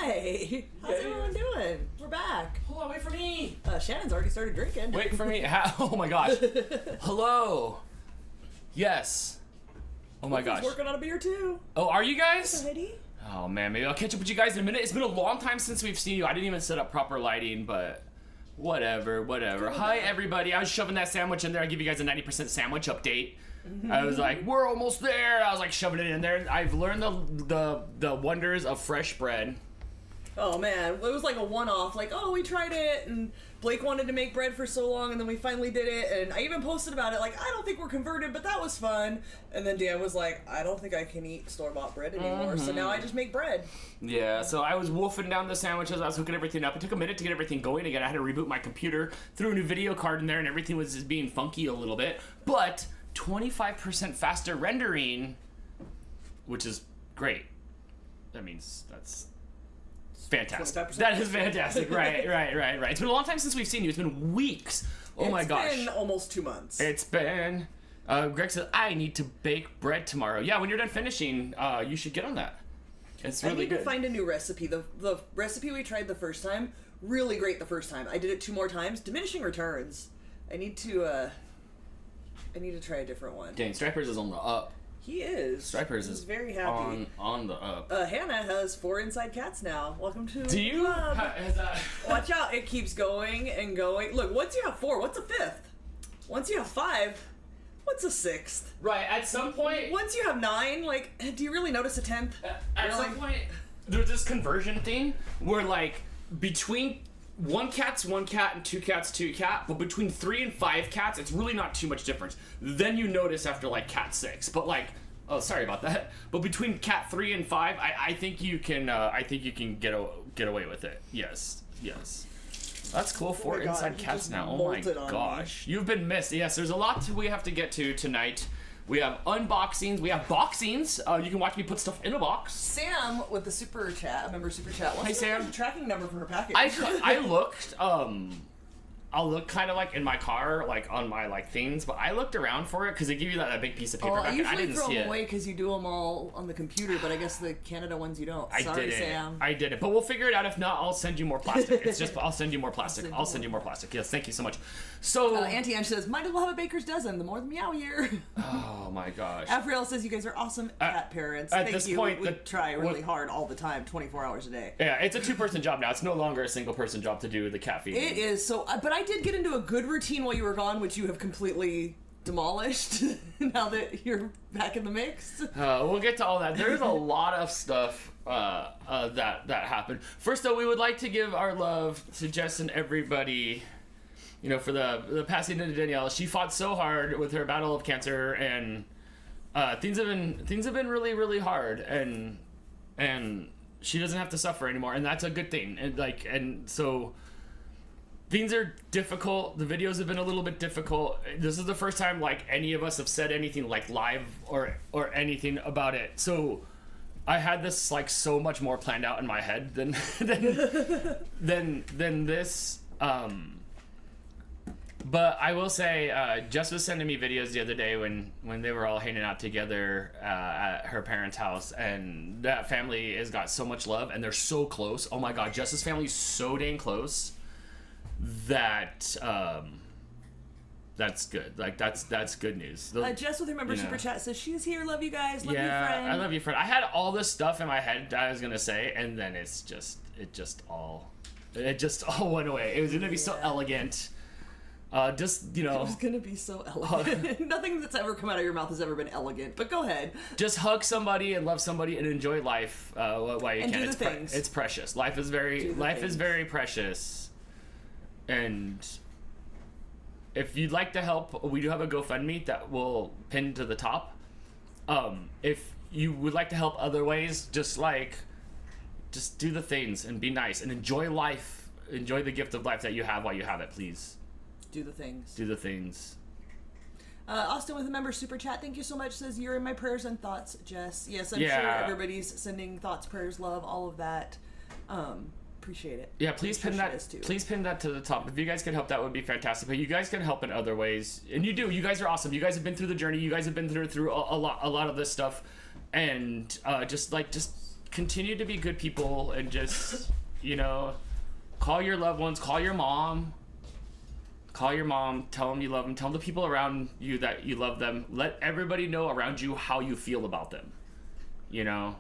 Hi. How's everyone doing? We're back. Hold on, wait for me. Shannon's already started drinking. Wait for me. Oh my gosh. Hello. Yes. Oh my gosh. He's working on a beer too. Oh, are you guys? Ready? Oh man, maybe I'll catch up with you guys in a minute. It's been a long time since we've seen you. I didn't even set up proper lighting, but whatever. Hi everybody. I was shoving that sandwich in there. I'll give you guys a 90% sandwich update. I was like, we're almost there. I was like shoving it in there. I've learned the wonders of fresh bread. Oh man, it was like a one-off. Like, oh, we tried it, and Blake wanted to make bread for so long, and then we finally did it. And I even posted about it. Like, I don't think we're converted, but that was fun. And then Dan was like, I don't think I can eat store-bought bread anymore. So now I just make bread. Yeah. So I was wolfing down the sandwiches. I was hooking everything up. It took a minute to get everything going again. I had to reboot my computer, threw a new video card in there, and everything was just being funky a little bit. But 25% faster rendering, which is great. That means that's fantastic. That is fantastic. Right. It's been a long time since we've seen you. It's been weeks. Oh my gosh. It's been almost 2 months. It's been. Greg said, I need to bake bread tomorrow. Yeah, when you're done finishing, you should get on that. It's really good. I need to find a new recipe. The recipe we tried the first time, really great the first time. I did it 2 more times. Diminishing returns. I need to try a different one. Dang, Stripers is on the up. He is. Stripers He's is very happy. On the up. Hannah has 4 inside cats now. Welcome to Do you? the club. Watch out, it keeps going and going. Look, once you have 4, what's a 5th? Once you have 5, what's a 6th? Right, at some point. Once you have 9, like, do you really notice a 10th? At some point, there's this conversion thing where, like, between one cat's one cat and 2 cats, 2 cat, but between 3 and 5 cats, it's really not too much difference. Then you notice after, like, cat 6, but, like, oh, sorry about that. But between cat 3 and 5, I think you can get away with it. Yes. That's cool. 4 inside cats now. Oh my gosh, you've been missed. Yes, there's a lot we have to get to tonight. We have unboxings. We have boxings. You can watch me put stuff in a box. Sam with the super chat, member super chat. Hi Sam. The tracking number for her package. I looked. I'll look kind of like in my car, like on my like things, but I looked around for it because they give you that big piece of paper back, and I didn't see it. I usually throw them away because you do them all on the computer, but I guess the Canada ones you don't. Sorry, Sam. I did it, but we'll figure it out. If not, I'll send you more plastic. It's just I'll send you more plastic. I'll send you more plastic. Yes, thank you so much. So Auntie Ange says, might as well have a baker's dozen. The more the meow year. Oh my gosh. Afriel says you guys are awesome cat parents. At this point, we try really hard all the time, 24 hours a day. Yeah, it's a 2-person job now. It's no longer a single-person job to do the cat feeding. It is. So, but I did get into a good routine while you were gone, which you have completely demolished now that you're back in the mix. We'll get to all that. There's a lot of stuff that happened. First, though, we would like to give our love to Jess and everybody, you know, for the passing of Danielle. She fought so hard with her battle of cancer, and things have been really, really hard, and she doesn't have to suffer anymore, and that's a good thing. And so things are difficult. The videos have been a little bit difficult. This is the first time like any of us have said anything like live or anything about it. So I had this like so much more planned out in my head than this. But I will say, Jess was sending me videos the other day when they were all hanging out together at her parents' house, and that family has got so much love, and they're so close. Oh my God, Jess's family is so dang close that that's good. Like that's good news. Jess with her member super chat says she's here. Love you guys. Love you, friend. I love you, friend. I had all this stuff in my head I was gonna say, and then it just all went away. It was gonna be so elegant. Just, you know, it was gonna be so elegant. Nothing that's ever come out of your mouth has ever been elegant, but go ahead. Just hug somebody and love somebody and enjoy life while you and can. Do the things. It's precious. Life is very precious. And if you'd like to help, we do have a GoFundMe that we'll pin to the top. If you would like to help other ways, just do the things and be nice and enjoy life. Enjoy the gift of life that you have while you have it, please. Do the things. Do the things. Austin with a member super chat. Thank you so much. Says you're in my prayers and thoughts, Jess. Yes, I'm sure everybody's sending thoughts, prayers, love, all of that. Appreciate it. Yeah, please pin that. Please pin that to the top. If you guys can help, that would be fantastic. But you guys can help in other ways, and you do. You guys are awesome. You guys have been through the journey. You guys have been through a lot of this stuff, and just continue to be good people and just, you know, call your loved ones, call your mom, tell them you love them, tell the people around you that you love them. Let everybody know around you how you feel about them, you know,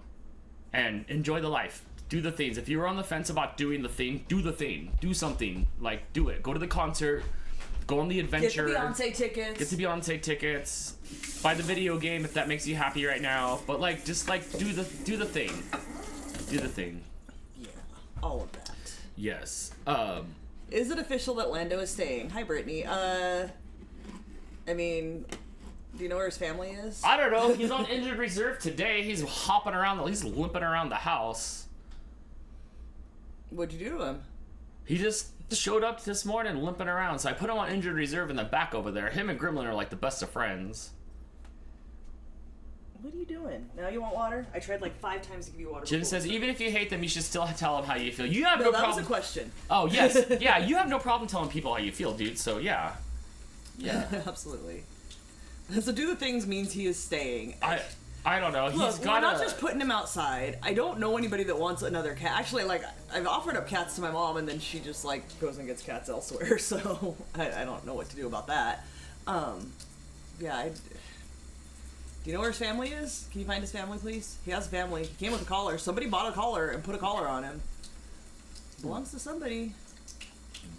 and enjoy the life. Do the things. If you're on the fence about doing the thing, do the thing. Do something. Like, do it. Go to the concert. Go on the adventure. Get the Beyonce tickets. Buy the video game if that makes you happy right now. But like, just like do the thing. Do the thing. Yeah, all of that. Yes. Is it official that Lando is staying? Hi, Brittany. I mean, do you know where his family is? I don't know. He's on injured reserve today. He's hopping around. He's limping around the house. What'd you do to him? He just showed up this morning limping around, so I put him on injured reserve in the back over there. Him and Gremlin are like the best of friends. What are you doing? Now you want water? I tried like 5 times to give you water. Jen says, even if you hate them, you should still tell them how you feel. You have no problem. That was a question. Oh, yes. Yeah, you have no problem telling people how you feel, dude, so yeah. Yeah. Absolutely. So do the things means he is staying. I don't know. Look, we're not just putting him outside. I don't know anybody that wants another cat. Actually, like, I've offered up cats to my mom, and then she just, like, goes and gets cats elsewhere, so I don't know what to do about that. Yeah, do you know where his family is? Can you find his family, please? He has a family. He came with a collar. Somebody bought a collar and put a collar on him. Belongs to somebody.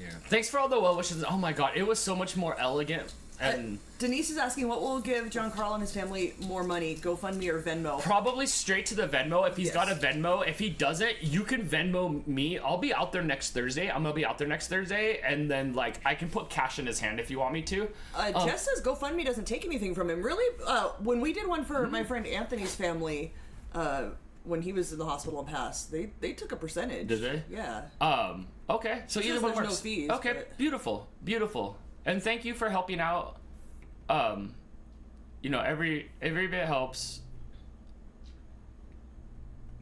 Yeah. Thanks for all the well wishes. Oh my god, it was so much more elegant. And Denise is asking, what will give John Carl and his family more money, GoFundMe or Venmo? Probably straight to the Venmo. If he's got a Venmo, if he doesn't, you can Venmo me. I'll be out there next Thursday. I'm gonna be out there next Thursday, and then like I can put cash in his hand if you want me to. Jess says GoFundMe doesn't take anything from him. Really? When we did one for my friend Anthony's family, when he was in the hospital and passed, they took a percentage. Did they? Yeah. Okay. So either one works. No fees. Okay. But... Beautiful. And thank you for helping out. You know, every bit helps.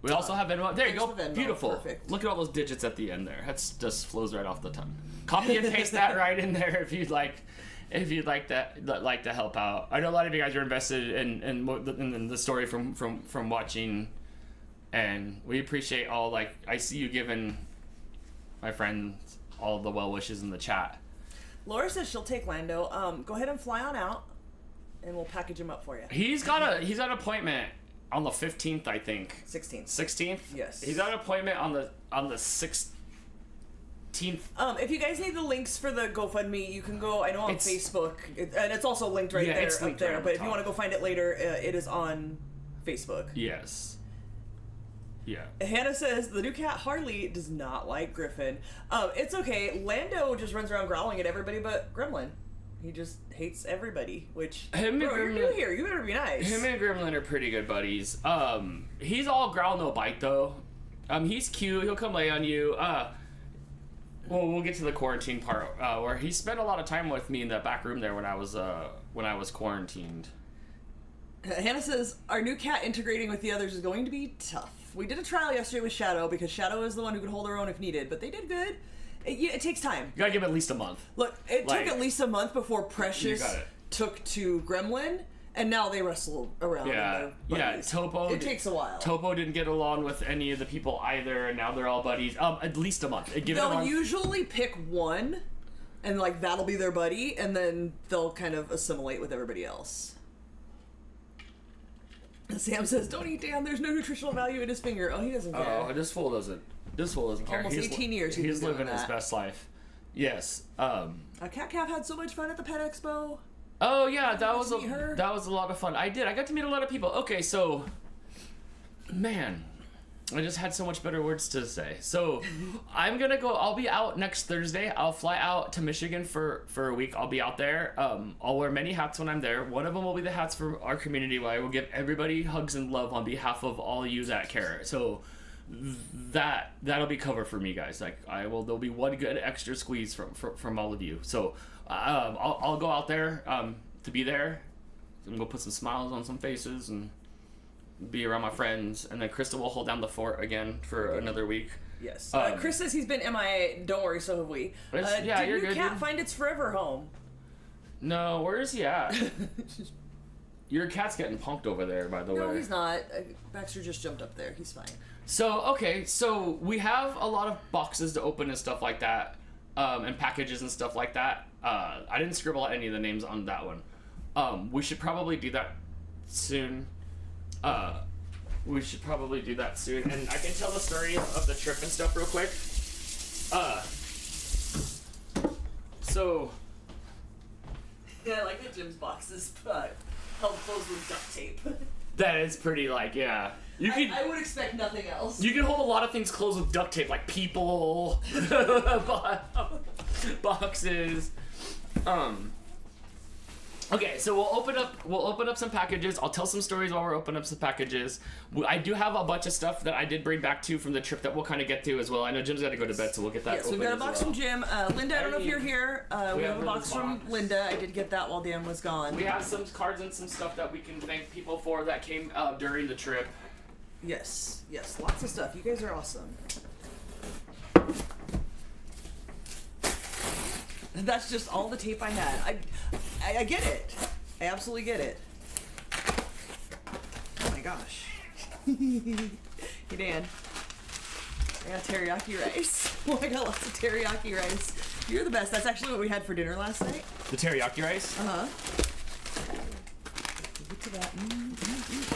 We also have Venmo. There you go. Beautiful. Perfect. Look at all those digits at the end there. That just flows right off the tongue. Copy and paste that right in there if you'd like to help out. I know a lot of you guys are invested in the story from watching, and we appreciate all. Like, I see you giving my friends all the well wishes in the chat. Laura says she'll take Lando. Go ahead and fly on out, and we'll package him up for you. He's got an appointment on the 15th, I think. 16th. 16th? Yes. He's got an appointment on the 16th. If you guys need the links for the GoFundMe, you can go. I know on Facebook, and it's also linked right there up there. But if you want to go find it later, it is on Facebook. Yes. Yeah. Hannah says the new cat Harley does not like Griffin. It's okay. Lando just runs around growling at everybody but Gremlin. He just hates everybody, which you're new here. You better be nice. Him and Gremlin are pretty good buddies. He's all growl no bite though. He's cute. He'll come lay on you. Well, we'll get to the quarantine part where he spent a lot of time with me in that back room there when I was quarantined. Hannah says our new cat integrating with the others is going to be tough. We did a trial yesterday with Shadow because Shadow is the one who could hold her own if needed, but they did good. It takes time. You gotta give it at least a month. Look, it took at least a month before Precious took to Gremlin, and now they wrestle around. Yeah. Topo. It takes a while. Topo didn't get along with any of the people either, and now they're all buddies. At least a month. They'll usually pick one, and like that'll be their buddy, and then they'll kind of assimilate with everybody else. Sam says, "Don't eat Dan. There's no nutritional value in his finger." Oh, he doesn't care. Oh, this fool doesn't care. Almost 18 years. He's living his best life. Yes. Cat Calf had so much fun at the Pet Expo. Oh yeah, that was a lot of fun. I got to meet a lot of people. Okay, so, man, I just had so much better words to say. So, I'm gonna go. I'll be out next Thursday. I'll fly out to Michigan for a week. I'll be out there. I'll wear many hats when I'm there. One of them will be the hats for our community, where I will give everybody hugs and love on behalf of all you that care. So, that'll be covered for me, guys. Like there'll be one good extra squeeze from all of you. So, I'll go out there to be there. I'm gonna put some smiles on some faces and be around my friends, and then Krista will hold down the fort again for another week. Yes. Chris says he's been MIA. Don't worry, so have we. Yeah, you're good. Did new cat find its forever home? No, where is he at? Your cat's getting punked over there, by the way. No, he's not. Baxter just jumped up there. He's fine. So, okay, so we have a lot of boxes to open and stuff like that, and packages and stuff like that. I didn't scribble out any of the names on that one. We should probably do that soon. And I can tell the story of the trip and stuff real quick. So... Yeah, I like that Jim's box is held closed with duct tape. That is pretty, like, yeah. I would expect nothing else. You can hold a lot of things closed with duct tape, like people, boxes. Okay, so we'll open up some packages. I'll tell some stories while we're opening up some packages. I do have a bunch of stuff that I did bring back too from the trip that we'll kind of get to as well. I know Jim's got to go to bed, so we'll get that. Yeah, so we've got a box from Jim. Linda, I don't know if you're here. We have a box from Linda. I did get that while Dan was gone. We have some cards and some stuff that we can thank people for that came during the trip. Yes, lots of stuff. You guys are awesome. That's just all the tape I had. I get it. I absolutely get it. Oh my gosh. Hey Dan. I got teriyaki rice. Oh, I got lots of teriyaki rice. You're the best. That's actually what we had for dinner last night. The teriyaki rice? Uh-huh. Get to that.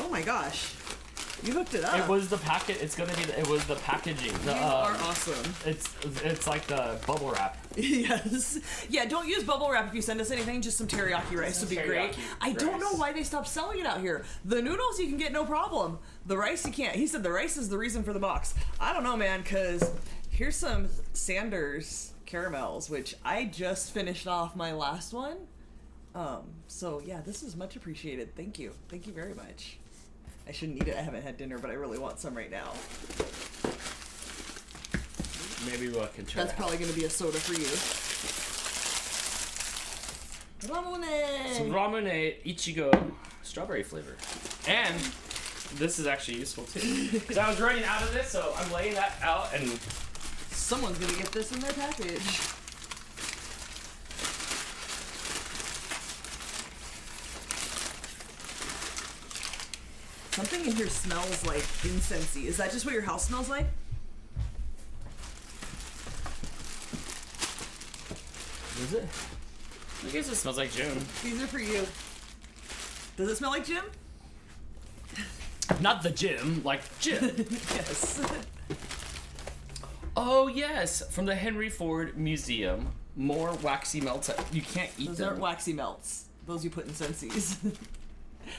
Oh my gosh. You hooked it up. It was the packet. It was the packaging. These are awesome. It's like the bubble wrap. Yes. Yeah, don't use bubble wrap if you send us anything. Just some teriyaki rice would be great. I don't know why they stopped selling it out here. The noodles you can get no problem. The rice you can't. He said the rice is the reason for the box. I don't know, man, because here's some Sanders caramels, which I just finished off my last one. So yeah, this is much appreciated. Thank you. Thank you very much. I shouldn't eat it. I haven't had dinner, but I really want some right now. Maybe we can try. That's probably going to be a soda for you. Ramune! So Ramune Ichigo strawberry flavor. And this is actually useful too. Because I was running out of this, so I'm laying that out and... Someone's going to get this in their package. Something in here smells like incensey. Is that just what your house smells like? Is it? I guess it smells like June. These are for you. Does it smell like Jim? Not the gym, like Jim. Yes. Oh yes, from the Henry Ford Museum. More waxy melts. You can't eat Those them. aren't waxy melts. Those you put in Sensies.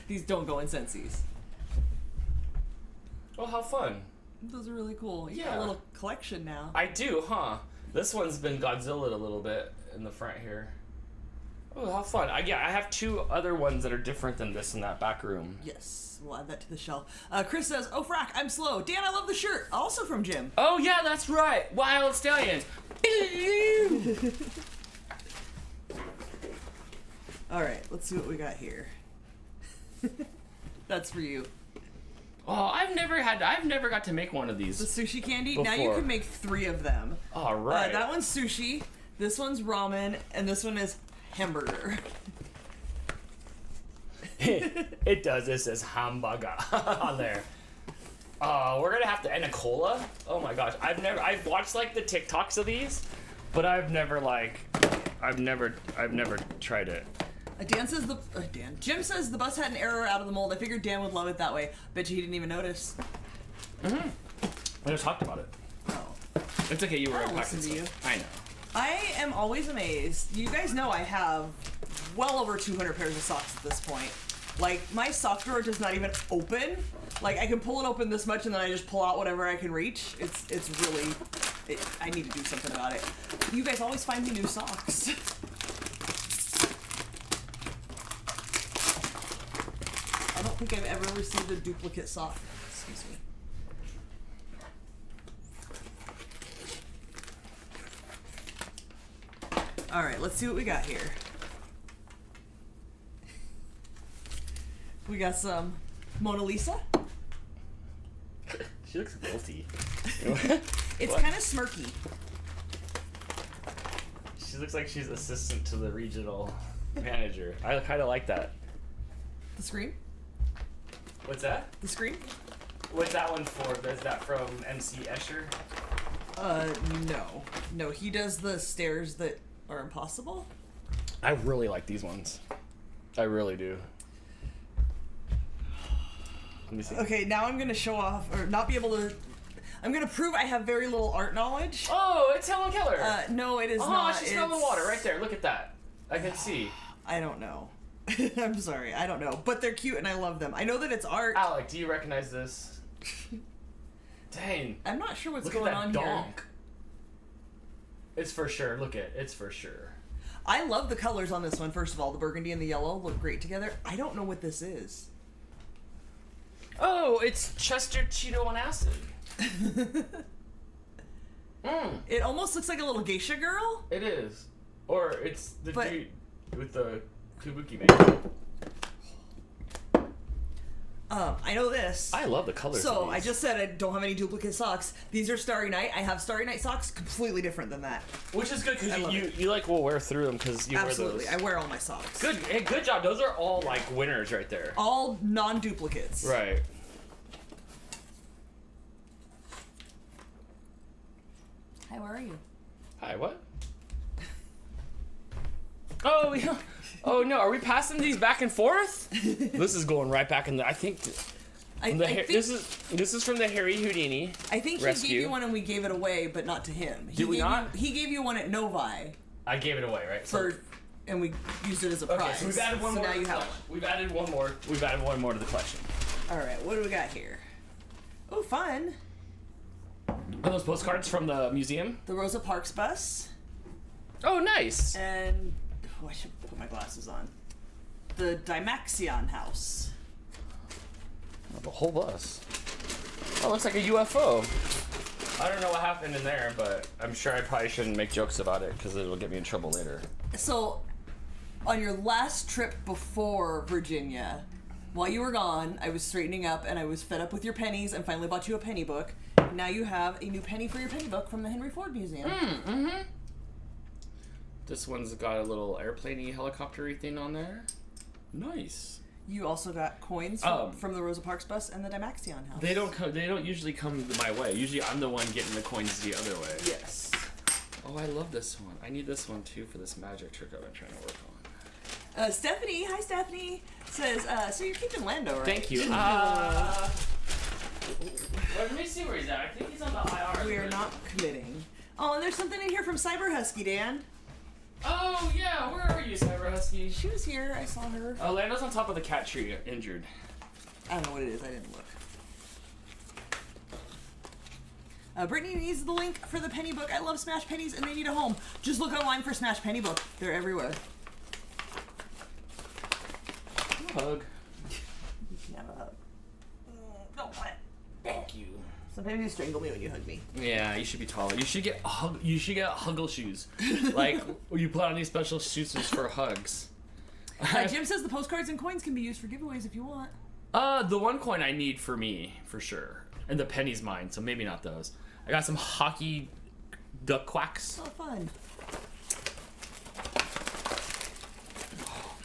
These don't go in Sensies. Oh, how fun. Those are really cool. You got Yeah. a little collection now. I do, huh? This one's been Godzilla'd a little bit in the front here. Oh, how fun. I have two other ones that are different than this in that back room. Yes, we'll add that to the shelf. Chris says, "Oh, frack, I'm slow. Dan, I love the shirt." Also from Jim. Oh, yeah, that's right. Wild Stallions. All right, let's see what we got here. That's for you. Oh, I've never got to make one of these. The sushi candy. Before. Now you can make 3 of them. All right. That one's sushi. This one's ramen, and this one is hamburger. It does. It says hamburger on there. We're gonna have to end a cola. Oh my gosh, I've watched like the TikToks of these, but I've never tried it. Jim says the bus had an error out of the mold. I figured Dan would love it that way. Bet you he didn't even notice. Mm-hmm. I just talked about it. Oh. It's okay, you were I'll unpacking listen to stuff. I know. I am always amazed. You guys know I have well over 200 pairs of socks at this point. Like, my sock drawer does not even open. Like, I can pull it open this much and then I just pull out whatever I can reach. It's really... I need to do something about it. You guys always find me new socks. I don't think I've ever received a duplicate sock. Excuse me. Alright, let's see what we got here. We got some Mona Lisa. She looks guilty. It's kind of smirky. She looks like she's assistant to the regional manager. I kind of like that. The Scream? What's that? The Scream? What's that one for? Is that from MC Escher? No. No, he does the stairs that are impossible. I really like these ones. I really do. Let me see. Okay, now I'm gonna show off, or not be able to... I'm gonna prove I have very little art knowledge. Oh, it's Helen Keller. No, it is oh, not. She's spilled the water right there. Look at that. I can see. I don't know. I'm sorry, I don't know. But they're cute and I love them. I know that it's art. Alec, do you recognize this? Dang. I'm not sure what's Look going at that on donk. It's for sure. Look at it's for sure. I love the colors on this one, first of all. The burgundy and the yellow look great together. I don't know what this is. Oh, it's Chester Cheeto on acid. It almost looks like a little geisha girl. It is. Or it's the But- dude with the kabuki man. I know this. I love the colors. So of I these. just said I don't have any duplicate socks. These are Starry Night. I have Starry Night socks, completely different than that. Which is good I because love you like will wear through them because you Absolutely, wear those. I wear all my socks. Good, hey, good job. Those are all like winners right there. All non-duplicates. Right. Hi, where are you? Hi, what? Oh, yeah. Oh no, are we passing these back and forth? This is going right back in the. I think. This is from the Harry Houdini. I think rescue. he gave you one and we gave it away, but not to him. Did we not? He gave you one at Novi I gave it away, right? and we used it as a Okay, prize. so we've added one more. Now to you the have collection. one. We've added one more. We've added one more to the collection. All right, what do we got here? Oh, fun! Are those postcards from the museum? The Rosa Parks bus Oh, nice. and I should put my glasses on. The Dymaxion house. Oh, the whole bus. Oh, looks like a UFO. I don't know what happened in there, but I'm sure I probably shouldn't make jokes about it because it'll get me in trouble later. So, on your last trip before Virginia, while you were gone, I was straightening up and I was fed up with your pennies and finally bought you a penny book. Now you have a new penny for your penny book from the Henry Ford Museum. This one's got a little airplane-y, helicopter-y thing on there. Nice. You also got coins from the Rosa Parks bus and the Dymaxion house. They don't usually come my way. Usually I'm the one getting the coins the other way. Yes. Oh, I love this one. I need this one too for this magic trick I've been trying to work on. Stephanie, hi Stephanie, says, so you're keeping Lando, right? Thank you. Let me see where he's at. I think he's on the IR. We are not committing. Oh, and there's something in here from Cyber Husky, Dan. Oh, yeah. Where are you, Cyber Husky? She was here. I saw her. Oh, Lando's on top of the cat tree, injured. I don't know what it is. I didn't look. Brittany needs the link for the penny book. I love Smash Pennies and they need a home. Just look online for Smash Penny Book. They're everywhere. Hug. You can have a hug. Don't want it. Thank you. Sometimes you strangle me when you hug me. Yeah, you should be taller. You should get huggle shoes. Like you put on these special shoes for hugs. Jim says the postcards and coins can be used for giveaways if you want. The one coin I need for me, for sure. And the penny's mine, so maybe not those. I got some hockey duck quacks. Oh, fun.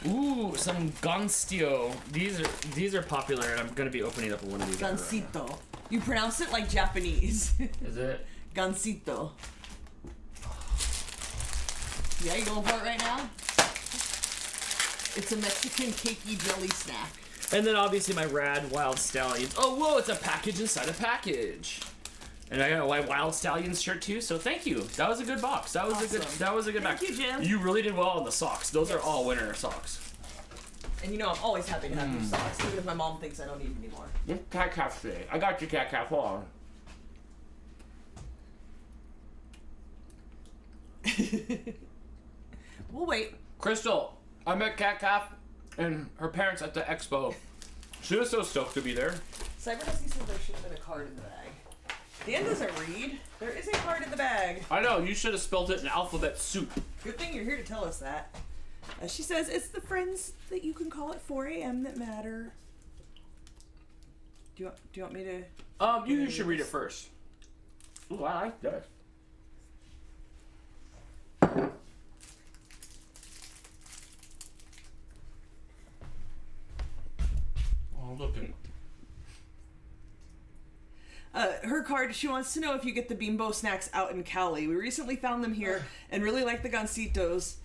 Ooh, some Ganstio. These are popular, and I'm gonna be opening up one of these. Gansito. You pronounce it like Japanese. Is it? Gansito. Yeah, you going for it right now? It's a Mexican cakey jelly snack. And then obviously my rad Wild Stallions. Oh, whoa, it's a package inside a package. And I got a Wild Stallions shirt too, so thank you. That was a good box. That was a good Thank box. you, Jim. You really did well on the socks. Those are all winner socks. And you know I'm always happy to have new socks, even if my mom thinks I don't need them anymore. This cat calf today. I got your cat calf. Hold on. We'll wait. Crystal, I met Cat Calf and her parents at the expo. She was so stoked to be there. Cyber Husky said there should have been a card in the bag. Dan doesn't read. There is a card in the bag. I know, you should have spelled it in alphabet soup. Good thing you're here to tell us that. She says it's the friends that you can call at 4 a.m. that matter. Do you want me to? You should read it first. Ooh, I like this. Her card, she wants to know if you get the Bimbo snacks out in Cali. We recently found them here and really like the Gancitos.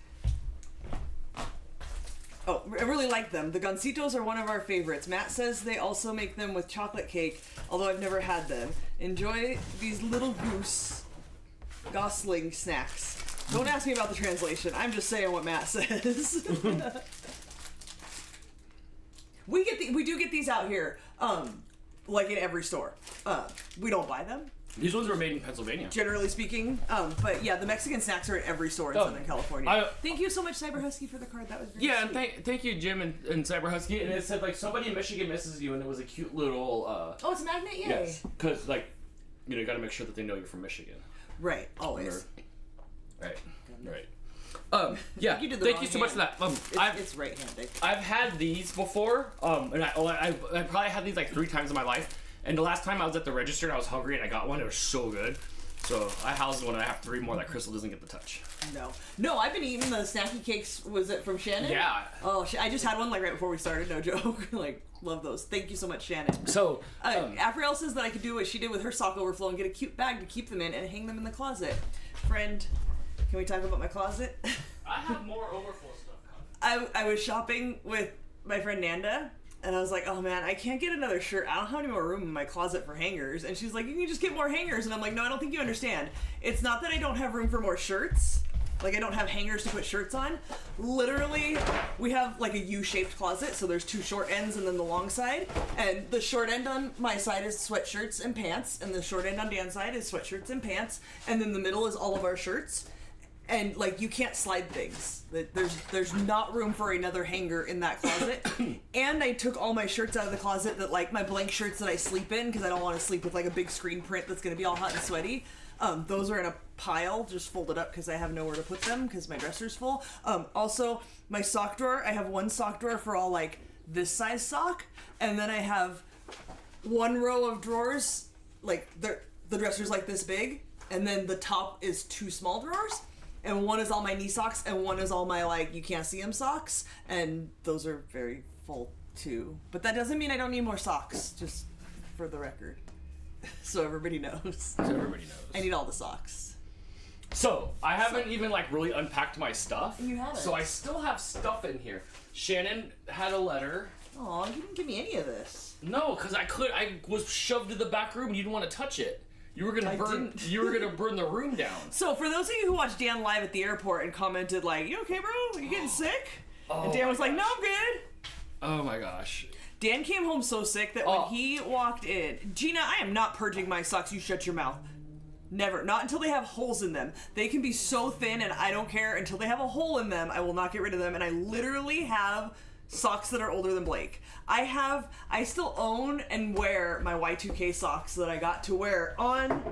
Oh, I really like them. The Gancitos are one of our favorites. Matt says they also make them with chocolate cake, although I've never had them. Enjoy these little gosling snacks. Don't ask me about the translation. I'm just saying what Matt says. We do get these out here, like in every store. We don't buy them. These ones were made in Pennsylvania. Generally speaking, but yeah, the Mexican snacks are at every store in Southern California. Thank you so much, Cyber Husky, for the card. That was very yeah, sweet. and thank you, Jim and Cyber Husky. And it said like somebody in Michigan misses you, and it was a cute little. Oh, it's a magnet, yay! Yes, because like, you got to make sure that they know you're from Michigan. Right, always. Right. Yeah. Thank you so much for that. It's right-handed. I've had these before, and I probably had these like 3 times in my life. And the last time I was at the register and I was hungry and I got one, it was so good. So I housed one and I have 3 more that Crystal doesn't get to touch. No, I've been eating the snacky cakes. Was it from Shannon? Yeah. Oh, I just had one like right before we started. No joke. Like, love those. Thank you so much, Shannon. So, Afriel says that I could do what she did with her sock overflow and get a cute bag to keep them in and hang them in the closet. Friend, can we talk about my closet? I have more overflow stuff coming. I was shopping with my friend Nanda. And I was like, oh man, I can't get another shirt. I don't have any more room in my closet for hangers. And she's like, you can just get more hangers. And I'm like, no, I don't think you understand. It's not that I don't have room for more shirts. Like, I don't have hangers to put shirts on. Literally, we have like a U-shaped closet. So there's 2 short ends and then the long side. And the short end on my side is sweatshirts and pants. And the short end on Dan's side is sweatshirts and pants. And then the middle is all of our shirts. And like, you can't slide things. There's not room for another hanger in that closet. And I took all my shirts out of the closet, that like my blank shirts that I sleep in, because I don't want to sleep with like a big screen print that's going to be all hot and sweaty. Those are in a pile, just folded up because I have nowhere to put them because my dresser's full. Also, my sock drawer, I have one sock drawer for all like this size sock. And then I have 1 row of drawers, like the dresser's like this big. And then the top is 2 small drawers. And one is all my knee socks, and one is all my, like, you can't see them socks. And those are very full, too. But that doesn't mean I don't need more socks, just for the record. So everybody knows. I need all the socks. So, I haven't even, like, really unpacked my stuff. You haven't? So I still have stuff in here. Shannon had a letter. Aw, you didn't give me any of this. No, because I was shoved to the back room and you didn't want to touch it. You were gonna burn the room down. So for those of you who watched Dan live at the airport and commented like, "You okay, bro? You getting sick?" And Dan was like, "No, I'm good." Oh my gosh. Dan came home so sick that when he walked in, Gina, I am not purging my socks. You shut your mouth. Never. Not until they have holes in them. They can be so thin, and I don't care. Until they have a hole in them, I will not get rid of them. And I literally have socks that are older than Blake. I still own and wear my Y2K socks that I got to wear on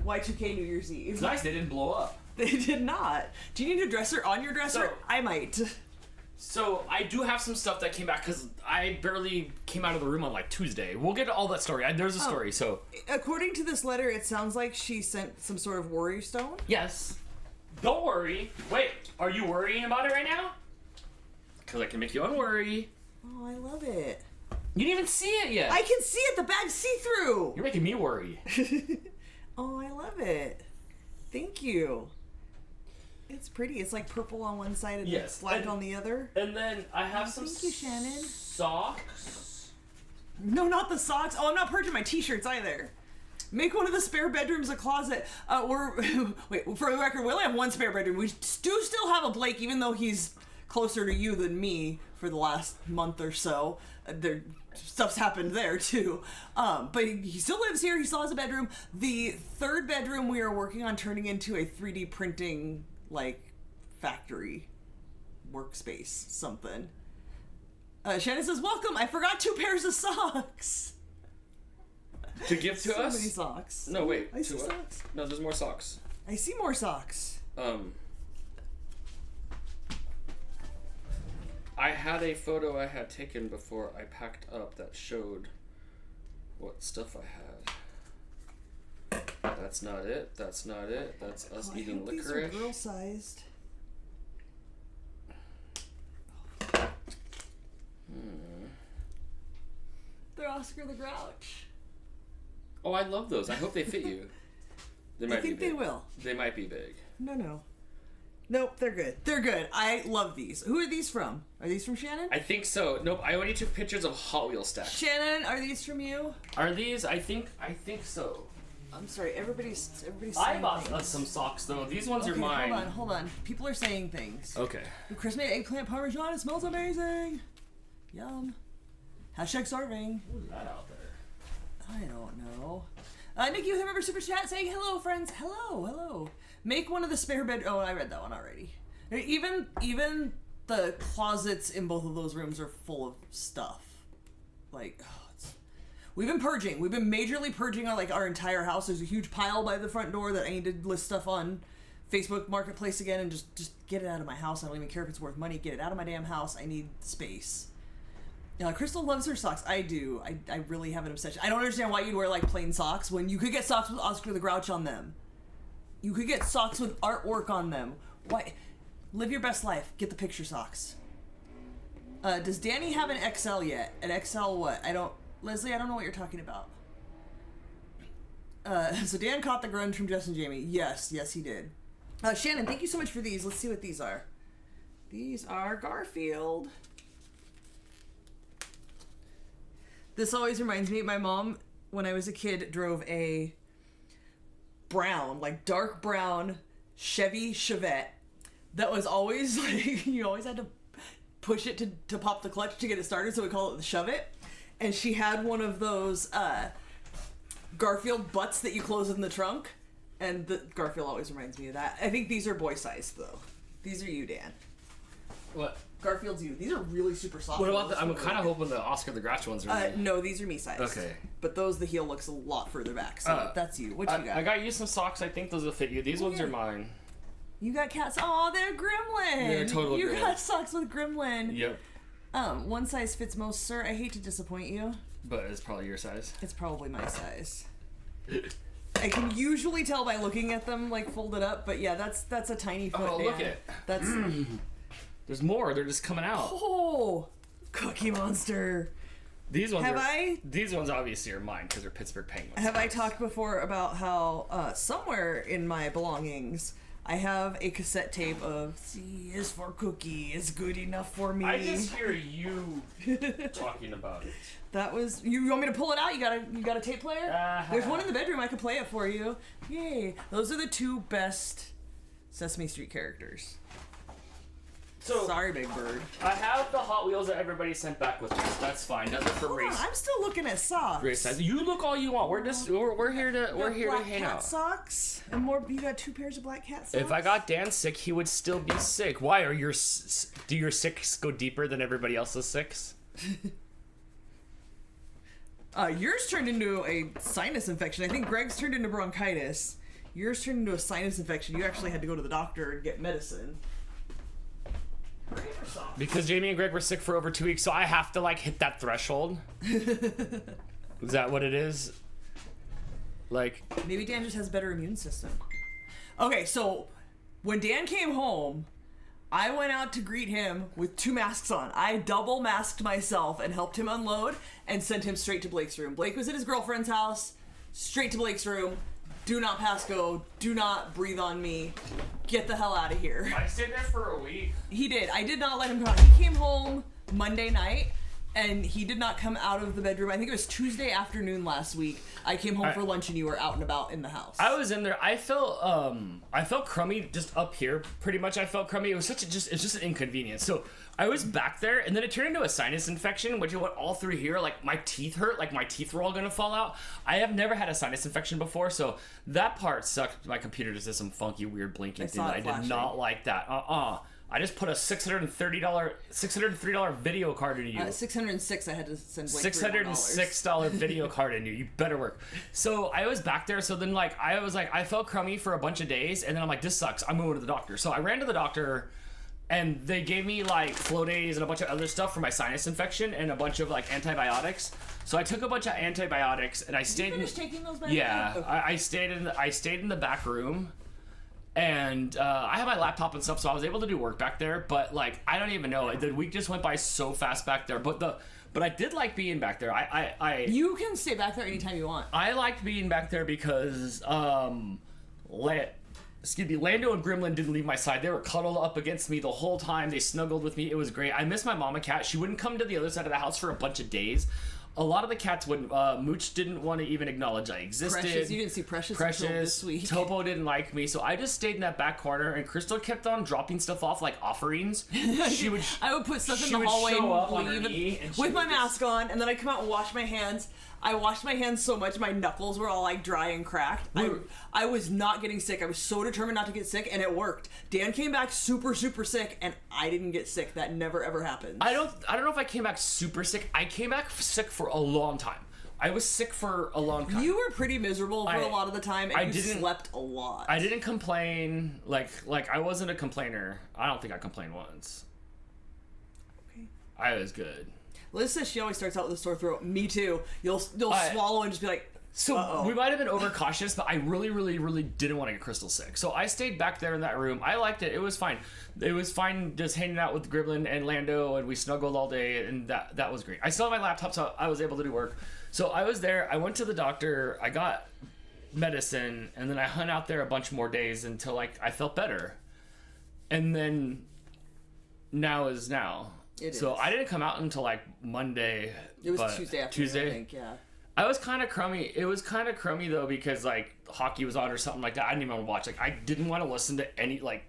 Y2K New Year's Eve. It's nice they didn't blow up. They did not. Do you need a dresser on your dresser? So, I might. So I do have some stuff that came back because I barely came out of the room on like Tuesday. We'll get to all that story. There's a story, so. According to this letter, it sounds like she sent some sort of worry stone. Yes. Don't worry. Wait, are you worrying about it right now? Because I can make you unworry. Oh, I love it. You didn't even see it yet. I can see it. The bag's see-through. You're making me worry. Oh, I love it. Thank you. It's pretty. It's like purple on one side and black on the other. And then I have some thank you, Shannon. Socks. No, not the socks. Oh, I'm not purging my t-shirts either. Make one of the spare bedrooms a closet. Wait, for the record, we only have 1 spare bedroom. We do still have a Blake, even though he's closer to you than me for the last month or so. Stuff's happened there too. But he still lives here. He still has a bedroom. The 3rd bedroom we are working on turning into a 3D printing, like, factory workspace something. Shannon says, welcome. I forgot 2 pairs of socks. To give to us? So many socks. No, wait. I see socks. No, there's more socks. I see more socks. I had a photo I had taken before I packed up that showed what stuff I had. That's not it. That's not it. That's us eating licorice. These are girl-sized. They're Oscar the Grouch. Oh, I love those. I hope they fit you. They might I think be big. they will. They might be big. No. Nope, they're good. They're good. I love these. Who are these from? Are these from Shannon? I think so. Nope, I only took pictures of Hot Wheel stacks. Shannon, are these from you? Are these? I think so. I'm sorry, everybody's I saying bought things. some socks though. These ones are Okay, mine. hold on. People are saying things. Okay. Chris made eggplant parmesan. It smells amazing. Yum. Hashtag starving. Who's that out there? I don't know. Nikki with a member super chat saying hello, friends. Hello. Make one of the spare bed. Oh, I read that one already. Even the closets in both of those rooms are full of stuff. Like, we've been purging. We've been majorly purging our entire house. There's a huge pile by the front door that I need to list stuff on Facebook Marketplace again and just get it out of my house. I don't even care if it's worth money. Get it out of my damn house. I need space. Crystal loves her socks. I do. I really have an obsession. I don't understand why you'd wear plain socks when you could get socks with Oscar the Grouch on them. You could get socks with artwork on them. Why? Live your best life. Get the picture socks. Does Danny have an XL yet? An XL what? Leslie, I don't know what you're talking about. So Dan caught the grunge from Jess and Jamie. Yes, he did. Shannon, thank you so much for these. Let's see what these are. These are Garfield. This always reminds me, my mom, when I was a kid, drove a brown, dark brown Chevy Chevette that was always you always had to push it to pop the clutch to get it started, so we call it the shove it. And she had one of those Garfield butts that you close in the trunk, and the Garfield always reminds me of that. I think these are boy sized though. These are you, Dan. What? Garfield's you. These are really super soft. What about I'm kind of hoping the Oscar the Grouch ones are no, these are me sized. Okay. But the heel looks a lot further back, so that's you. What you got? I got you some socks. I think those will fit you. These ones are mine. You got cats. Oh, they're Gremlin. They're total You Gremlin. got socks with Gremlin. Yep. One size fits most, sir. I hate to disappoint you. But it's probably your size. It's probably my size. I can usually tell by looking at them folded up, but yeah, that's a tiny foot. Oh, Dan. look at it. That's There's more. They're just coming out. oh, Cookie Monster. These ones These ones obviously are mine because they're Pittsburgh Penguins. Have I talked before about how somewhere in my belongings I have a cassette tape of C is for cookie is good enough for me. I just hear you talking about it. That was you want me to pull it out? You got a tape player? There's one in the bedroom. I could play it for you. Yay! Those are the two best Sesame Street characters. So Sorry, Big Bird. I have the Hot Wheels that everybody sent back with us. That's fine. Nothing for Hold on, race. I'm still looking at socks. Race size. You look all you want. We're here to Black hang cat out. socks and more. You got 2 pairs of black cat socks. If I got Dan sick, he would still be sick. Why are do your sicks go deeper than everybody else's sicks? Yours turned into a sinus infection. I think Greg's turned into bronchitis. Yours turned into a sinus infection. You actually had to go to the doctor and get medicine. Because Jamie and Greg were sick for over 2 weeks, so I have to hit that threshold. Is that what it is? Maybe Dan just has a better immune system. Okay, so when Dan came home, I went out to greet him with 2 masks on. I double masked myself and helped him unload and sent him straight to Blake's room. Blake was at his girlfriend's house, straight to Blake's room. Do not pass go. Do not breathe on me. Get the hell out of here. I stayed there for a week. He did. I did not let him come out. He came home Monday night, and he did not come out of the bedroom. I think it was Tuesday afternoon last week. I came home for lunch, and you were out and about in the house. I was in there. I felt crummy just up here. Pretty much, I felt crummy. It was it's just an inconvenience. So I was back there, and then it turned into a sinus infection, which went all through here. My teeth hurt. My teeth were all gonna fall out. I have never had a sinus infection before, so that part sucked. My computer just did some funky, weird blinking thing. I did not like that. I just put a $603 video card into you. 606. I had to send Blake $606 video card into you. You better work. So I was back there. So then I felt crummy for a bunch of days, and then I'm like, this sucks. I'm going to the doctor. So I ran to the doctor, and they gave me Flonase and a bunch of other stuff for my sinus infection and a bunch of antibiotics. So I took a bunch of antibiotics, and I stayed. Did you finish taking those back? Yeah, Okay. I stayed in the back room. And I have my laptop and stuff, so I was able to do work back there. But like, I don't even know. The week just went by so fast back there. But I did like being back there. You can stay back there anytime you want. I liked being back there because Lando and Gremlin didn't leave my side. They were cuddled up against me the whole time. They snuggled with me. It was great. I miss my mama cat. She wouldn't come to the other side of the house for a bunch of days. A lot of the cats wouldn't. Mooch didn't want to even acknowledge I existed. Precious, you didn't see Precious until this week. Topo didn't like me, so I just stayed in that back corner. And Crystal kept on dropping stuff off like offerings. I would put stuff in the hallway and leave with my mask on, and then I'd come out and wash my hands. I washed my hands so much my knuckles were all like dry and cracked. I was not getting sick. I was so determined not to get sick, and it worked. Dan came back super sick, and I didn't get sick. That never ever happens. I don't know if I came back super sick. I came back sick for a long time. I was sick for a long time. You were pretty miserable for a lot of the time, and you slept a lot. I didn't complain. Like I wasn't a complainer. I don't think I complained once. Okay. I was good. Liz says she always starts out with a sore throat. Me too. You'll swallow and just be like, so uh-oh. We might have been overcautious, but I really didn't want to get Crystal sick. So I stayed back there in that room. I liked it. It was fine. It was fine just hanging out with Gremlin and Lando, and we snuggled all day, and that was great. I still have my laptop, so I was able to do work. So I was there. I went to the doctor. I got medicine, and then I hung out there a bunch more days until like I felt better. And then now is now. So I didn't come out until like Monday. It was Tuesday afternoon, I think, yeah. I was kind of crummy. It was kind of crummy though because like hockey was on or something like that. I didn't even want to watch. Like I didn't want to listen to any I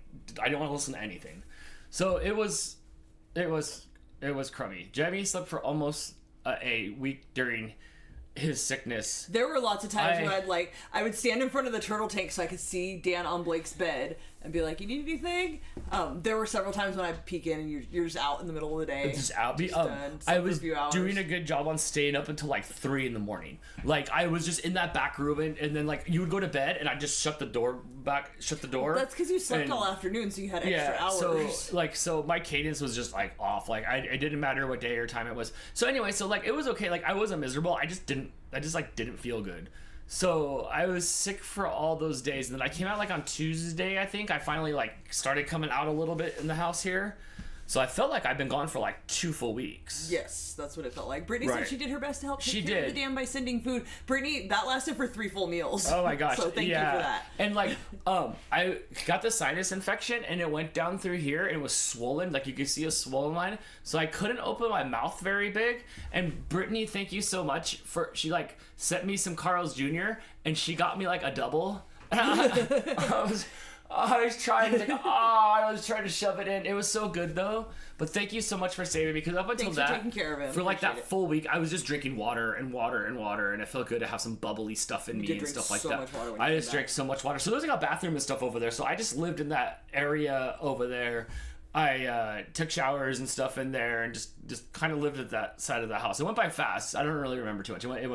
didn't want to listen to anything. So it was crummy. Jemmy slept for almost a week during his sickness. There were lots of times where I would stand in front of the turtle tank so I could see Dan on Blake's bed and be like, "You need anything?" There were several times when I'd peek in and you're just out in the middle of the day. Just out. I was doing a good job on staying up until like 3 a.m. Like I was just in that back room and then like you would go to bed and I'd just shut the door. That's because you slept all afternoon, so you had extra hours. So my cadence was just like off. Like it didn't matter what day or time it was. So anyway, so like it was okay. Like I wasn't miserable. I just didn't feel good. So I was sick for all those days, and then I came out like on Tuesday, I think. I finally like started coming out a little bit in the house here. So I felt like I've been gone for like 2 full weeks. Yes, that's what it felt like. Brittany said she did her best to help take care of the dam by sending food. Brittany, that lasted for 3 full meals. Oh my gosh. So thank you for that. And like, I got the sinus infection and it went down through here and it was swollen. Like you could see a swollen line. So I couldn't open my mouth very big. And Brittany, thank you so much she like sent me some Carl's Jr. and she got me like a double. I was trying to shove it in. It was so good though. But thank you so much for saving me because up until that, taking care of it. For like that full week, I was just drinking water, and it felt good to have some bubbly stuff in me and stuff like that. I just drank so much water. So there's like a bathroom and stuff over there. So I just lived in that area over there. I took showers and stuff in there, and just kind of lived at that side of the house. It went by fast. I don't really remember too much. It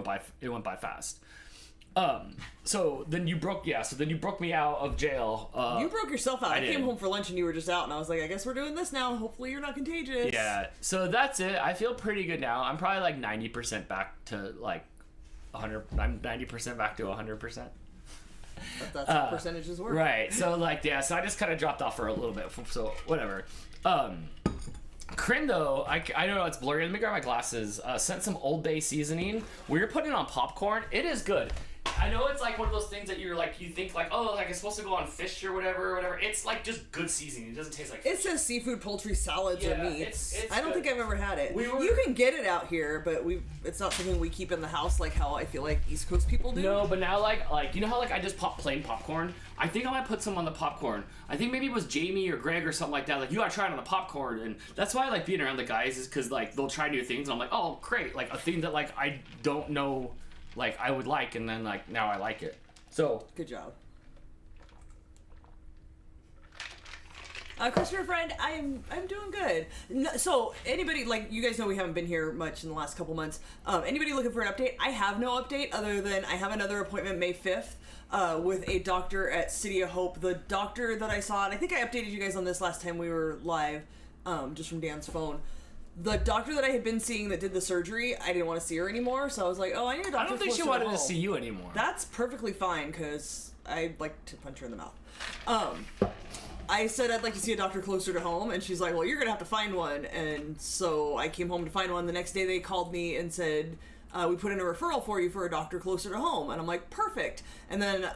went by fast. So then you broke me out of jail. You broke yourself out. I came home for lunch and you were just out, and I was like, I guess we're doing this now. Hopefully you're not contagious. Yeah. So that's it. I feel pretty good now. I'm probably like 90% back to like 100. I'm 90% back to 100%. That's what percentages work. Right. So like, yeah, so I just kind of dropped off for a little bit. So whatever. Crin though, I know it's blurry. Let me grab my glasses. Sent some Old Bay seasoning. We're putting it on popcorn. It is good. I know it's like one of those things that you're like, you think like, oh, like it's supposed to go on fish or whatever. It's like just good seasoning. It doesn't taste like fish. It says seafood, poultry, salads, or meats. It's I don't think I've ever had it. You can get it out here, but it's not something we keep in the house like how I feel like East Coast people do. No, but now like you know how like I just pop plain popcorn? I think I might put some on the popcorn. I think maybe it was Jamie or Greg or something like that. Like, you gotta try it on the popcorn. And that's why I like being around the guys is because like they'll try new things and I'm like, oh, great. Like a thing that like I don't know like I would like, and then like now I like it. So good job. Christopher friend, I'm doing good. So anybody, like, you guys know we haven't been here much in the last couple months. Anybody looking for an update? I have no update other than I have another appointment May 5th with a doctor at City of Hope. The doctor that I saw, and I think I updated you guys on this last time we were live, just from Dan's phone. the doctor that I had been seeing that did the surgery, I didn't want to see her anymore, so I was like, oh, I need a doctor. I don't think she wanted to see you anymore. That's perfectly fine, because I like to punch her in the mouth. I said I'd like to see a doctor closer to home, and she's like, well, you're gonna have to find one. And so I came home to find one. The next day they called me and said, we put in a referral for you for a doctor closer to home. And I'm like, perfect. And then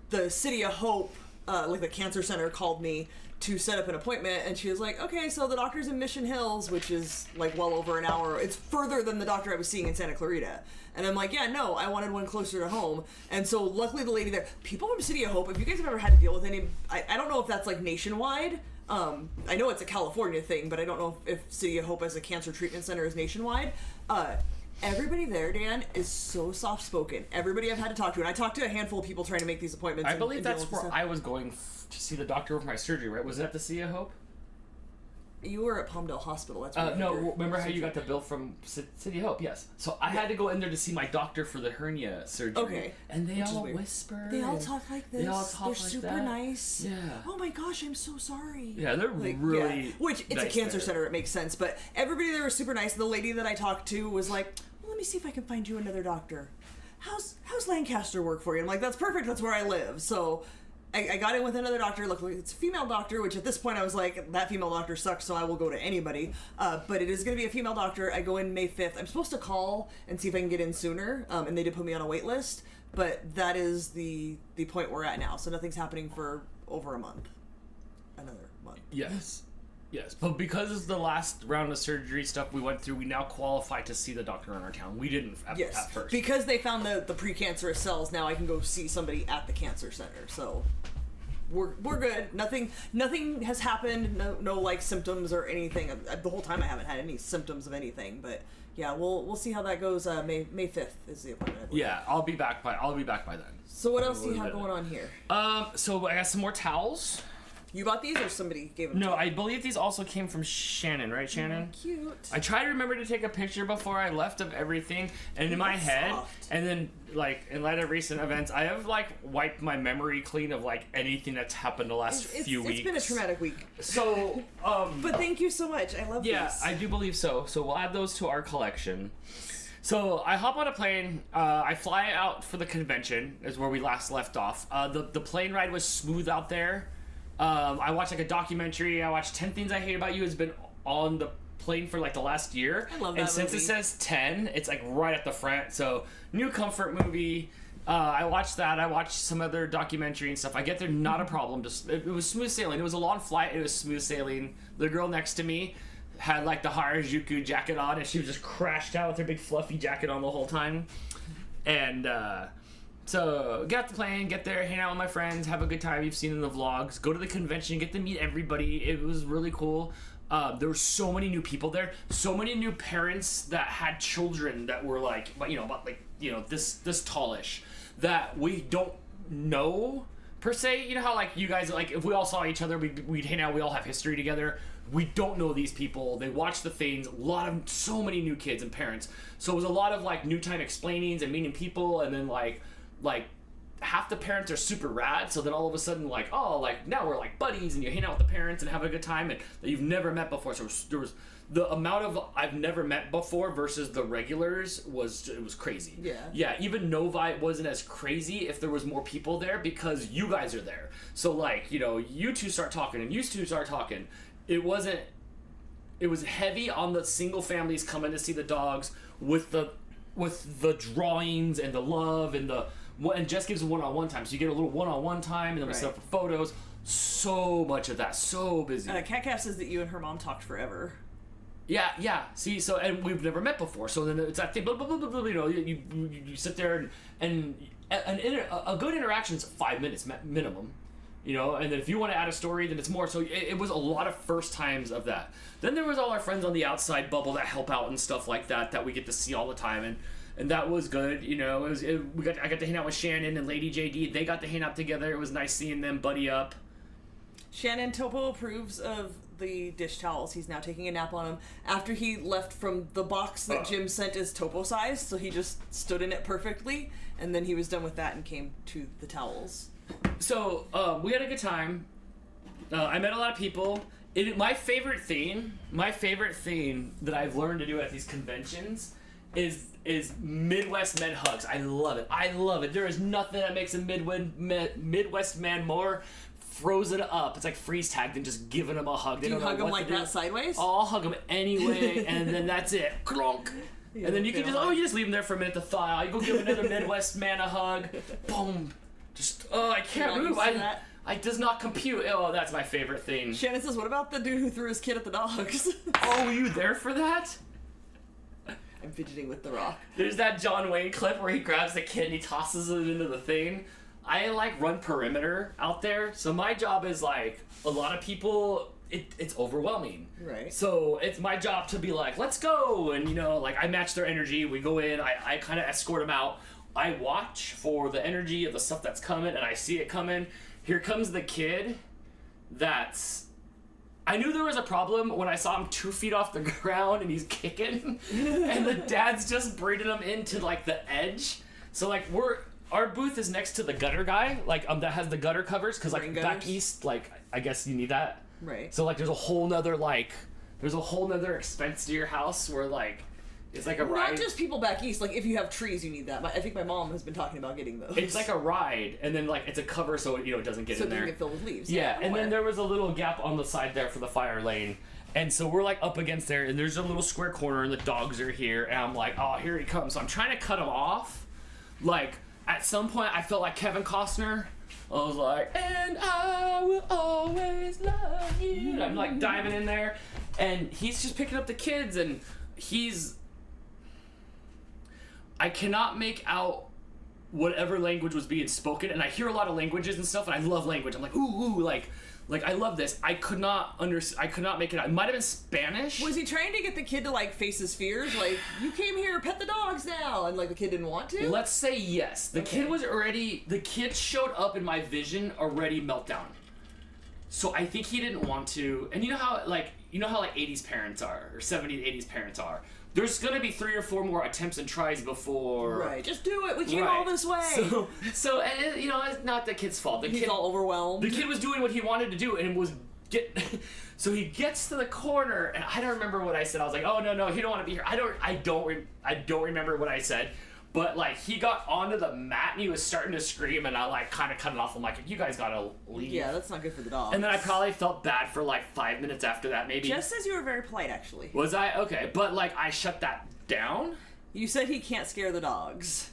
the City of Hope, like the cancer center, called me to set up an appointment, and she was like, okay, so the doctor's in Mission Hills, which is like well over an hour. It's further than the doctor I was seeing in Santa Clarita. And I'm like, yeah, no, I wanted one closer to home. And so luckily the lady there, people from City of Hope, if you guys have ever had to deal with any, I don't know if that's like nationwide. I know it's a California thing, but I don't know if City of Hope as a cancer treatment center is nationwide. Everybody there, Dan, is so soft-spoken. Everybody I've had to talk to, and I talked to a handful of people trying to make these appointments. I believe that's where I was going to see the doctor for my surgery, right? Was it at the Sea of Hope? You were at Palmdale Hospital. That's where no, remember how you got the bill from City of Hope? Yes. So I had to go in there to see my doctor for the hernia surgery. Okay. And they all whisper. They all talk like this. They all talk They're like super that. nice. Yeah. Oh my gosh, I'm so sorry. Yeah, they're Like, really yeah. Which, it's nice a cancer there. center, it makes sense. But everybody there was super nice. The lady that I talked to was like, well, let me see if I can find you another doctor. How's Lancaster work for you? I'm like, that's perfect. That's where I live. So I got in with another doctor. Luckily, it's a female doctor, which at this point I was like, that female doctor sucks, so I will go to anybody. But it is going to be a female doctor. I go in May 5th. I'm supposed to call and see if I can get in sooner, and they did put me on a wait list. But that is the point we're at now. So nothing's happening for over a month. Another month. Yes. Yes, but because of the last round of surgery stuff we went through, we now qualify to see the doctor in our town. We didn't at first. Because they found the precancerous cells, now I can go see somebody at the cancer center. So we're good. Nothing has happened. No like symptoms or anything. The whole time I haven't had any symptoms of anything. But yeah, we'll see how that goes. May 5th is the appointment. Yeah, I'll be back by then. So what else do you have going on here? So I got some more towels. You bought these, or somebody gave them? No, to you? I believe these also came from Shannon, right, Shannon? Cute. I tried to remember to take a picture before I left of everything, and in my head, and then, like, in light of recent events, I have, like, wiped my memory clean of, like, anything that's happened the last few weeks. It's been a traumatic week. So, But thank you so much. I love these. Yeah, I do believe so. So we'll add those to our collection. So I hop on a plane. I fly out for the convention, is where we last left off. The plane ride was smooth out there. I watched like a documentary. I watched 10 Things I Hate About You. Has been on the plane for like the last year. I love that And since movie. it says 10, it's like right at the front. So new comfort movie. I watched that. I watched some other documentary and stuff. I get there, not a problem. Just it was smooth sailing. It was a long flight. It was smooth sailing. The girl next to me had like the Harajuku jacket on, and she was just crashed out with her big fluffy jacket on the whole time. And so get off the plane, get there, hang out with my friends, have a good time. You've seen in the vlogs. Go to the convention, get to meet everybody. It was really cool. There were so many new people there, so many new parents that had children that were like, this tallish, that we don't know per se. You know how like you guys, like if we all saw each other, we'd hang out, we all have history together. We don't know these people. They watch the things. So many new kids and parents. So it was a lot of like new time explainings and meeting people, and then like half the parents are super rad, so then all of a sudden like, oh, like now we're like buddies, and you hang out with the parents and have a good time, and that you've never met before. So there was the amount of I've never met before versus the regulars was crazy. Yeah, even Novi wasn't as crazy if there was more people there, because you guys are there. So like, you know, you two start talking and you two start talking. It was heavy on the single families coming to see the dogs with the drawings and the love and and Jess gives a one-on-one time, so you get a little one-on-one time, and then we set up for photos. So much of that, so busy. Cat Calf says that you and her mom talked forever. Yeah. See, so and we've never met before, so then it's that thing. Blah, blah, blah, blah, blah, you know, you sit there and a good interaction is 5 minutes minimum. You know, and then if you want to add a story, then it's more. So it was a lot of first times of that. Then there was all our friends on the outside bubble that help out and stuff like that we get to see all the time, and that was good. You know, I got to hang out with Shannon and Lady JD. They got to hang out together. It was nice seeing them buddy up. Shannon, Topo approves of the dish towels. He's now taking a nap on them after he left from the box that Jim sent as Topo size, so he just stood in it perfectly, and then he was done with that and came to the towels. So we had a good time. I met a lot of people. my favorite thing that I've learned to do at these conventions is Midwest men hugs. I love it. There is nothing that makes a Midwest man more frozen up. It's like freeze tag than just giving them a hug. Do you hug them like that sideways? Oh, I'll hug them anyway, and then that's it. Clonk. Yeah, and then you can just leave them there for a minute to thaw out. You go give another Midwest man a hug. Boom. Just I can't move. I does not compute. Oh, that's my favorite thing. Shannon says, what about the dude who threw his kid at the dogs? Oh, were you there for that? I'm fidgeting with the rock. There's that John Wayne clip where he grabs the kid and he tosses it into the thing. I run perimeter out there, so my job is a lot of people. It's overwhelming. Right. So it's my job to be like, let's go, and I match their energy. We go in. I kind of escort them out. I watch for the energy of the stuff that's coming, and I see it coming. Here comes the kid I knew there was a problem when I saw him 2 feet off the ground and he's kicking and the dad's just bringing him into the edge. So our booth is next to the gutter guy, that has the gutter covers, because back east, I guess you need that. Right. So there's a whole nother expense to your house where it's like a ride. Not just people back east. If you have trees, you need that. I think my mom has been talking about getting those. It's like a ride, and then it's a cover so it doesn't get in there. So it doesn't get filled with leaves. Yeah, and then there was a little gap on the side there for the fire lane, and so we're up against there, and there's a little square corner, and the dogs are here, and I'm like, oh, here he comes. So I'm trying to cut him off. At some point, I felt like Kevin Costner. I was like, and I will always love you. And I'm diving in there, and he's just picking up the kids, and I cannot make out whatever language was being spoken, and I hear a lot of languages and stuff, and I love language. I'm like, ooh, I love this. I could not make it out. It might have been Spanish. Was he trying to get the kid to face his fears? You came here, pet the dogs now, and the kid didn't want to? Let's say yes. The kid showed up in my vision already meltdown. So I think he didn't want to. And you know how 80s parents are, or 70s, 80s parents are. There's gonna be 3 or 4 more attempts and tries before. Right, just do it. We came all this way. So and it's not the kid's fault. He's all overwhelmed. The kid was doing what he wanted to do, and so he gets to the corner, and I don't remember what I said. I was like, oh no, he don't want to be here. I don't remember what I said. But he got onto the mat and he was starting to scream, and I kind of cut it off. I'm like, you guys gotta leave. Yeah, that's not good for the dogs. And then I probably felt bad for 5 minutes after that, maybe. Jess says you were very polite, actually. Was I? Okay, but I shut that down. You said he can't scare the dogs,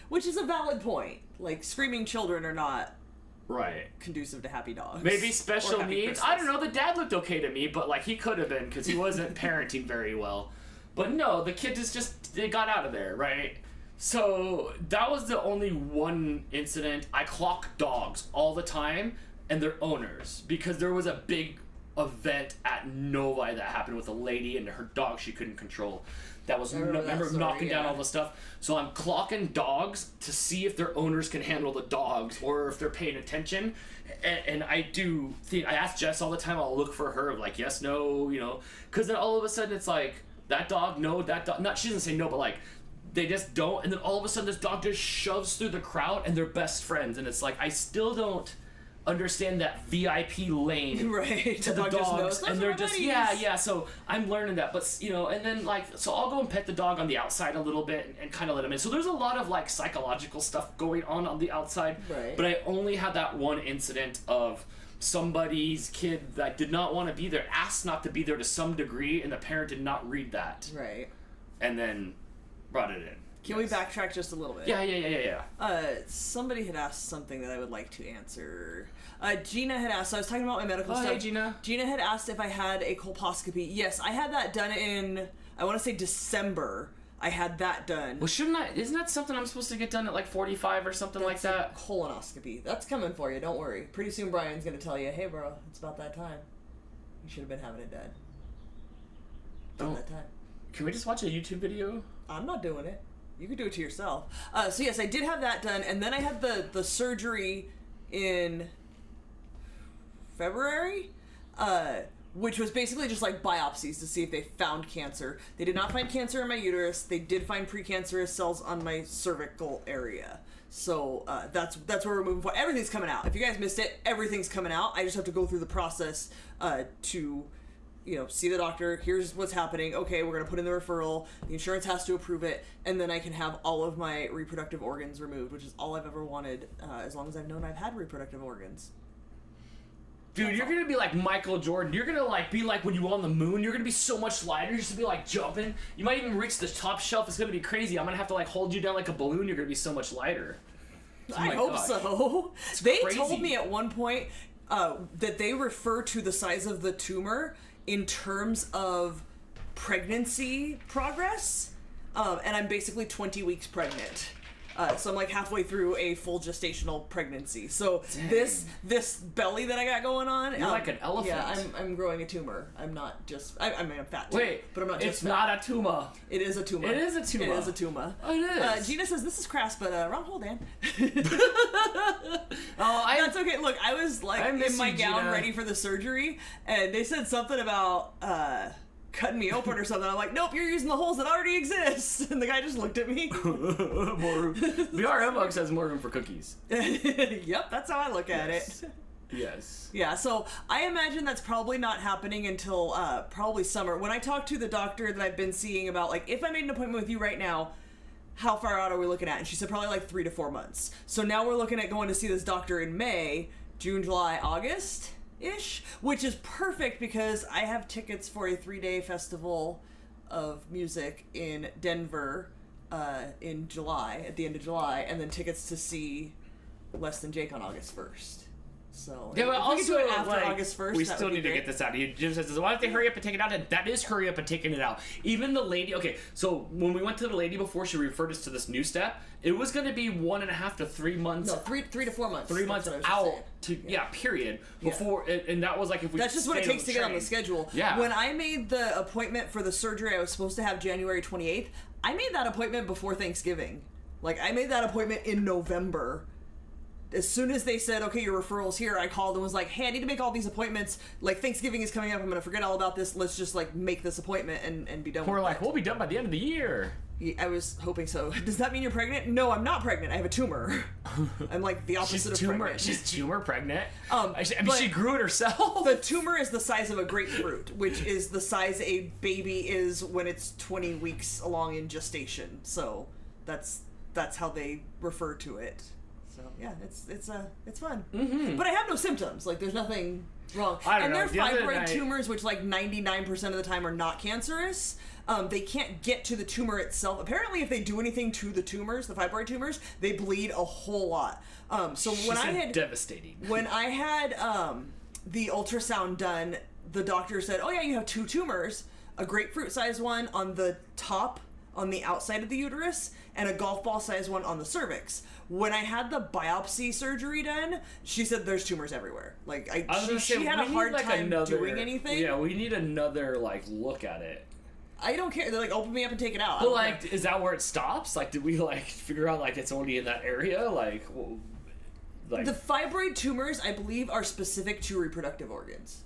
which is a valid point. Screaming children are not conducive to happy dogs. Maybe special needs. Christmas. I don't know. The dad looked okay to me, but he could have been, because he wasn't parenting very well. But no, the kid they got out of there, right? So that was the only one incident. I clock dogs all the time and their owners, because there was a big event at Novi that happened with a lady and her dog she couldn't control. That was knocking down all the stuff. So I'm clocking dogs to see if their owners can handle the dogs or if they're paying attention. And I do think, I ask Jess all the time, I'll look for her of yes, no, because then all of a sudden it's that dog, no, that dog, not, she doesn't say no, but they just don't, and then all of a sudden this dog just shoves through the crowd and they're best friends, and it's I still don't understand that VIP lane right to the dogs, and they're just yeah. So I'm learning that, but and then so I'll go and pet the dog on the outside a little bit and kind of let him in. So there's a lot of psychological stuff going on the outside, right. But I only had that one incident of somebody's kid that did not want to be there, asked not to be there to some degree, and the parent did not read that, right, and then brought it in. Can we backtrack just a little bit? Yeah. Somebody had asked something that I would like to answer. Gina had asked, so I was talking about my medical stuff. Hey, Gina. Gina had asked if I had a colposcopy. Yes, I had that done in, I want to say December. I had that done. Well, isn't that something I'm supposed to get done at 45 or something like that? Colonoscopy. That's coming for you, don't worry. Pretty soon Brian's going to tell you, hey bro, it's about that time. You should have been having it done. About that time. Can we just watch a YouTube video? I'm not doing it. You could do it to yourself. So yes, I did have that done, and then I had the surgery in February, which was basically just like biopsies to see if they found cancer. They did not find cancer in my uterus. They did find precancerous cells on my cervical area. So that's where we're moving forward. Everything's coming out. If you guys missed it, everything's coming out. I just have to go through the process to, see the doctor. Here's what's happening. Okay, we're gonna put in the referral. The insurance has to approve it, and then I can have all of my reproductive organs removed, which is all I've ever wanted as long as I've known I've had reproductive organs. Dude, you're gonna be like Michael Jordan. You're gonna be like when you were on the moon. You're gonna be so much lighter. You're just gonna be like jumping. You might even reach the top shelf. It's gonna be crazy. I'm gonna have to like hold you down like a balloon. You're gonna be so much lighter. I hope so. They crazy. told me at one point that they refer to the size of the tumor in terms of pregnancy progress, and I'm basically 20 weeks pregnant. So I'm like halfway through a full gestational pregnancy. So this belly that I got going on, you're like an elephant. Yeah, I'm growing a tumor. I'm not just. I mean, I'm fat too. Wait, but I'm not just. It's fat. not a tumor. It is a tumor. It is a tumor. It is a tumor. Oh, it is. Gina says this is crass, but wrong hole, Dan. That's okay. Look, I was like in my gown, Gina. ready for the surgery, and they said something about cutting me open or something. I'm like, nope, you're using the holes that already exist. And the guy just looked at me. More room. BRM Bugs has more room for cookies. Yep, that's how I look at it. Yes. Yeah, so I imagine that's probably not happening until probably summer. When I talked to the doctor that I've been seeing about, like, if I made an appointment with you right now, how far out are we looking at? And she said probably like 3 to 4 months. So now we're looking at going to see this doctor in May, June, July, August-ish, which is perfect because I have tickets for a 3-day festival of music in Denver in July, at the end of July, and then tickets to see Less Than Jake on August 1st. So yeah, but if we also could do it after like, August 1st, we that still would be need to great. get this out. Jim says, "Why don't they hurry up and take it out?" And that is hurry up and taking it out. Even the lady. Okay, so when we went to the lady before, she referred us to this new step. It was going to be 1.5 to 3 months. No, 3 to 4 months. 3 months That's what I was out saying. to period. Before and that was like if we. That's just what it stayed takes to get on the train. schedule. Yeah. When I made the appointment for the surgery I was supposed to have January 28th, I made that appointment before Thanksgiving. Like, I made that appointment in November. As soon as they said, okay, your referral's here, I called and was like, hey, I need to make all these appointments. Like, Thanksgiving is coming up. I'm going to forget all about this. Let's just, like, make this appointment and be done with it. We're like, we'll be done by the end of the year. Yeah, I was hoping so. Does that mean you're pregnant? No, I'm not pregnant. I have a tumor. I'm like the opposite of pregnant. She's tumor pregnant. But she grew it herself. The tumor is the size of a grapefruit, which is the size a baby is when it's 20 weeks along in gestation. So that's how they refer to it. So yeah, it's fun. Mm-hmm. But I have no symptoms. Like, there's nothing wrong. I don't know. They're The other fibroid night- tumors, which like 99% of the time are not cancerous. They can't get to the tumor itself. Apparently, if they do anything to the tumors, the fibroid tumors, they bleed a whole lot. So when I had devastating. When I had the ultrasound done, the doctor said, "Oh yeah, you have 2 tumors: a grapefruit-sized one on the top, on the outside of the uterus, and a golf ball-sized one on the cervix." When I had the biopsy surgery done, she said there's tumors everywhere. Like she had a hard time doing anything. Yeah, we need another like look at it. I don't care. They're like, open me up and take it out. But like, is that where it stops? Like, did we like figure out like it's only in that area? Like, like the fibroid tumors, I believe, are specific to reproductive organs.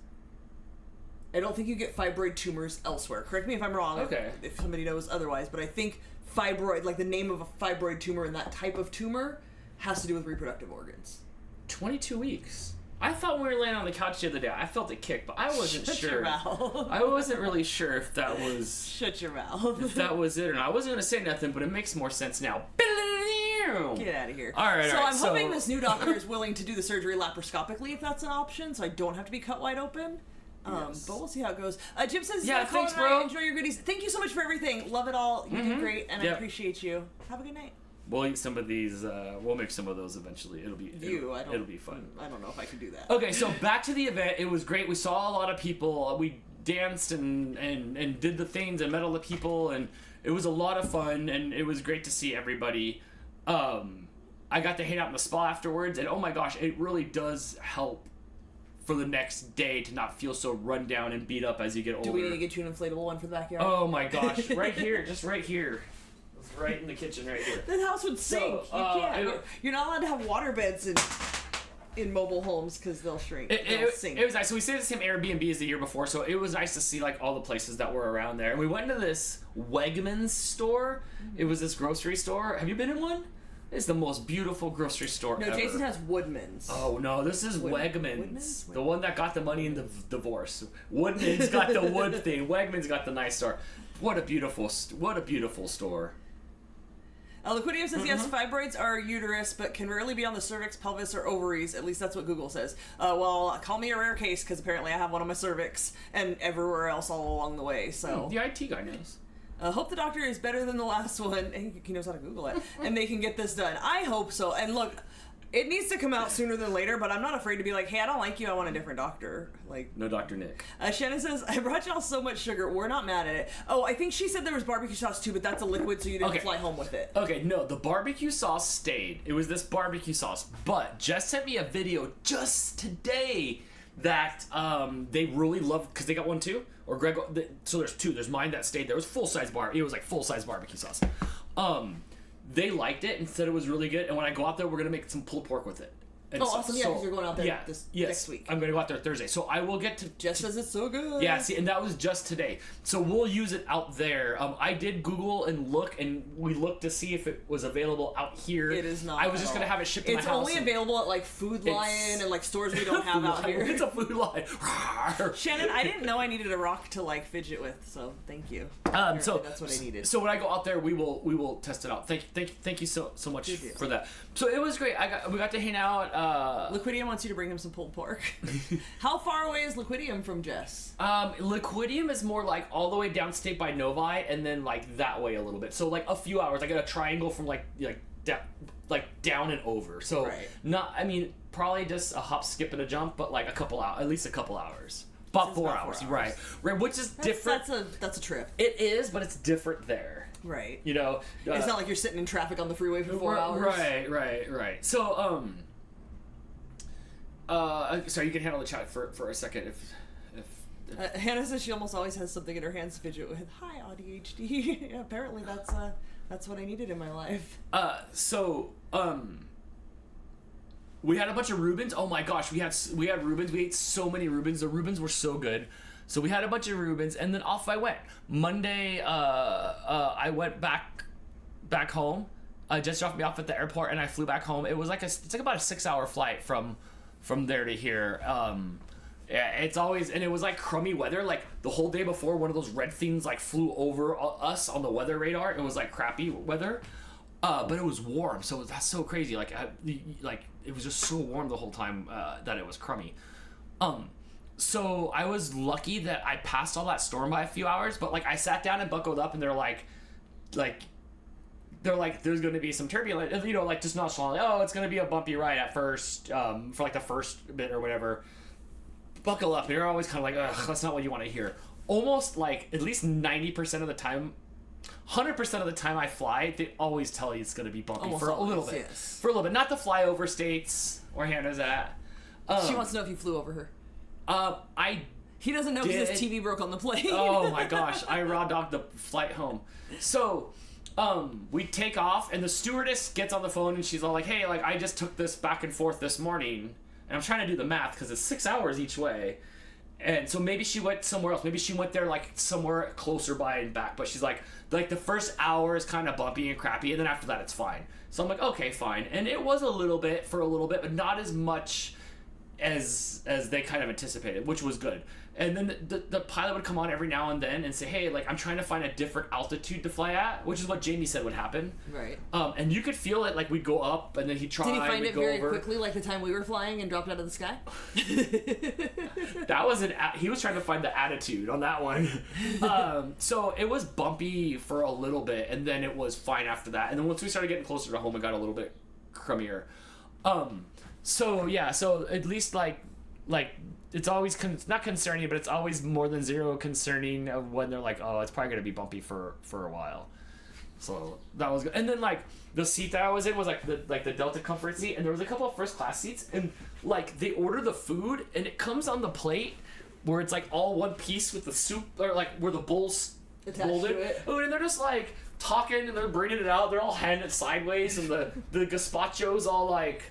I don't think you get fibroid tumors elsewhere. Correct me if I'm wrong. Okay. If somebody knows otherwise, but I think fibroid, like the name of a fibroid tumor and that type of tumor, has to do with reproductive organs. 22 weeks. I thought when we were laying on the couch the other day, I felt it kick, but I wasn't Shut sure. your mouth. I wasn't really sure if that was Shut your mouth. if that was it or not. I wasn't gonna say nothing, but it makes more sense now. Get out of here. All right. So I'm hoping this new doctor is willing to do the surgery laparoscopically if that's an option, so I don't have to be cut wide open. Yes. But we'll see how it goes. Jim says, Yeah, Colin thanks, and I bro. enjoy your goodies. Thank you so much for everything. Love it all. You did great, and I appreciate you. Have a good night. We'll eat some of these. We'll make some of those eventually. It'll be fun. I don't know if I can do that. Okay, so back to the event. It was great. We saw a lot of people. We danced and did the things and met all the people, and it was a lot of fun, and it was great to see everybody. I got to hang out in the spa afterwards, and oh my gosh, it really does help for the next day to not feel so run down and beat up as you get older. Do we need to get you an inflatable one for the backyard? Oh my gosh, right here, just right here. It's right in the kitchen right here. The house would sink. So, You can't. You're not allowed to have water beds and... in mobile homes because they'll shrink. It was nice. So we stayed at the same Airbnb as the year before, so it was nice to see like all the places that were around there. And we went into this Wegmans store. It was this grocery store. Have you been in one? It's the most beautiful grocery store ever. No, Jason has Woodman's. Oh no, this is Wegmans. Woodman's? The one that got the money in the divorce. Woodman's got the wood thing. Wegmans got the nice store. What a beautiful store. Liquidium says yes, fibroids are uterus, but can rarely be on the cervix, pelvis, or ovaries. At least that's what Google says. Well, call me a rare case because apparently I have one on my cervix and everywhere else all along the way. So the IT guy knows. Hope the doctor is better than the last one, and he knows how to Google it, and they can get this done. I hope so. And look, it needs to come out sooner than later, but I'm not afraid to be like, hey, I don't like you, I want a different doctor. Like, No Dr. Nick. Shannon says, I brought y'all so much sugar, we're not mad at it. Oh, I think she said there was barbecue sauce too, but that's a liquid, so you didn't fly home with it. Okay, no, the barbecue sauce stayed. It was this barbecue sauce, but Jess sent me a video just today that they really loved, because they got one too, or Greg, so there's two. There's mine that stayed there. It was full-size it was like full-size barbecue sauce. They liked it and said it was really good, and when I go out there, we're going to make some pulled pork with it. And awesome, yeah, because you're going out there next week. I'm going to go out there Thursday, so I will get to... Jess says it's so good. Yeah, see, and that was just today. So we'll use it out there. I did Google and look, and we looked to see if it was available out here. It is not. I was just going to have it shipped to my house. It's only available at, like, Food Lion and, like, stores we don't have out here. It's a Food Lion. Shannon, I didn't know I needed a rock to, like, fidget with, so thank you. So that's what I needed. So when I go out there, we will test it out. Thank you so much for that. So it was great. We got to hang out. Liquidium wants you to bring him some pulled pork. How far away is Liquidium from Jess? Liquidium is more like all the way downstate by Novi, and then like that way a little bit. So like a few hours. I got a triangle from like down and over. So probably just a hop, skip, and a jump, but like at least a couple hours. About 4 hours, right? Which is different. That's a trip. It is, but it's different there. Right. You know, it's not like you're sitting in traffic on the freeway for 4 hours. Right. So sorry, you can handle the chat for a second if Hannah says she almost always has something in her hands to fidget with. Hi, ADHD. Yeah, apparently that's what I needed in my life. We had a bunch of Reubens. Oh my gosh, we had Reubens. We ate so many Reubens. The Reubens were so good. So we had a bunch of Reubens, and then off I went. Monday, I went back home. Just dropped me off at the airport, and I flew back home. It was it's about a 6-hour flight from there to here. It's always, and it was like crummy weather. Like the whole day before, one of those red things like flew over us on the weather radar. It was like crappy weather, but it was warm. So that's so crazy. Like it was just so warm the whole time that it was crummy. So I was lucky that I passed all that storm by a few hours. But like I sat down and buckled up, and they're like, there's going to be some turbulence, you know, like just nonchalantly, oh, it's going to be a bumpy ride at first, for like the first bit or whatever. Buckle up. And you're always kind of like, ugh, that's not what you want to hear. Almost like at least 90% of the time, 100% of the time I fly, they always tell you it's going to be bumpy for a little bit. Yes. For a little bit. Not the flyover states where Hannah's at. She wants to know if you flew over her. He doesn't know because his TV broke on the plane. Oh my gosh. I raw dogged the flight home. So... we take off, and the stewardess gets on the phone, and she's all like, hey, like, I just took this back and forth this morning, and I'm trying to do the math, because it's 6 hours each way, and so maybe she went somewhere else, maybe she went there, like, somewhere closer by and back, but she's like, the first hour is kind of bumpy and crappy, and then after that, it's fine. So I'm like, okay, fine, and it was a little bit, but not as much as they kind of anticipated, which was good. And then the pilot would come on every now and then and say, hey, like, I'm trying to find a different altitude to fly at, which is what Jamie said would happen. Right. And you could feel it, like, we'd go up, and then he'd try, Did he find it very over. quickly, like the time we were flying and dropped out of the sky? That was he was trying to find the attitude on that one. So it was bumpy for a little bit, and then it was fine after that. And then once we started getting closer to home, it got a little bit crummier. So at least, like it's always not concerning, but it's always more than zero concerning of when they're like, oh, it's probably gonna be bumpy for a while. So that was good. And then like the seat that I was in was like the Delta Comfort seat, and there was a couple of first class seats, and like they order the food and it comes on the plate where it's like all one piece with the soup, or like where the bowl's Attached hold to it. Oh, and they're just like talking and they're bringing it out. They're all handing it sideways, and the gazpacho's all like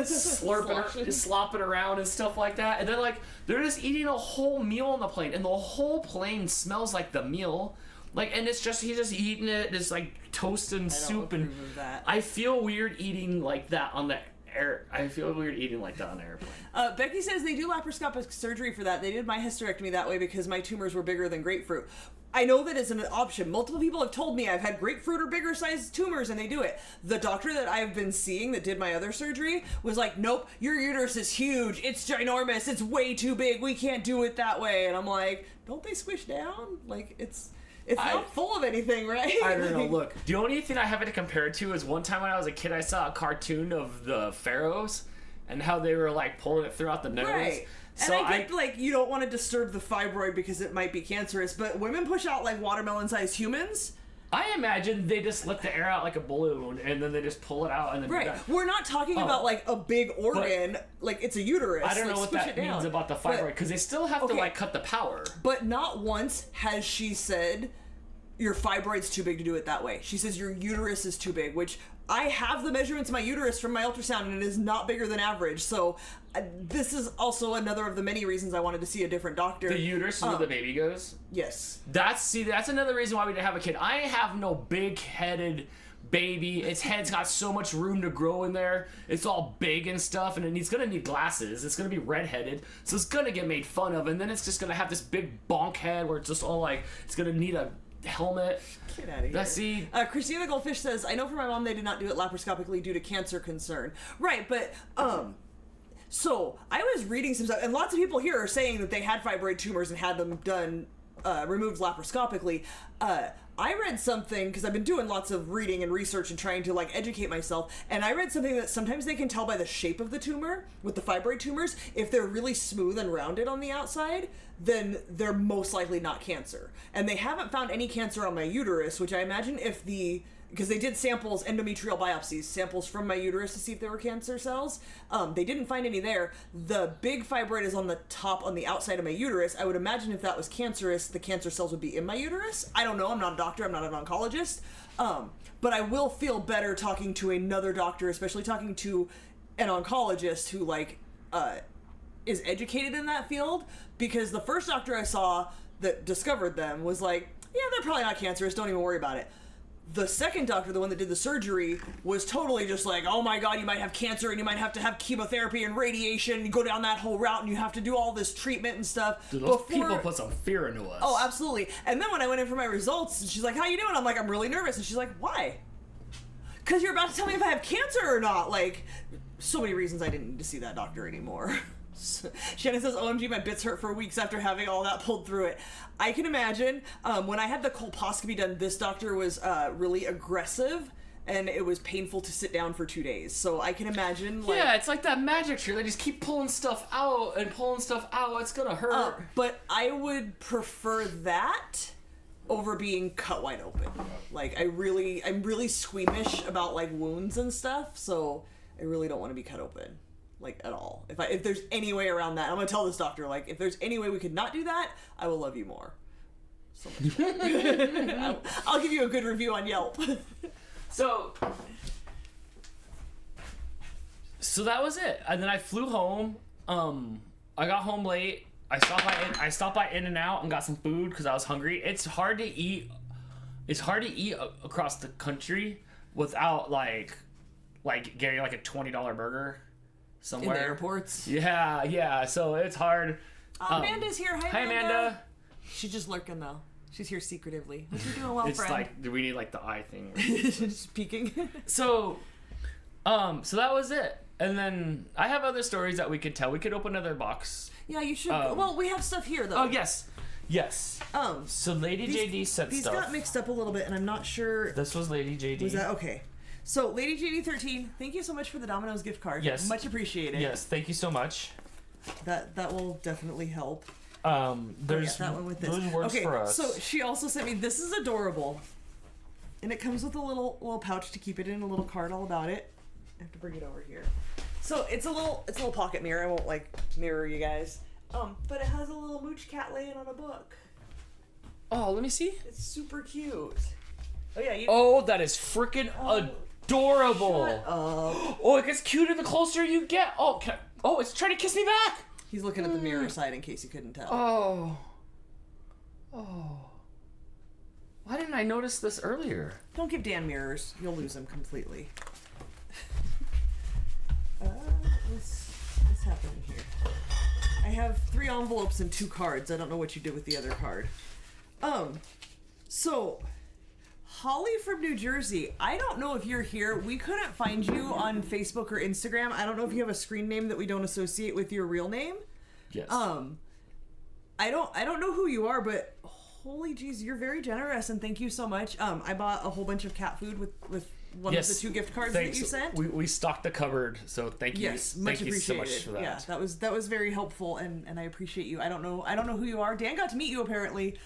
slopping around and stuff like that. And then like they're just eating a whole meal on the plane, and the whole plane smells like the meal. Like, and it's just he's just eating it. It's like toast and soup, and that. I feel weird eating like that on the air. I feel weird eating like that on the airplane. Becky says they do laparoscopic surgery for that. They did my hysterectomy that way because my tumors were bigger than grapefruit. I know that is an option. Multiple people have told me I've had grapefruit or bigger sized tumors, and they do it. The doctor that I've been seeing that did my other surgery was like, nope, your uterus is huge. It's ginormous. It's way too big. We can't do it that way. And I'm like, don't they squish down? Like, it's not full of anything, right? I don't know. Look, the only thing I have it to compare it to is one time when I was a kid, I saw a cartoon of the pharaohs and how they were like pulling it throughout the nose. Right. So and I get, like, you don't want to disturb the fibroid because it might be cancerous, but women push out, like, watermelon-sized humans. I imagine they just let the air out like a balloon, and then they just pull it out, and then Right. We're not talking about, like, a big organ. Like, it's a uterus. I don't know what that means about the fibroid, because they still have to, like, cut the power. But not once has she said, your fibroid's too big to do it that way. She says your uterus is too big, which I have the measurements of my uterus from my ultrasound, and it is not bigger than average. So this is also another of the many reasons I wanted to see a different doctor. The uterus is where the baby goes? Yes. That's another reason why we didn't have a kid. I have no big-headed baby. Its head's got so much room to grow in there. It's all big and stuff, and it's gonna need glasses. It's gonna be redheaded, so it's gonna get made fun of, and then it's just gonna have this big bonk head where it's just all like, it's gonna need a helmet. Get out of here. That's the... Christina Goldfish says, I know for my mom they did not do it laparoscopically due to cancer concern. Right, but, so I was reading some stuff, and lots of people here are saying that they had fibroid tumors and had them done, removed laparoscopically. I read something, because I've been doing lots of reading and research and trying to, like, educate myself, and I read something that sometimes they can tell by the shape of the tumor, with the fibroid tumors, if they're really smooth and rounded on the outside, then they're most likely not cancer. And they haven't found any cancer on my uterus, which I imagine because they did samples, endometrial biopsies, samples from my uterus to see if there were cancer cells. They didn't find any there. The big fibroid is on the top, on the outside of my uterus. I would imagine if that was cancerous, the cancer cells would be in my uterus. I don't know. I'm not a doctor. I'm not an oncologist. But I will feel better talking to another doctor, especially talking to an oncologist who, like, is educated in that field, because the first doctor I saw that discovered them was like, yeah, they're probably not cancerous. Don't even worry about it. The second doctor, the one that did the surgery, was totally just like, oh my god, you might have cancer and you might have to have chemotherapy and radiation and go down that whole route and you have to do all this treatment and stuff. Dude, those people put some fear into us. Oh, absolutely. And then when I went in for my results, she's like, how you doing? I'm like, I'm really nervous. And she's like, why? Because you're about to tell me if I have cancer or not. Like, so many reasons I didn't need to see that doctor anymore. Shannon says, OMG, my bits hurt for weeks after having all that pulled through it. I can imagine. When I had the colposcopy done, this doctor was really aggressive, and it was painful to sit down for 2 days. So I can imagine, like... Yeah, it's like that magic trick. They just keep pulling stuff out and pulling stuff out. It's gonna hurt. But I would prefer that over being cut wide open. Like, I'm really squeamish about, like, wounds and stuff, so I really don't want to be cut open. Like, at all. If there's any way around that, I'm gonna tell this doctor, like, if there's any way we could not do that, I will love you more. So much more. I'll give you a good review on Yelp. So that was it. And then I flew home. I got home late. I stopped by In-N-Out and got some food because I was hungry. It's hard to eat across the country without like getting like a $20 burger somewhere. In the airports? Yeah. So it's hard. Amanda's here. Hi, Amanda. She's just lurking, though. She's here secretively. Hope you're doing well, it's friend. like, do we need like the eye thing? Just peeking. So that was it. And then I have other stories that we could tell. We could open another box. Yeah, you should. Well, we have stuff here, though. Oh, yes. So Lady JD said these stuff. got mixed up a little bit, and I'm not sure. This was Lady JD. Was that okay? So Lady JD 13, thank you so much for the Domino's gift card. Yes. Much appreciated. Yes, thank you so much. That will definitely help. There's that one with this. Those works for us. So she also sent me, this is adorable. And it comes with a little pouch to keep it in, a little card all about it. I have to bring it over here. So it's a little pocket mirror. I won't like mirror you guys. But it has a little mooch cat laying on a book. Oh, let me see. It's super cute. Oh yeah. Oh, that is freaking adorable. Shut up. Oh, it gets cuter the closer you get. Oh, oh, it's trying to kiss me back. He's looking at the mirror side in case you couldn't tell. Oh. Why didn't I notice this earlier? Don't give Dan mirrors. You'll lose him completely. What's happening here? I have 3 envelopes and 2 cards. I don't know what you did with the other card. So Holly from New Jersey, I don't know if you're here. We couldn't find you on Facebook or Instagram. I don't know if you have a screen name that we don't associate with your real name. Yes. I don't know who you are, but holy jeez, you're very generous, and thank you so much. I bought a whole bunch of cat food with one of the 2 gift cards that you sent. We stocked the cupboard, so thank you. Yes, much thank appreciated. you so much for that. Yeah, that was very helpful, and I appreciate you. I don't know who you are. Dan got to meet you apparently.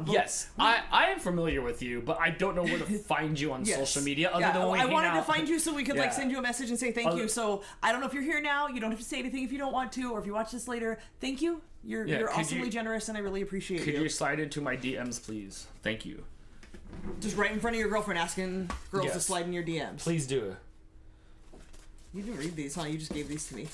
Yes, I am familiar with you, but I don't know where to find you on social media other than when we I hang wanted out. to find you so we could like Yeah. send you a message and say thank you. So I don't know if you're here now. You don't have to say anything if you don't want to, or if you watch this later. Thank you. You're awesomely generous, and I really appreciate Could you. you slide into my DMs, please? Thank you. Just right in front of your girlfriend asking girls to Yes. slide in your DMs. Please do. You didn't read these, huh? You just gave these to me.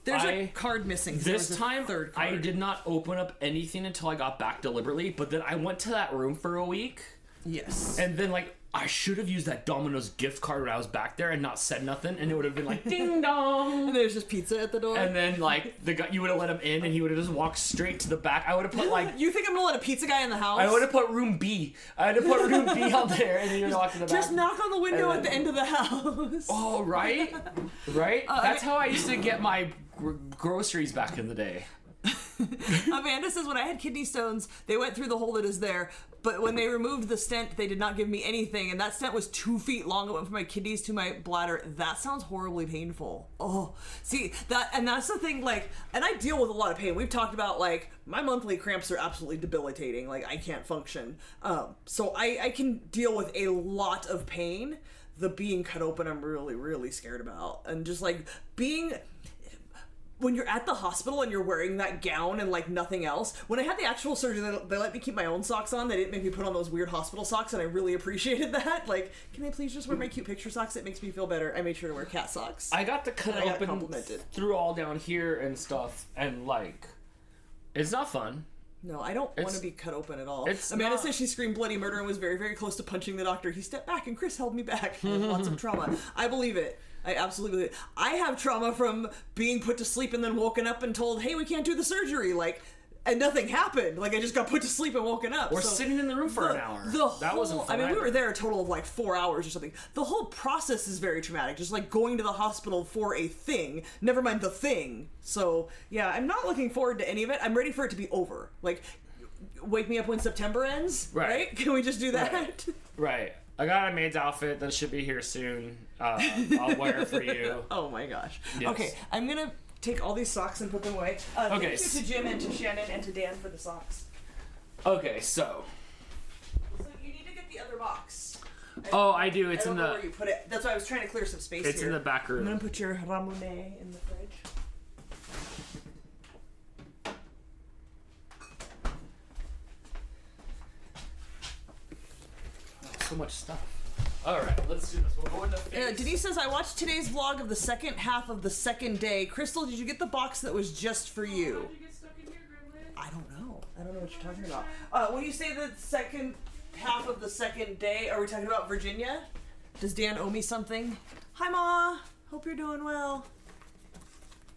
There's a card missing. This time, third card. I did not open up anything until I got back deliberately, but then I went to that room for a week, Yes. and then, like, I should have used that Domino's gift card when I was back there and not said nothing, and it would have been like, ding dong! And there's just pizza at the door. And then, like, the guy, you would have let him in, and he would have just walked straight to the back. I would have put, like... You think I'm gonna let a pizza guy in the house? I would have put room B. I had to put room B out there, and then you would walk to the back. Just knock on the window And at the end of the house. Oh, right? Right? That's how I used to get my groceries back in the day. Amanda says, when I had kidney stones, they went through the hole that is there, but when they removed the stent, they did not give me anything, and that stent was 2 feet long. It went from my kidneys to my bladder. That sounds horribly painful. Oh, see, that's the thing, like, and I deal with a lot of pain. We've talked about, like, my monthly cramps are absolutely debilitating. Like, I can't function. So I can deal with a lot of pain. The being cut open, I'm really, really scared about. And just, like, when you're at the hospital and you're wearing that gown and like nothing else, when I had the actual surgery, they let me keep my own socks on. They didn't make me put on those weird hospital socks, and I really appreciated that. Like, can I please just wear my cute picture socks? It makes me feel better. I made sure to wear cat socks. I got the cut And I got open complimented. through all down here and stuff, and like, it's not fun. No, I don't want to be cut open at all. Amanda says she screamed bloody murder and was very, very close to punching the doctor. He stepped back and Chris held me back. I have lots of trauma. I believe it. I absolutely believe it. I have trauma from being put to sleep and then woken up and told, hey, we can't do the surgery. Like, and nothing happened. Like, I just got put to sleep and woken up. Or sitting in the room for an hour. That wasn't fun. I mean, we either. were there a total of like 4 hours or something. The whole process is very traumatic. Just like going to the hospital for a thing. Never mind the thing. So, yeah, I'm not looking forward to any of it. I'm ready for it to be over. Like, wake me up when September ends, right? Can we just do that? Right. I got a maid's outfit that should be here soon. I'll wear it for you. Oh my gosh. Yes. Okay, I'm gonna take all these socks and put them away. Thank you to Jim and to Shannon and to Dan for the socks. Okay, so You need to get the other box. I do. It's I don't in know the. where you put it. That's why I was trying to clear some space It's here. in the back room. I'm gonna put your ramune in the fridge. So much stuff. All right, let's do this. We'll go into phase. Denise says, I watched today's vlog of the second half of the second day. Crystal, did you get the box that was just for you? How'd you get stuck in here, Gremlin? I don't know. I don't know what you're talking about. When you say the second half of the second day, are we talking about Virginia? Does Dan owe me something? Hi, Ma. Hope you're doing well.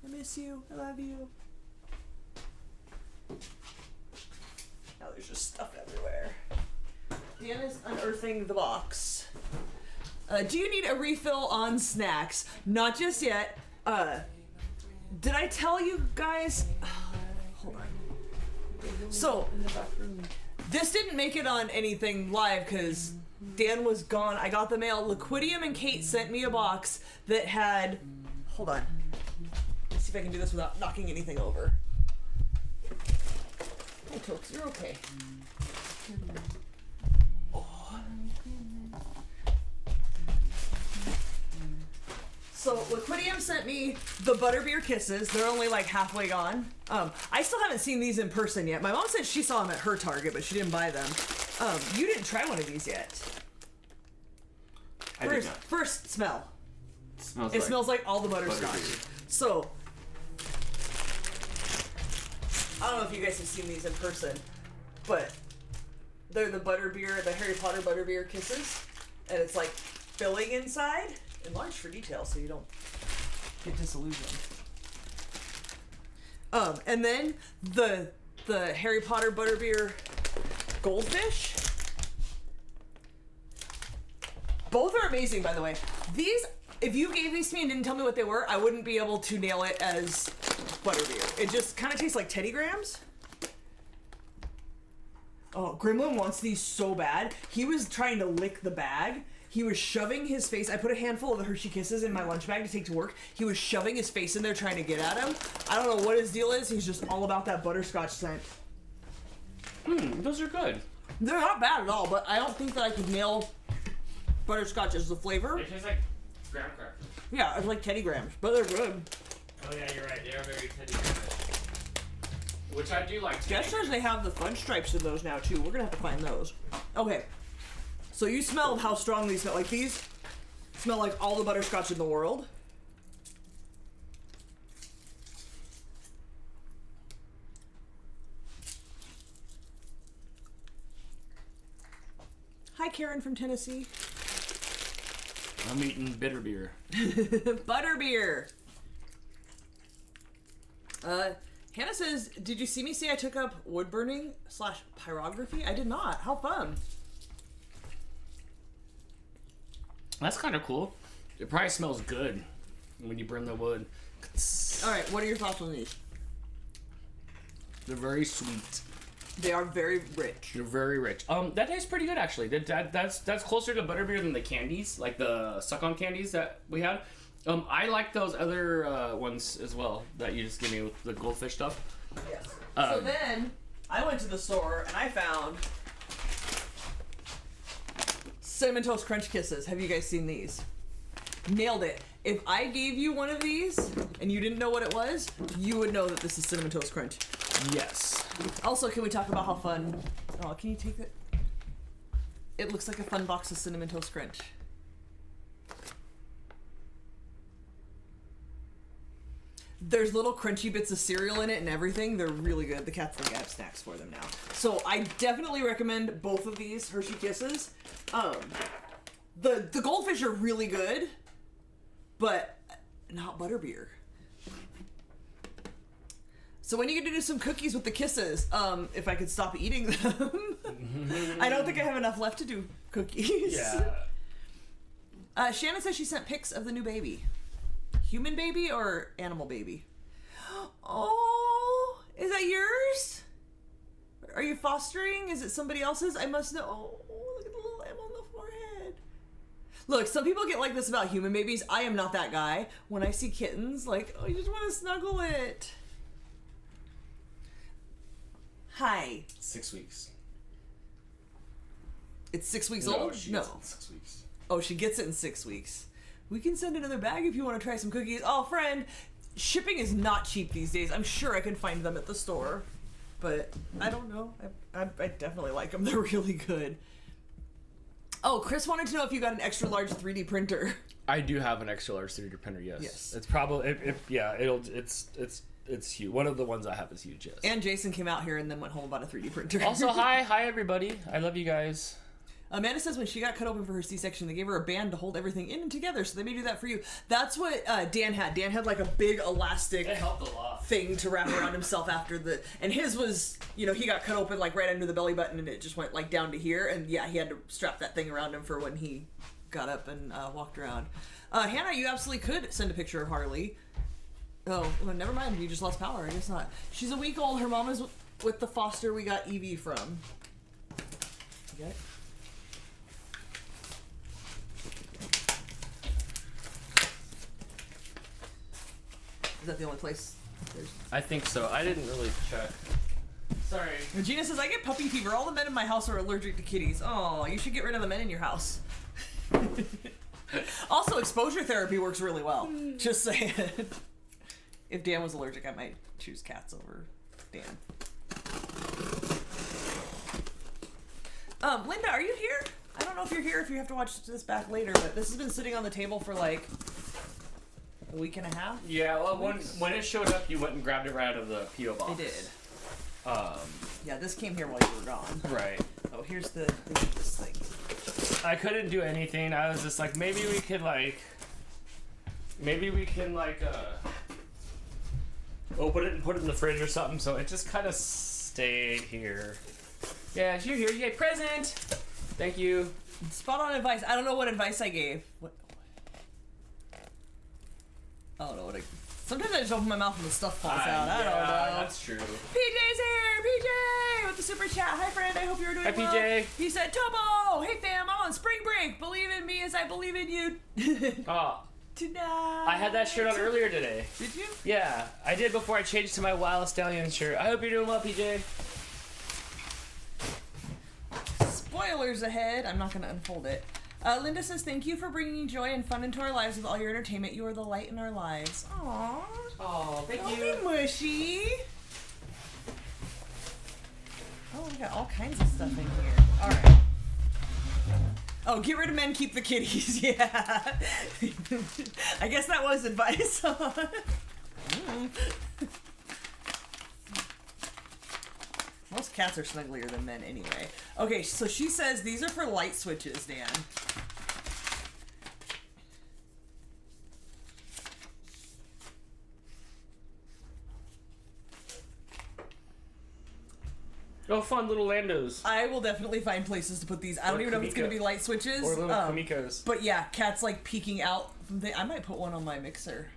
I miss you. I love you. Now there's just stuff everywhere. Dan is unearthing the box. Do you need a refill on snacks? Not just yet. Did I tell you guys? Hold on. So, this didn't make it on anything live because Dan was gone. I got the mail. Liquidium and Kate sent me a box that had... Hold on. Let's see if I can do this without knocking anything over. Hey, Tokes, you're okay. So Liquidium sent me the Butterbeer Kisses. They're only like halfway gone. I still haven't seen these in person yet. My mom said she saw them at her Target, but she didn't buy them. You didn't try one of these yet. I did not. First smell. It Smells like all the butterscotch. Butterbeer. So, I don't know if you guys have seen these in person, but they're the Butterbeer, the Harry Potter Butterbeer Kisses, and it's like filling inside. Enlarge for detail so you don't get disillusioned. And then the Harry Potter Butterbeer Goldfish. Both are amazing, by the way. These, if you gave these to me and didn't tell me what they were, I wouldn't be able to nail it as Butterbeer. It just kind of tastes like Teddy Grahams. Oh, Gremlin wants these so bad. He was trying to lick the bag. He was shoving his face. I put a handful of the Hershey Kisses in my lunch bag to take to work. He was shoving his face in there trying to get at him. I don't know what his deal is. He's just all about that butterscotch scent. Those are good. They're not bad at all, but I don't think that I could nail butterscotch as the flavor. It tastes like graham crackers. Yeah, it's like Teddy Grahams, but they're good. Oh yeah, you're right. They are very Teddy Grahams. Which I do like. Jess says they have the fudge stripes in those now too. We're gonna have to find those. Okay. So you smelled how strong these smell. Like these smell like all the butterscotch in the world. Hi, Karen from Tennessee. I'm eating bitter beer. Butterbeer. Hannah says, did you see me say I took up wood burning / pyrography? I did not. How fun. That's kind of cool. It probably smells good when you burn the wood. All right, what are your thoughts on these? They're very sweet. They are very rich. They're very rich. That tastes pretty good actually. That's closer to butterbeer than the candies, like the suck-on candies that we had. I like those other ones as well that you just gave me with the goldfish stuff. Yes. So then I went to the store and I found Cinnamon Toast Crunch Kisses. Have you guys seen these? Nailed it. If I gave you one of these and you didn't know what it was, you would know that this is Cinnamon Toast Crunch. Yes. Also, can we talk about how fun... Oh, can you take it? It looks like a fun box of Cinnamon Toast Crunch. There's little crunchy bits of cereal in it and everything. They're really good. The cats think I have snacks for them now. So I definitely recommend both of these Hershey Kisses. The goldfish are really good, but not butterbeer. So when are you gonna do some cookies with the kisses? If I could stop eating them. I don't think I have enough left to do cookies. Yeah. Shannon says she sent pics of the new baby. Human baby or animal baby? Oh, is that yours? Are you fostering? Is it somebody else's? I must know. Oh, look at the little M on the forehead. Look, some people get like this about human babies. I am not that guy. When I see kittens, like, oh, I just want to snuggle it. Hi. 6 weeks. It's 6 weeks No, old? she gets it in 6 weeks. Oh, she gets it in 6 weeks. We can send another bag if you want to try some cookies. Oh, friend, shipping is not cheap these days. I'm sure I can find them at the store. But I don't know. I definitely like them. They're really good. Oh, Chris wanted to know if you got an extra large 3D printer. I do have an extra large 3D printer. Yes. Yes. It's probably it's huge. One of the ones I have is huge. Yes. And Jason came out here and then went home about a 3D printer. Also, hi everybody. I love you guys. Amanda says when she got cut open for her C-section, they gave her a band to hold everything in and together, so they may do that for you. That's what Dan had. Dan had like a big elastic It helped a lot. thing to wrap around himself after the... And his was, you know, he got cut open like right under the belly button and it just went like down to here. And yeah, he had to strap that thing around him for when he got up and walked around. Hannah, you absolutely could send a picture of Harley. Oh, well, never mind. You just lost power. I guess not. She's a week old. Her mom is with the foster we got Evie from. You got it? Is that the only place? I think so. I didn't really check. Sorry. Regina says, I get puppy fever. All the men in my house are allergic to kitties. Oh, you should get rid of the men in your house. Also, exposure therapy works really well. Just saying. If Dan was allergic, I might choose cats over Dan. Linda, are you here? I don't know if you're here, if you have to watch this back later, but this has been sitting on the table for like a week and a half. Yeah, well, when it showed up, you went and grabbed it right out of the P.O. box. I did. Yeah, this came here while you were gone. Right. Oh, here's this thing. I couldn't do anything. I was just like, maybe we can open it and put it in the fridge or something. So it just kind of stayed here. Yeah, you're here. Yay, present! Thank you. Spot on advice. I don't know what advice I gave. What? I don't know what sometimes I just open my mouth and the stuff falls out. I don't know. That's true. PJ's here! PJ! With the super chat. Hi, friend. I hope you're doing well. Hi, PJ. He said, Tobo! Hey, fam. I'm on spring break. Believe in me as I believe in you. Oh. Tonight. I had that shirt on earlier today. Did you? Yeah, I did before I changed to my Wild Stallion shirt. I hope you're doing well, PJ. Spoilers ahead. I'm not going to unfold it. Linda says, thank you for bringing joy and fun into our lives with all your entertainment. You are the light in our lives. Aww. Oh, thank Don't you. be mushy. Oh, we got all kinds of stuff in here. All right. Oh, get rid of men, keep the kitties. Yeah. I guess that was advice. Most cats are snugglier than men anyway. Okay, so she says these are for light switches, Dan. Oh, fun little Landos. I will definitely find places to put these. I don't even know if it's going to be light switches. Or little Kamikos. But yeah, cats like peeking out. I might put one on my mixer.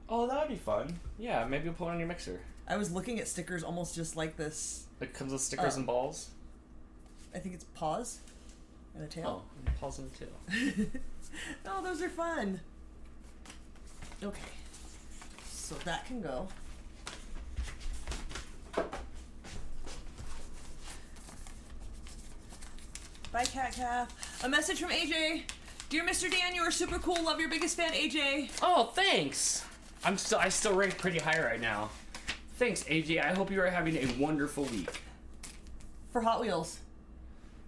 Oh, that would be fun. Yeah, maybe you'll put one on your mixer. I was looking at stickers almost just like this. It comes with stickers and balls? I think it's paws and a tail. Oh, and paws and a tail. Oh, those are fun. Okay. So that can go. Bye, Cat Calf. A message from AJ. Dear Mr. Dan, you are super cool. Love your biggest fan, AJ. Oh, thanks. I still rank pretty high right now. Thanks, AJ. I hope you are having a wonderful week. For Hot Wheels.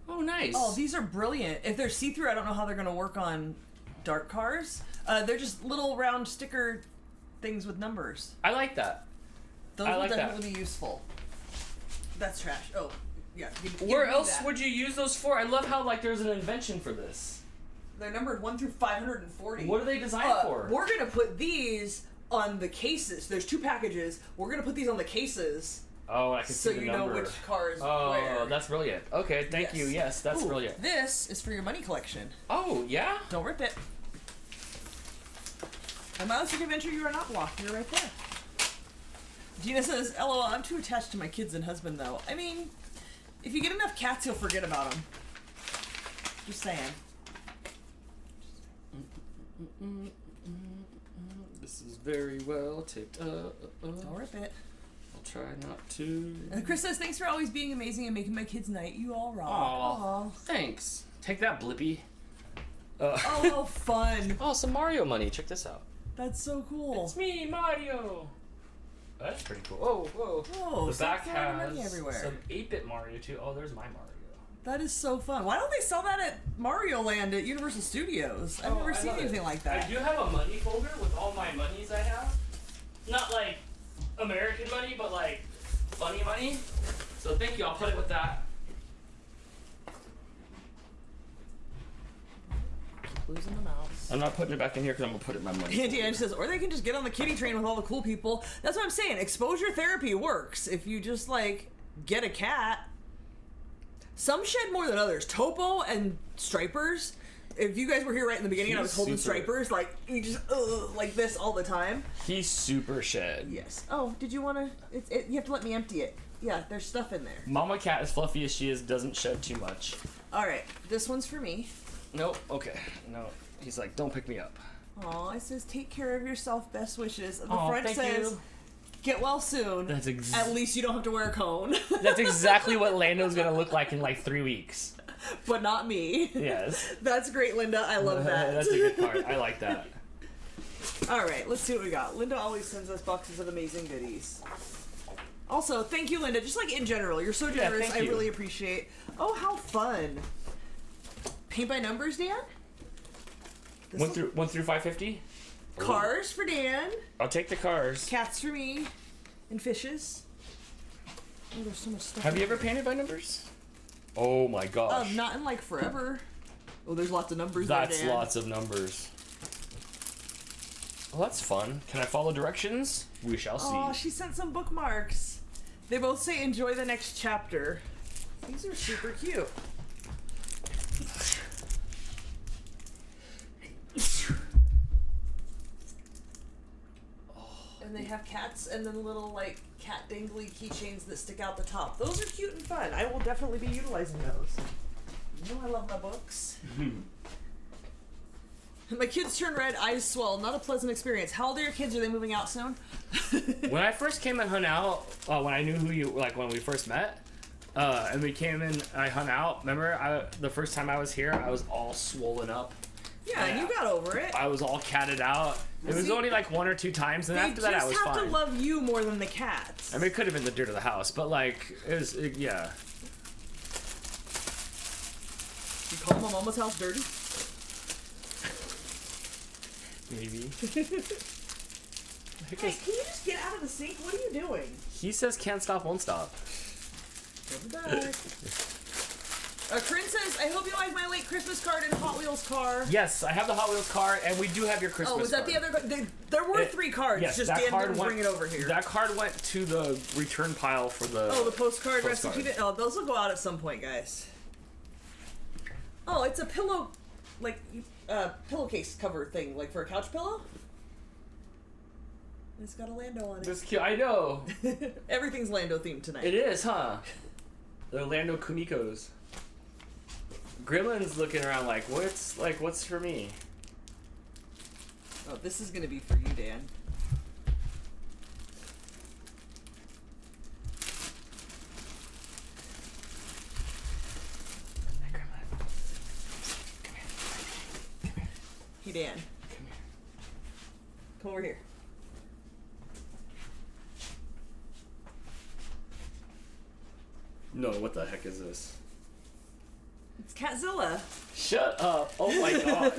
Oh, nice. Oh, these are brilliant. If they're see-through, I don't know how they're going to work on dark cars. They're just little round sticker things with numbers. I like that. Those will definitely be useful. That's trash. Oh, yeah. Where else would you use those for? I love how there's an invention for this. They're numbered 1 through 540. What are they designed for? We're going to put these on the cases. There's 2 packages. We're going to put these on the cases. Oh, I can see the number. So you know which cars where. Oh, that's brilliant. Okay, thank you. Yes, that's brilliant. This is for your money collection. Oh, yeah? Don't rip it. And my last adventure, you are not blocked. You're right there. Gina says, LOL, I'm too attached to my kids and husband, though. I mean, if you get enough cats, you'll forget about them. Just saying. This is very well taped up. Don't rip it. I'll try not to. Chris says, thanks for always being amazing and making my kids' night. You all rock. Aw, thanks. Take that, Blippi. Oh, fun. Oh, some Mario money. Check this out. That's so cool. It's me, Mario. That's pretty cool. Oh, whoa. Whoa, the back has everywhere. some 8-bit Mario, too. Oh, there's my Mario. That is so fun. Why don't they sell that at Mario Land at Universal Studios? I've never seen anything like that. I do have a money folder with all my monies I have. Not like American money, but like funny money. So thank you. I'll put it with that. Keep losing the mouse. I'm not putting it back in here because I'm going to put it in my money. Auntie Ange says, or they can just get on the kitty train with all the cool people. That's what I'm saying. Exposure therapy works. If you just get a cat. Some shed more than others. Topo and Stripers. If you guys were here right in the beginning and I was holding Stripers, you just like this all the time. He's super shed. Yes. Oh, did you want to? You have to let me empty it. Yeah, there's stuff in there. Mama cat, as fluffy as she is, doesn't shed too much. All right, this one's for me. Nope. Okay. No. He's like, don't pick me up. Aw, it says, take care of yourself. Best wishes. The Aw, front thank says, you. Get well soon. That's At least you don't have to wear a cone. That's exactly what Lando's gonna look like in 3 weeks. but not me. Yes. That's great, Linda. I love that. That's a good part. I like that. All right, let's see what we got. Linda always sends us boxes of amazing goodies. Also, thank you, Linda. Just like in general, you're so generous. thank you. I really appreciate. Oh, how fun! Paint by numbers, Dan. 1 through 550. Cars for Dan. I'll take the cars. Cats for me. And fishes. Oh, there's so much stuff. Have you ever painted by numbers? Oh my gosh. Not in like forever. Oh, there's lots of numbers. That's there, Dan. lots of numbers. Well, that's fun. Can I follow directions? We shall see. Oh, she sent some bookmarks. They both say enjoy the next chapter. These are super cute. And they have cats and then little like cat dangly keychains that stick out the top. Those are cute and fun. I will definitely be utilizing those. You know I love my books. My kids turn red, eyes swell. Not a pleasant experience. How old are your kids? Are they moving out soon? When I first came and hung out, when I knew who you, like when we first met, and we came in, I hung out. Remember, the first time I was here, I was all swollen up. Yeah, and you got over it. I was all catted out. It was only like 1 or 2 times, and after that I was fine. They just have to love you more than the cats. I mean, it could have been the dirt of the house, but like, yeah. You call my mama's house dirty? Maybe. Hey, can you just get out of the sink? What are you doing? He says can't stop, won't stop. Come back. Corinne says, I hope you like my late Christmas card and Hot Wheels car. Yes, I have the Hot Wheels card, and we do have your Christmas card. Oh, was that the other card? There were 3 cards, yes, just that Dan card didn't bring it over here. That card went to the return pile for the... Oh, the postcard recipe? Oh, those will go out at some point, guys. Oh, it's a pillow, like, pillowcase cover thing, like for a couch pillow? It's got a Lando on it. That's cute, I know. Everything's Lando themed tonight. It is, huh? They're Lando Kumikos. Gremlin's looking around like, what's for me? Oh, this is gonna be for you, Dan. Hey, Gremlin. Come here. Come here. Hey, Dan. Come here. Come over here. No, what the heck is this? It's Catzilla. Shut up! Oh my god!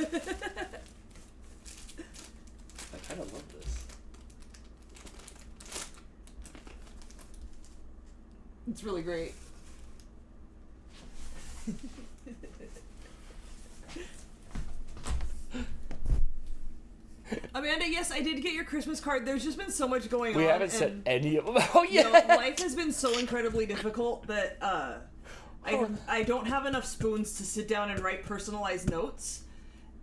I kind of love this. It's really great. Amanda, yes, I did get your Christmas card. There's just been so much going on. We haven't said any of them. Oh yeah. Life has been so incredibly difficult that I don't have enough spoons to sit down and write personalized notes,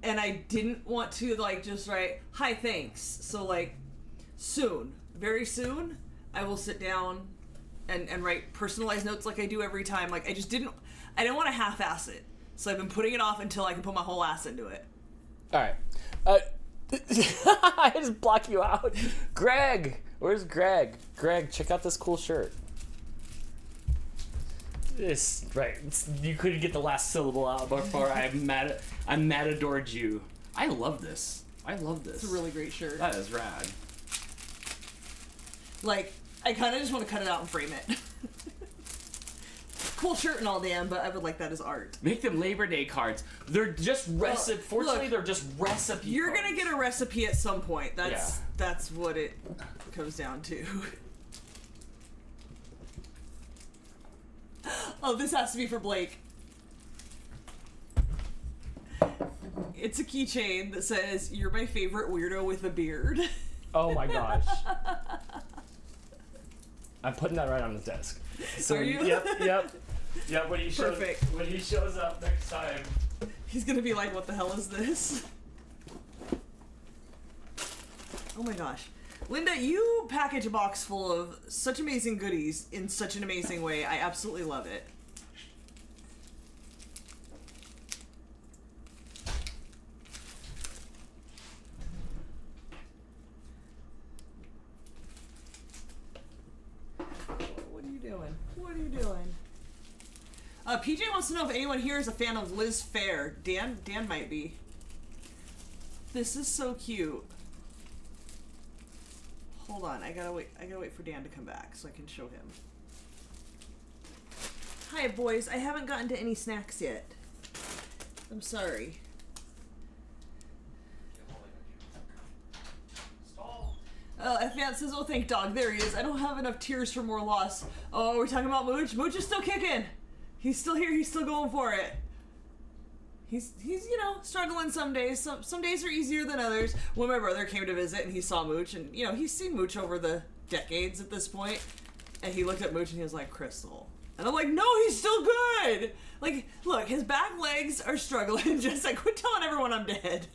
and I didn't want to like just write hi thanks. So like soon, very soon, I will sit down and write personalized notes like I do every time. Like I didn't want to half-ass it, so I've been putting it off until I can put my whole ass into it. All right. I just block you out. Greg, where's Greg? Greg, check out this cool shirt. This right. You couldn't get the last syllable out before I'm matadored you. I love this. I love this. It's a really great shirt. That is rad. Like, I kind of just want to cut it out and frame it. Cool shirt and all, Dan, but I would like that as art. Make them Labor Day cards. They're just recipe. Fortunately, they're just recipe. You're cards. gonna get a recipe at some point. That's what it comes down to. Oh, this has to be for Blake. It's a keychain that says, "You're my favorite weirdo with a beard." Oh my gosh. I'm putting that right on the desk. So Are you? Yep. When he shows up next time, he's gonna be like, "What the hell is this?" Oh my gosh. Linda, you package a box full of such amazing goodies in such an amazing way. I absolutely love it. What are you doing? What are you doing? PJ wants to know if anyone here is a fan of Liz Phair. Dan might be. This is so cute. Hold on, I gotta wait for Dan to come back so I can show him. Hi boys, I haven't gotten to any snacks yet. I'm sorry. F-Man says, oh, thank dog. There he is. I don't have enough tears for more loss. Oh, we're talking about Mooch? Mooch is still kicking. He's still here. He's still going for it. He's you know, struggling some days. Some days are easier than others. When my brother came to visit and he saw Mooch, and, you know, he's seen Mooch over the decades at this point, and he looked at Mooch and he was like, Crystal. And I'm like, no, he's still good. Like, look, his back legs are struggling. Just like, quit telling everyone I'm dead.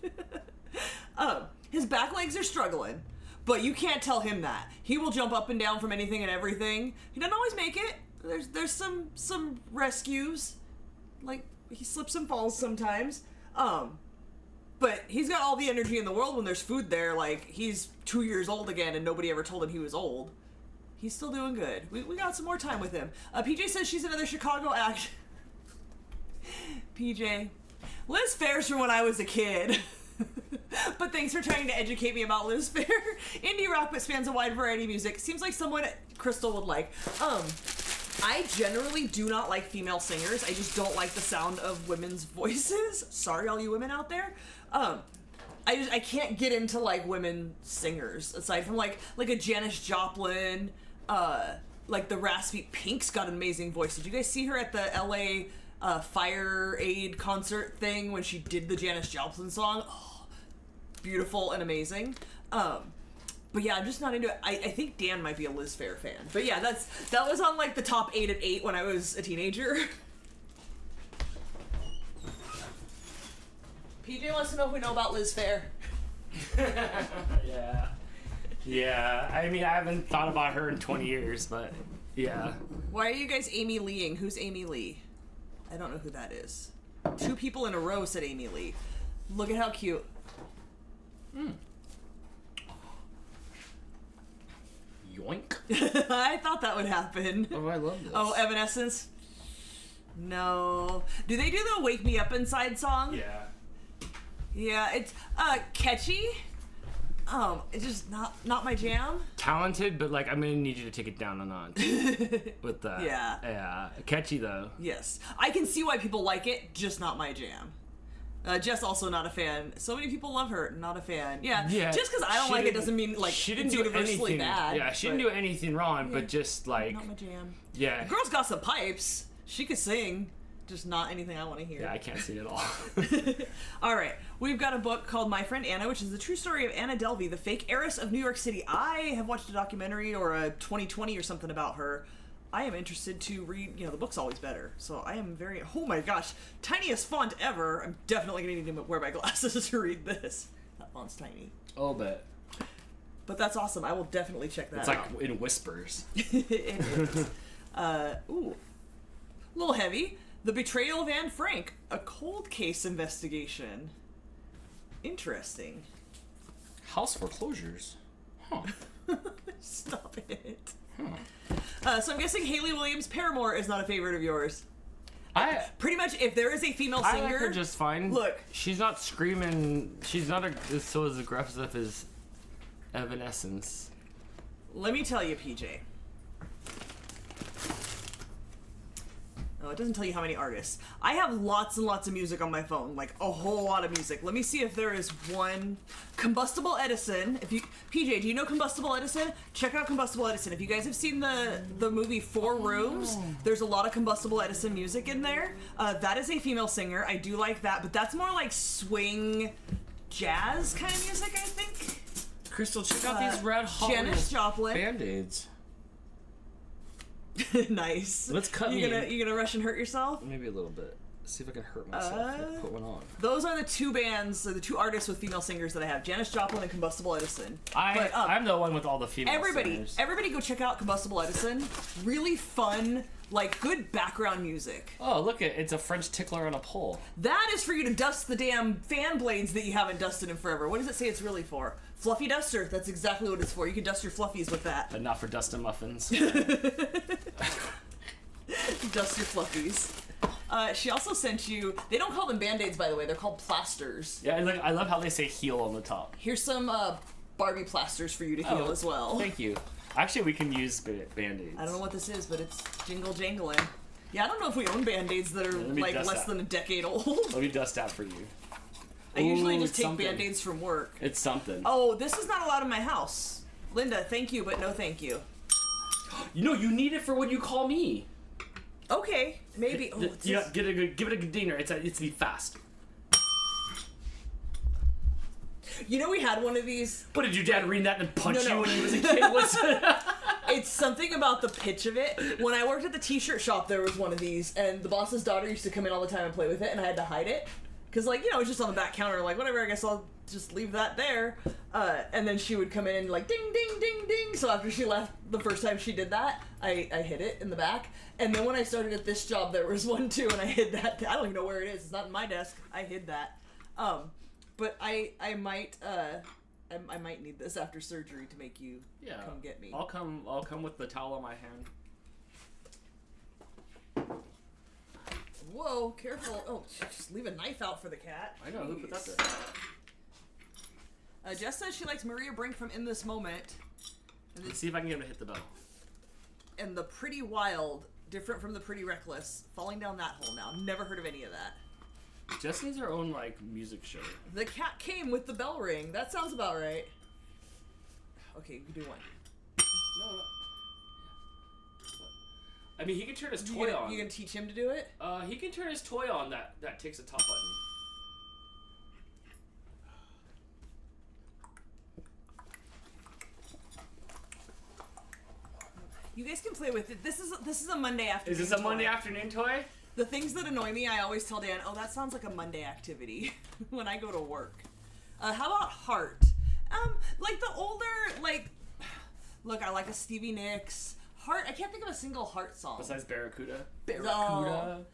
His back legs are struggling. But you can't tell him that. He will jump up and down from anything and everything. He doesn't always make it. There's some rescues. Like, he slips and falls sometimes. But he's got all the energy in the world when there's food there. Like, he's 2 years old again and nobody ever told him he was old. He's still doing good. We got some more time with him. PJ says she's another Chicago act. PJ. Liz Phair's from when I was a kid. But thanks for trying to educate me about Liz Phair. Indie rock, but spans a wide variety of music. Seems like someone Crystal would like. I generally do not like female singers. I just don't like the sound of women's voices. Sorry, all you women out there. I can't get into like women singers aside from like a Janis Joplin. Like the raspy Pink's got an amazing voice. Did you guys see her at the LA Fire Aid concert thing when she did the Janis Joplin song? Oh, beautiful and amazing. But yeah, I'm just not into it. I think Dan might be a Liz Phair fan. But yeah, that was on like the top 8 at 8 when I was a teenager. PJ wants to know if we know about Liz Phair. Yeah. I mean, I haven't thought about her in 20 years, but yeah. Why are you guys Amy Leeing? Who's Amy Lee? I don't know who that is. 2 people in a row said Amy Lee. Look at how cute. Yoink. I thought that would happen. Oh, I love this. Oh, Evanescence? No. Do they do the Wake Me Up Inside song? Yeah. Yeah, it's catchy. It's just not my jam. Talented, but like I'm gonna need you to take it down a notch with that. Yeah. Catchy though. Yes. I can see why people like it, just not my jam. Jess also not a fan. So many people love her, not a fan. Yeah. Just because I don't like it doesn't mean like she didn't it's do universally anything bad. Yeah, she didn't do anything wrong, but just like not my jam. Yeah. The girl's got some pipes. She could sing. Just not anything I want to hear. Yeah, I can't see it at all. All right, we've got a book called My Friend Anna, which is the true story of Anna Delvey, the fake heiress of New York City. I have watched a documentary or a 2020 or something about her. I am interested to read, the book's always better. So I am very, oh my gosh, tiniest font ever. I'm definitely going to need to wear my glasses to read this. That font's tiny. Oh, but that's awesome. I will definitely check that it's out. like in whispers. It is. Ooh. A little heavy. The Betrayal of Anne Frank, a cold case investigation. Interesting. House foreclosures. Huh. Stop it. So I'm guessing Hayley Williams Paramore is not a favorite of yours. Pretty much, if there is a female singer, I like her just fine. Look, she's not screaming. She's not so as aggressive as Evanescence. Let me tell you, PJ. Oh, it doesn't tell you how many artists. I have lots and lots of music on my phone, like a whole lot of music. Let me see if there is one. Combustible Edison. PJ, do you know Combustible Edison? Check out Combustible Edison. If you guys have seen the movie 4 Rooms, there's a lot of Combustible Edison music in there. That is a female singer. I do like that, but that's more like swing jazz kind of music, I think. Crystal, check out these red hot Janis Joplin. Band-Aids. Nice. Let's cut you gonna rush and hurt yourself? Maybe a little bit. See if I can hurt myself. Put one on. Those are the 2 bands, the 2 artists with female singers that I have: Janis Joplin and Combustible Edison. I'm the one with all the female singers. Everybody go check out Combustible Edison. Really fun, like good background music. Oh, look it's a French tickler on a pole. That is for you to dust the damn fan blades that you haven't dusted in forever. What does it say it's really for? Fluffy duster. That's exactly what it's for. You can dust your fluffies with that. But not for dusting muffins. Dust your fluffies. She also sent you, they don't call them Band-Aids, by the way, they're called plasters. Yeah, I love how they say heal on the top. Here's some Barbie plasters for you to heal as well. Thank you. Actually, we can use Band-Aids. I don't know what this is, but it's jingle jangling. Yeah, I don't know if we own Band-Aids that are like less than a decade old. Let me dust out for you. I usually just take Band-Aids from work. It's something. Oh, this is not allowed in my house. Linda, thank you, but no thank you. You know, you need it for when you call me. Okay, maybe. Oh, Give it a good dinner. It's to be fast. You know we had one of these. But did your dad read that and punch No. you when you was a kid? It's something about the pitch of it. When I worked at the t-shirt shop, there was one of these, and the boss's daughter used to come in all the time and play with it, and I had to hide it. Because, like, you know, it was just on the back counter, like, whatever, I guess I'll just leave that there. And then she would come in and, like, ding, ding, ding, ding. So after she left the first time she did that, I hid it in the back. And then when I started at this job, there was one, too, and I hid that. I don't even know where it is. It's not in my desk. I hid that. But I might need this after surgery to make you come get me. I'll come with the towel in my hand. Whoa, careful. Oh, just leave a knife out for the cat. I know, who put that Jeez. there? Jess says she likes Maria Brink from In This Moment. Let's see if I can get him to hit the bell. And the Pretty Wild, different from the Pretty Reckless. Falling down that hole now. Never heard of any of that. Jess needs her own, like, music show. The cat came with the bell ring. That sounds about right. Okay, you can do one. No. I mean, he can turn his toy on. You gonna teach him to do it? He can turn his toy on that takes a top button. You guys can play with it. This is a Monday afternoon. Is this a Monday afternoon toy? The things that annoy me, I always tell Dan, oh, that sounds like a Monday activity when I go to work. How about Heart? Like the older, like, look, I like a Stevie Nicks. Heart, I can't think of a single Heart song. Besides Barracuda. Barracuda.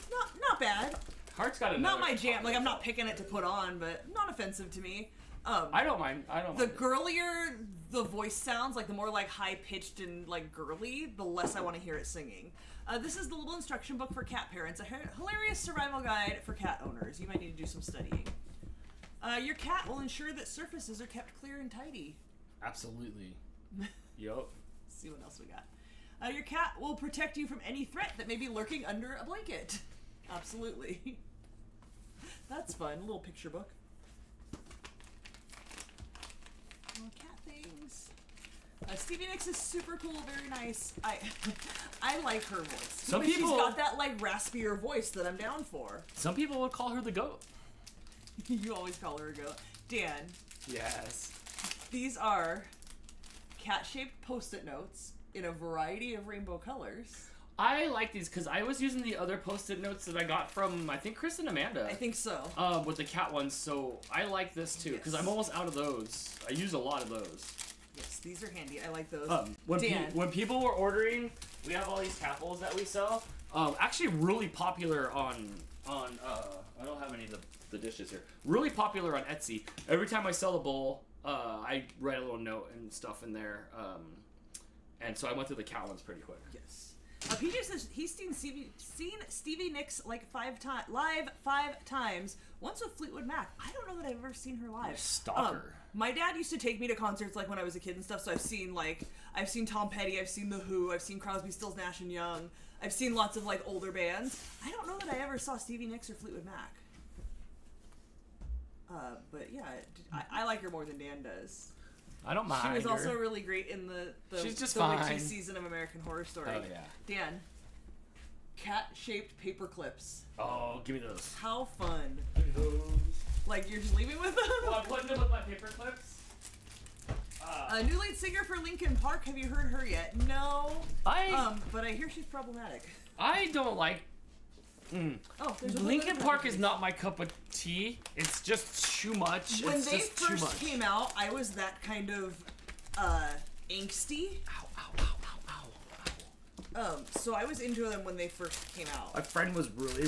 Not bad. Heart's got another. Not my jam. Like, I'm not picking it to put on, but not offensive to me. I don't mind. The girlier the voice sounds, like the more like high pitched and like girly, the less I want to hear it singing. This is the little instruction book for cat parents, a hilarious survival guide for cat owners. You might need to do some studying. Your cat will ensure that surfaces are kept clear and tidy. Absolutely. Yup. See what else we got. Your cat will protect you from any threat that may be lurking under a blanket. Absolutely. That's fun. A little picture book. Cat things. Stevie Nicks is super cool, very nice. I like her voice. Some people, she's got that like raspier voice that I'm down for. Some people would call her the goat. You always call her a goat. Dan. Yes. These are cat-shaped Post-it notes in a variety of rainbow colors. I like these because I was using the other Post-it notes that I got from, I think, Chris and Amanda. I think so. With the cat ones, so I like this too because I'm almost out of those. I use a lot of those. Yes, these are handy. I like those. When people were ordering, we have all these cat bowls that we sell. Actually, really popular on I don't have any of the dishes here. Really popular on Etsy. Every time I sell a bowl, I write a little note and stuff in there. And so I went through the cat ones pretty quick. Yes. PJ says he's seen Stevie Nicks like live 5 times. Once with Fleetwood Mac. I don't know that I've ever seen her live. Stalker. My dad used to take me to concerts like when I was a kid and stuff. So I've seen Tom Petty, I've seen The Who, I've seen Crosby, Stills, Nash and Young. I've seen lots of like older bands. I don't know that I ever saw Stevie Nicks or Fleetwood Mac. But yeah, I like her more than Dan does. I don't mind. She was her. also really great in the She's just witchy fine. season of American Horror Story. Oh yeah. Dan, cat-shaped paper clips. Oh, give me those. How fun! Give me those. Like you're just leaving with them. Well, I'm putting them with my paper clips. New lead singer for Linkin Park. Have you heard her yet? No. But I hear she's problematic. I don't like. Oh, there's a Linkin Park is not my cup of tea. It's just too much. When it's they just too first much. came out, I was that kind of angsty. Ow, ow, ow, ow, ow, ow. So I was into them when they first came out. My friend was really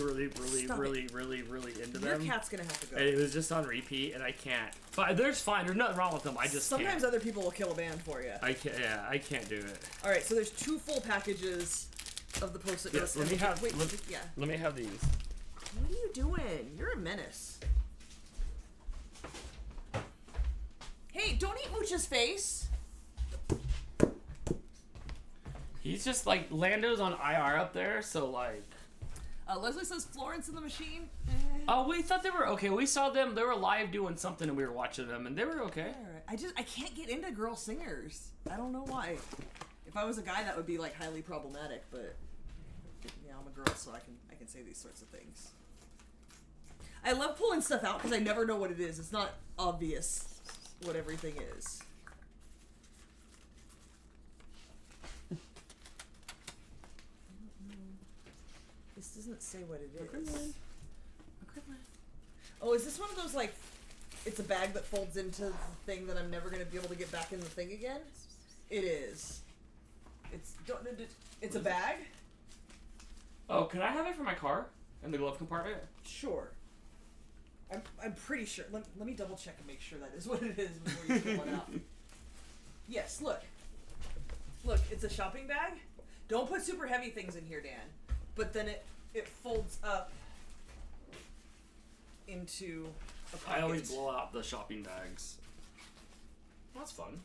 Stop into Your them. cat's gonna have to go. And it was just on repeat, and I can't. But there's nothing wrong with them. I just Sometimes can't. other people will kill a band for you. I can't do it. All right, so there's 2 full packages of the post-it Yes, notes. let me have. Wait, Let, yeah. let me have these. What are you doing? You're a menace. Hey, don't eat Mooch's face. He's just like Lando's on IR up there, so like. Leslie says Florence in the Machine. Oh, we thought they were okay. We saw them. They were live doing something, and we were watching them, and they were okay. I can't get into girl singers. I don't know why. If I was a guy, that would be like highly problematic. But yeah, I'm a girl, so I can say these sorts of things. I love pulling stuff out because I never know what it is. It's not obvious what everything is. This doesn't say what it is. Oh, is this one of those, like, it's a bag that folds into the thing that I'm never going to be able to get back in the thing again? It is. It's a bag? Oh, can I have it for my car? In the glove compartment? Sure. I'm pretty sure. Let me double check and make sure that is what it is before you pull it out. Yes, look. Look, it's a shopping bag. Don't put super heavy things in here, Dan. But then it folds up into a pocket. I always blow out the shopping bags. Well, that's fun.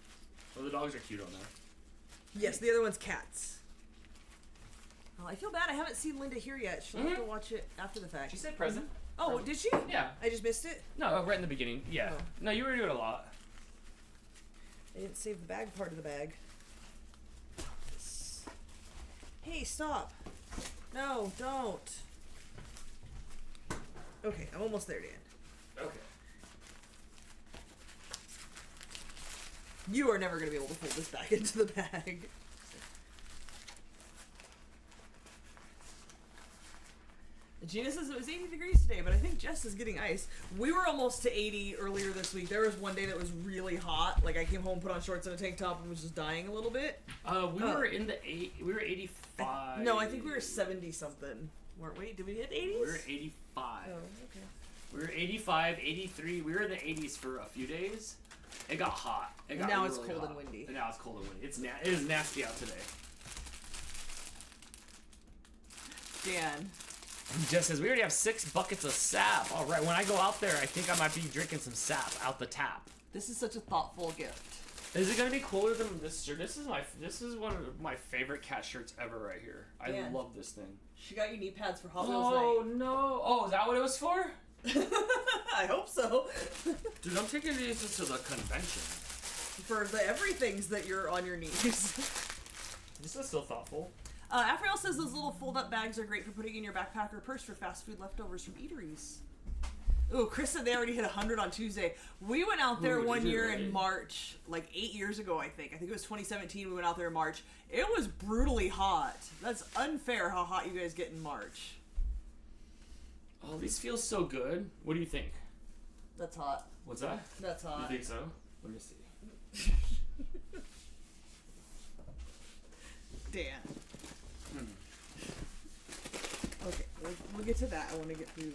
Oh, the dogs are cute on there. Yes, the other one's cats. Oh, I feel bad. I haven't seen Linda here yet. She'll have to watch it after the fact. She said present. Oh, Present. did she? Yeah. I just missed it? No, right in the beginning. Yeah. Oh. No, you were doing a lot. I didn't save the bag part of the bag. Hey, stop. No, don't. Okay, I'm almost there, Dan. Okay. You are never going to be able to fold this back into the bag. Gina says it was 80 degrees today, but I think Jess is getting ice. We were almost to 80 earlier this week. There was one day that was really hot. Like, I came home, put on shorts and a tank top, and was just dying a little bit. We were in the we were 85. No, I think we were 70 something. Weren't we? Did we hit 80s? We were 85. Oh, okay. We were 85, 83. We were in the 80s for a few days. It got hot. It got now it's really cold hot. and windy. And now it's cold and windy. It is nasty out today. Dan. Jess says, we already have 6 buckets of sap. All right, when I go out there, I think I might be drinking some sap out the tap. This is such a thoughtful gift. Is it gonna be cooler than this shirt? This is one of my favorite cat shirts ever right here. I Dan. love this thing. She got you knee pads for Hot Wheels Oh no! Oh, is that what it was for? night. I hope so. Dude, I'm taking these to the convention. For the everythings that you're on your knees. This is so thoughtful. Afriel says those little fold-up bags are great for putting in your backpack or purse for fast food leftovers from eateries. Ooh, Chris said they already hit 100 on Tuesday. We went out there one year in March, like 8 years ago, I think. I think it was 2017 we went out there in March. It was brutally hot. That's unfair how hot you guys get in March. Oh, these feel so good. What do you think? That's hot. What's that? That's hot. You think so? Let me see. Dan. Okay, we'll get to that. I want to get through.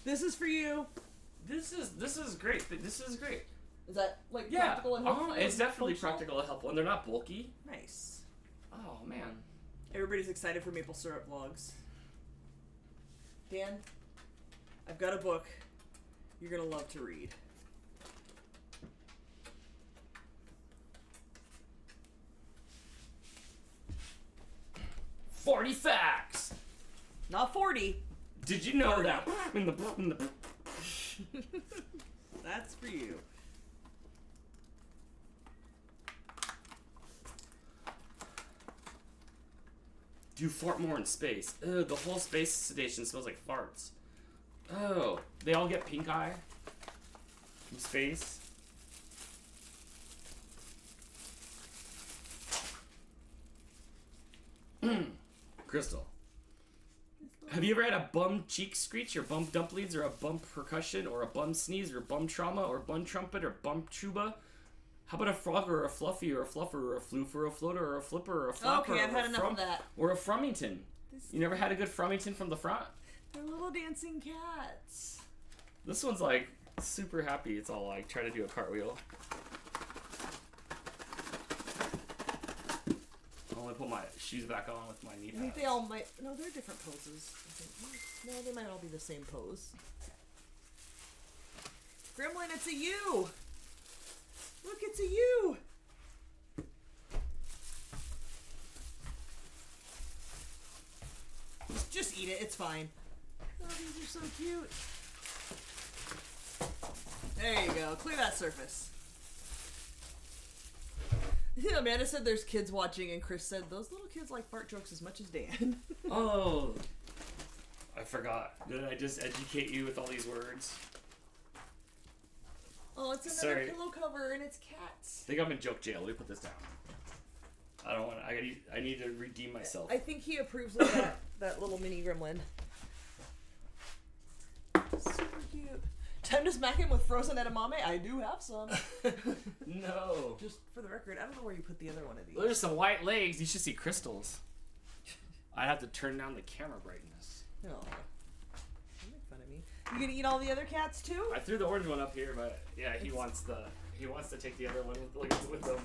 This is for you. This is great. This is great. Is that like Yeah. practical and helpful? It's definitely functional? practical and helpful, and they're not bulky. Nice. Oh man. Everybody's excited for maple syrup vlogs. Dan, I've got a book you're gonna love to read. "40 facts." Not 40. Did you know that? In the That's for you. Do you fart more in space? Ugh, the whole space station smells like farts. Oh, they all get pink eye from space. Crystal, have you ever had a bum cheek screech or bum dumplings or a bum percussion or a bum sneeze or bum trauma or bum trumpet or bum tuba? How about a frog or a fluffy or a fluffer or a floof or a floater or a flipper or a flopper? Okay, I've or had a enough of that. Or a frummington. You never had a good frummington from the front? They're little dancing cats. This one's like super happy. It's all like try to do a cartwheel. Only put my shoes back on with my knee I think pads. they all might. No, they're different poses. I think. No, they might all be the same pose. Gremlin, it's a you! Look, it's a you! Just eat it, it's fine. Oh, these are so cute. There you go, clear that surface. Amanda said there's kids watching, and Chris said those little kids like fart jokes as much as Dan. Oh, I forgot. Did I just educate you with all these words? Oh, it's another Sorry. pillow cover, and it's cats. I think I'm in joke jail. Let me put this down. I don't want. I need to redeem myself. I think he approves of that little mini gremlin. Super cute. Time to smack him with frozen edamame. I do have some. No. Just for the record, I don't know where you put the other one of these. There's some white legs. You should see crystals. I'd have to turn down the camera brightness. No. Don't make fun of me. You gonna eat all the other cats too? I threw the orange one up here, but yeah, he wants to take the other one with him.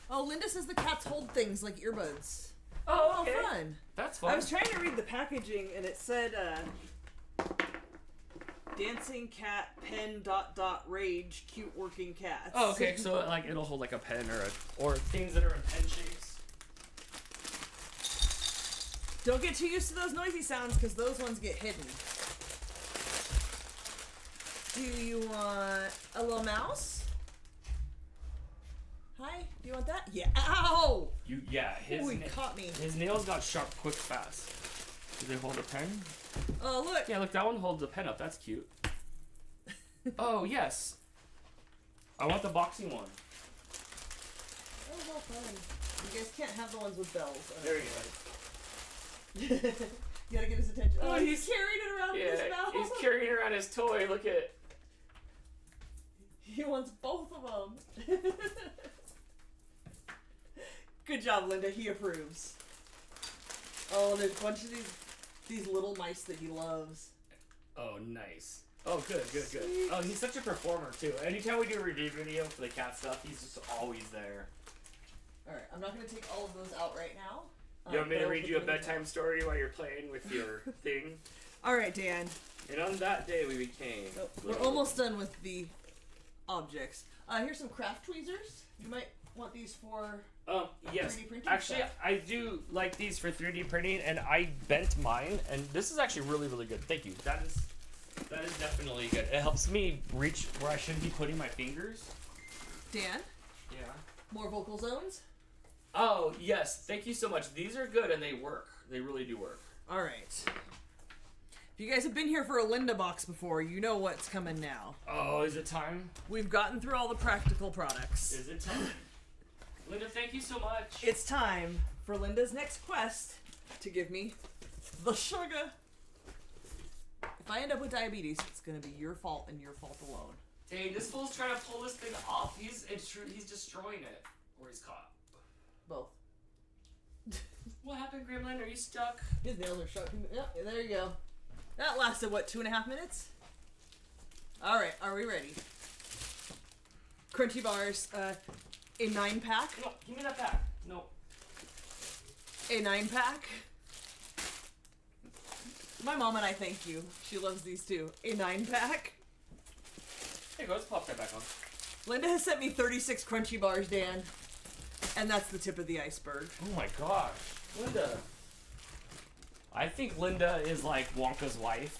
Oh, Linda says the cats hold things like earbuds. Oh, okay. Fun. That's fun. I was trying to read the packaging and it said dancing cat pen ... rage cute working cats. Oh, okay. So like it'll hold like a pen or things that are in pen shapes. Don't get too used to those noisy sounds because those ones get hidden. Do you want a little mouse? Hi, do you want that? Yeah. Ow! His He caught me. His nails got sharp quick fast. Do they hold a pen? Oh, look. Yeah, look, that one holds a pen up. That's cute. Oh, yes. I want the boxing one. Oh, well fun. You guys can't have the ones with bells. There you go. You gotta get his attention. Oh, He's carrying it around in his mouth. he's carrying around his toy. Look at. He wants both of them. Good job, Linda. He approves. Oh, there's a bunch of these little mice that he loves. Oh, nice. Oh, good. Sweet. Oh, he's such a performer, too. Anytime we do a review video for the cat stuff, he's just always there. Alright, I'm not going to take all of those out right now. You want me but to I'll read put you a them in the bedtime story while you're playing with your thing? Alright, Dan. And on that day, we became... Oh, we're almost done with the objects. Here's some craft tweezers. You might want these for... Yes. 3D printing Actually, stuff. I do like these for 3D printing, and I bent mine, and this is actually really, really good. Thank you. That is definitely good. It helps me reach where I shouldn't be putting my fingers. Dan, Yeah. more vocal zones. Oh, yes. Thank you so much. These are good, and they work. They really do work. Alright. If you guys have been here for a Linda box before, you know what's coming now. Oh, is it time? We've gotten through all the practical products. Is it time? Linda, thank you so much. It's time for Linda's next quest to give me the sugar. If I end up with diabetes, it's gonna be your fault and your fault alone. Dang, this fool's trying to pull this thing off. He's destroying it. Or he's caught. Both. What happened, Gremlin? Are you stuck? His nails are sharp. Yep, there you go. That lasted, what, 2.5 minutes? Alright, are we ready? Crunchy bars, a 9-pack. No, give me that pack. No. A 9-pack. My mom and I thank you. She loves these too. A 9-pack. Here you go, let's pop that back on. Linda has sent me 36 crunchy bars, Dan. And that's the tip of the iceberg. Oh my gosh. Linda. I think Linda is like Wonka's wife.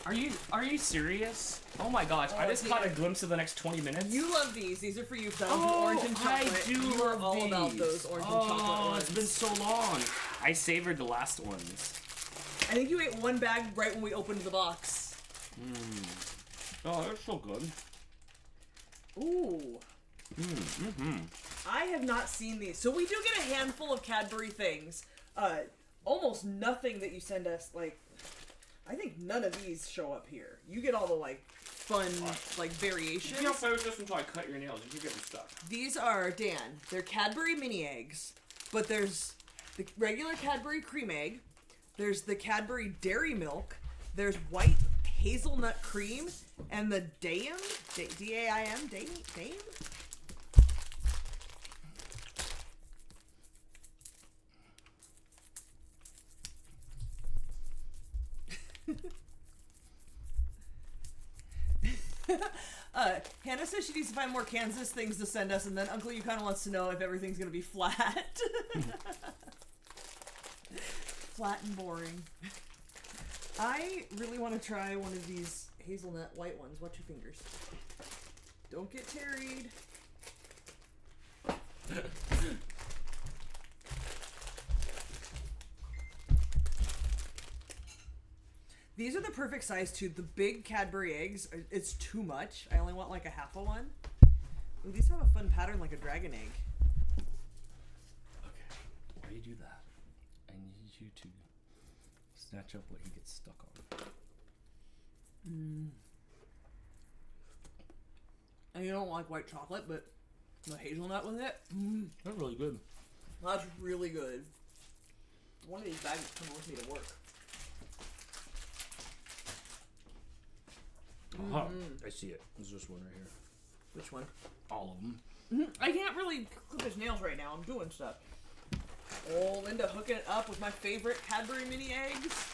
Are you serious? Oh my gosh, I just caught a glimpse of the next 20 minutes. You love these. These are for you, because orange and chocolate. I do You are love all these. about those orange and chocolate ones. It's been so long. I savored the last ones. I think you ate one bag right when we opened the box. Oh, they're so good. Ooh. I have not seen these. So we do get a handful of Cadbury things. Almost nothing that you send us, like, I think none of these show up here. You get all the, like, fun, like, variations. You can't play with this until I cut your nails. You keep getting stuck. These are, Dan, they're Cadbury mini eggs, but there's the regular Cadbury cream egg, there's the Cadbury dairy milk, there's white hazelnut cream and the Daim, D-A-I-M, Daim? Hannah says she needs to find more Kansas things to send us, and then Uncle Yukon wants to know if everything's gonna be flat. Flat and boring. I really want to try one of these hazelnut white ones. Watch your fingers. Don't get tarried. These are the perfect size too. The big Cadbury eggs, it's too much. I only want like a half a one. Ooh, these have a fun pattern like a dragon egg. Okay, why do you do that? I need you to snatch up what he gets stuck on. And you don't like white chocolate, but the hazelnut with it, That's really good. that's really good. One of these bags is coming with me to work. I see it. There's just one right here. Which one? All of them. I can't really clip his nails right now. I'm doing stuff. Oh, Linda hooking it up with my favorite Cadbury mini eggs.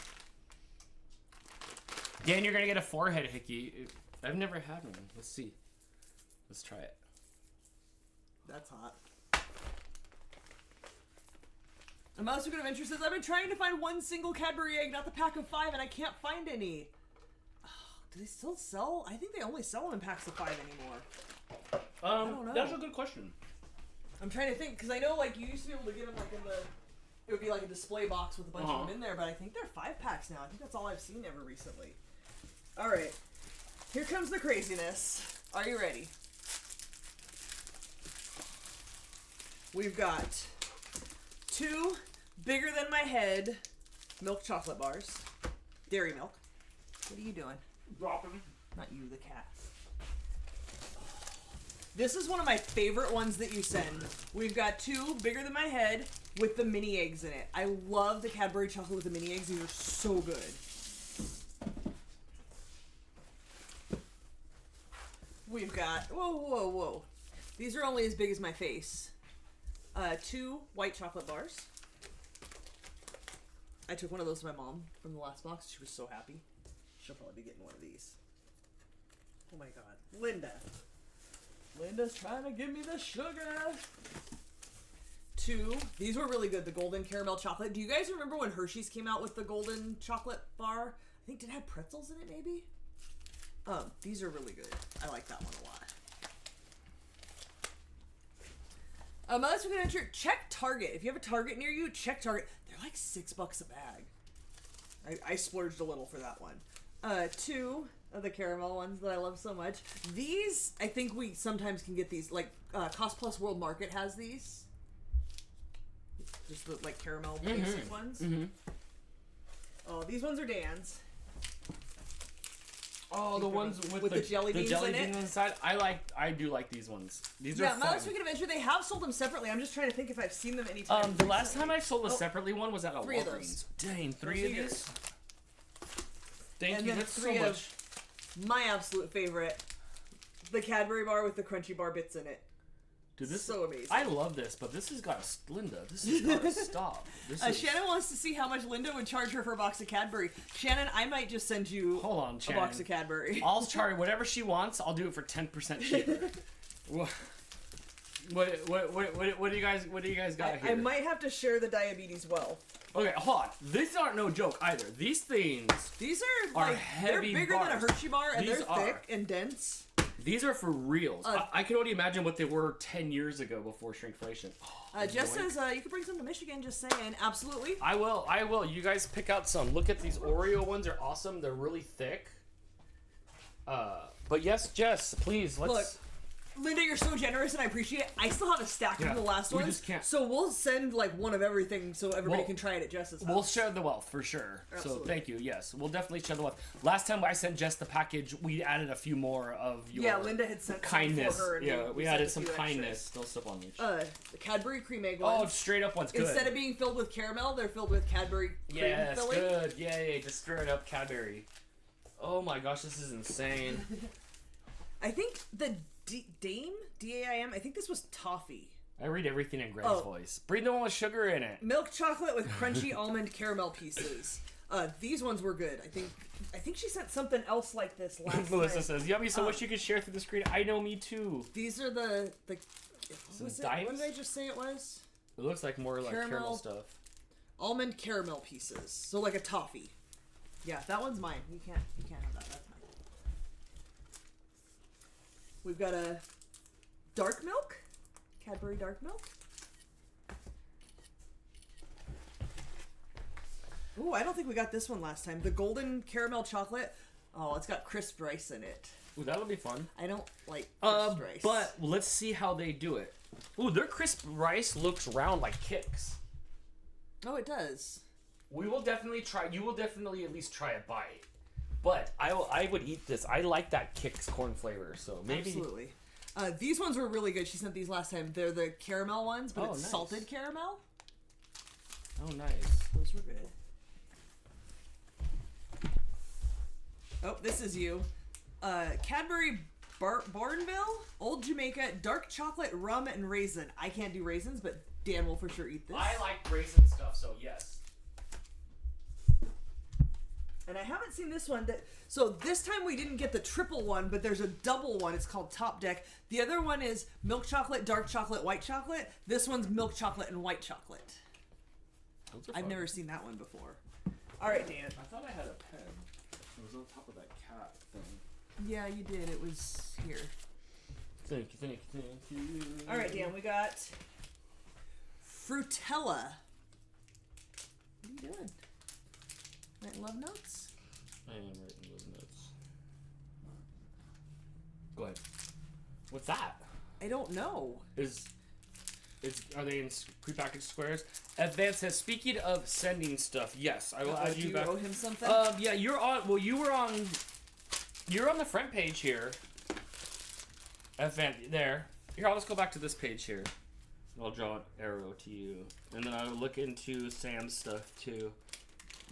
Dan, you're gonna get a forehead hickey. I've never had one. Let's see. Let's try it. That's hot. And my Secret Adventure says, I've been trying to find one single Cadbury egg, not the pack of 5, and I can't find any. Oh, do they still sell? I think they only sell them in packs of 5 anymore. I don't know. That's a good question. I'm trying to think, because I know like you used to be able to get them like in the, it would be like a display box with a bunch of them in there, but I think they're 5 packs now. I think that's all I've seen ever recently. All right, here comes the craziness. Are you ready? We've got 2 bigger than my head milk chocolate bars, dairy milk. What are you doing? Dropping. Not you, the cat. This is one of my favorite ones that you send. We've got 2 bigger than my head with the mini eggs in it. I love the Cadbury chocolate with the mini eggs. These are so good. We've got, whoa. These are only as big as my face. 2 white chocolate bars. I took one of those to my mom from the last box. She was so happy. She'll probably be getting one of these. Oh my god. Linda's trying to give me the sugar. 2. These were really good. The golden caramel chocolate. Do you guys remember when Hershey's came out with the golden chocolate bar? I think did it have pretzels in it maybe? These are really good. I like that one a lot. Unless we're gonna enter, check Target. If you have a Target near you, check Target. They're like $6 a bag. I splurged a little for that one. 2 of the caramel ones that I love so much. These, I think we sometimes can get these, like, Cost Plus World Market has these. Just the, like, caramel basic ones. Oh, these ones are Dan's. Oh, the ones with the jelly beans in it? inside. I do like these ones. These are Yeah, fun. Mother's Weekend Adventure, they have sold them separately. I'm just trying to think if I've seen them anytime. The last time I sold a separately one was at a 3 of Walgreens. those. Dang, 3 Those of are these? Thank And you, then that's so 3 much. of my absolute favorite. The Cadbury bar with the crunchy bar bits in it. Dude, this so amazing. I love this, but this has got to, Linda, this has got to stop. This is, Shannon wants to see how much Linda would charge her for a box of Cadbury. Shannon, I might just send you hold on, a Shannon. box of Cadbury. I'll charge whatever she wants. I'll do it for 10% cheaper. What do you guys got here? I might have to share the diabetes wealth. Okay, hold on. These aren't no joke either. These things. These are Are like heavy they're bigger bars. than a Hershey bar, and These they're are. thick and dense. These are for reals. I can only imagine what they were 10 years ago before shrinkflation. Jess says you could bring some to Michigan. Just saying, absolutely. I will. You guys pick out some. Look at these Oreo ones. They're awesome. They're really thick. But yes, Jess, please, let's... Look, Linda, you're so generous, and I appreciate it. I still have a stack Yeah, of the last we ones, just can't- so we'll send like one of everything so everybody Well, can try it at Jess's house. We'll share the wealth for sure. Absolutely. So thank you. Yes, we'll definitely share the wealth. Last time I sent Jess the package, we added a few more of your Yeah, Linda had sent some kindness. for her, and Yeah, we sent added a some few kindness. Still stuff on these. The Cadbury cream egg Oh, ones. straight up ones. Good. Instead of being filled with caramel, they're filled with Cadbury cream yes, filling. good. Yay, just straight up Cadbury. Oh my gosh, this is insane. I think the Dame, D-A-I-M, I think this was toffee. I read everything in Greg's voice. Breathe the one with sugar in it. Milk chocolate with crunchy almond caramel pieces. These ones were good. I think she sent something else like this last Melissa time. says, yummy, so much you could share through the screen. I know, me too. These are the what was it? dimes? What did I just say it was? It looks like more like caramel stuff. Almond caramel pieces. So like a toffee. Yeah, that one's mine. You can't have that. That's mine. We've got a dark milk. Cadbury dark milk. Ooh, I don't think we got this one last time. The golden caramel chocolate. Oh, it's got crisp rice in it. Ooh, that'll be fun. I don't like crisp rice. But let's see how they do it. Ooh, their crisp rice looks round like Kix. Oh, it does. We will definitely try. You will definitely at least try a bite. But I would eat this. I like that Kix corn flavor, so maybe. Absolutely. These ones were really good. She sent these last time. They're the caramel ones, but it's nice. salted caramel. Oh, nice. Those were good. Oh, this is you. Cadbury Barnville, Old Jamaica, dark chocolate, rum, and raisin. I can't do raisins, but Dan will for sure eat this. I like raisin stuff, so yes. And I haven't seen this one. So this time we didn't get the triple one, but there's a double one. It's called Top Deck. The other one is milk chocolate, dark chocolate, white chocolate. This one's milk chocolate and white chocolate. I've never seen that one before. All right, Dan. I thought I had a pen. It was on top of that cat thing. Yeah, you did. It was here. Thank you. All right, Dan. We got Frutella. What are you doing? Writing love notes? I am writing those notes. Go ahead. What's that? I don't know. Are they in prepackaged squares? Advance says, speaking of sending stuff, yes, I will add you back. Do you owe him something? Yeah, you're on. Well, you're on the front page here. Advance there. Here, I'll just go back to this page here. I'll draw an arrow to you, and then I'll look into Sam's stuff too.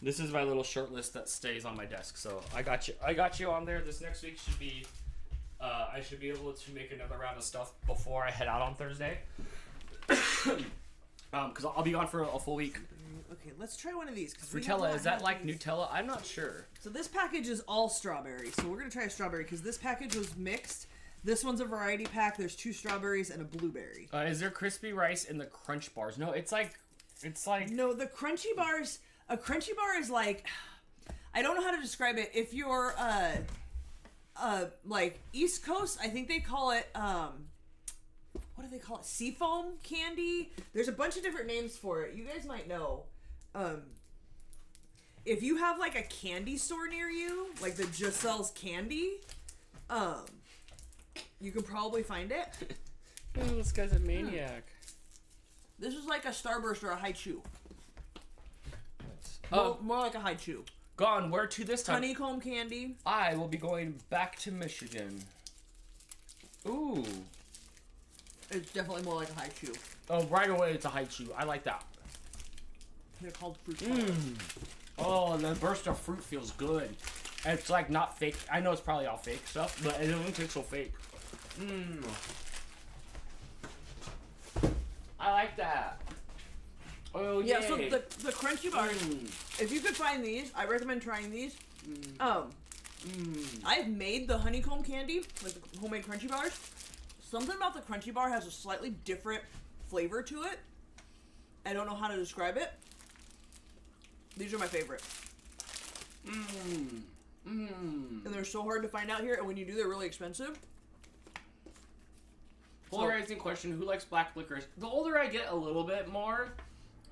This is my little short list that stays on my desk, so I got you. I got you on there. This next week should be. I should be able to make another round of stuff before I head out on Thursday. Because I'll be gone for a full week. Okay, let's try one of these. Frutella, is that like Nutella? I'm not sure. So this package is all strawberry. So we're gonna try a strawberry because this package was mixed. This one's a variety pack. There's 2 strawberries and a blueberry. Is there crispy rice in the crunch bars? No, it's like. No, the crunchy bars. A crunchy bar is like, I don't know how to describe it. If you're like East Coast, I think they call it what do they call it? Seafoam candy. There's a bunch of different names for it. You guys might know. If you have like a candy store near you, like that just sells candy, you can probably find it. Oh, this guy's a maniac. This is like a Starburst or a High Chew. More like a High Chew. Gone. Where to this time? Honeycomb candy. I will be going back to Michigan. Ooh. It's definitely more like a High Chew. Oh, right away it's a high chew. I like that. They're called fruit colors. Oh, the burst of fruit feels good. And it's like not fake. I know it's probably all fake stuff, but it doesn't taste so fake. I like that. Oh, yeah. So the crunchy bars, if you could find these, I recommend trying these. I've made the honeycomb candy, like the homemade crunchy bars. Something about the crunchy bar has a slightly different flavor to it. I don't know how to describe it. These are my favorite. And they're so hard to find out here, and when you do, they're really expensive. Polarizing question: who likes black licorice? The older I get, a little bit more.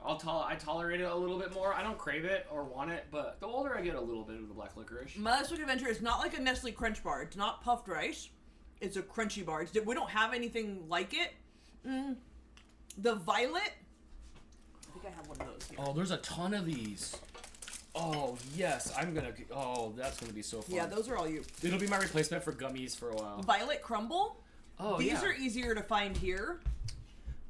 I tolerate it a little bit more. I don't crave it or want it, but the older I get, a little bit of the black licorice. My last week adventure is not like a Nestle Crunch bar. It's not puffed rice. It's a crunchy bar. We don't have anything like it. The violet. I think I have one of those here. Oh, there's a ton of these. Oh, yes. Oh, that's going to be so fun. Yeah, those are all you. It'll be my replacement for gummies for a while. Violet crumble. Oh, These are easier to find here.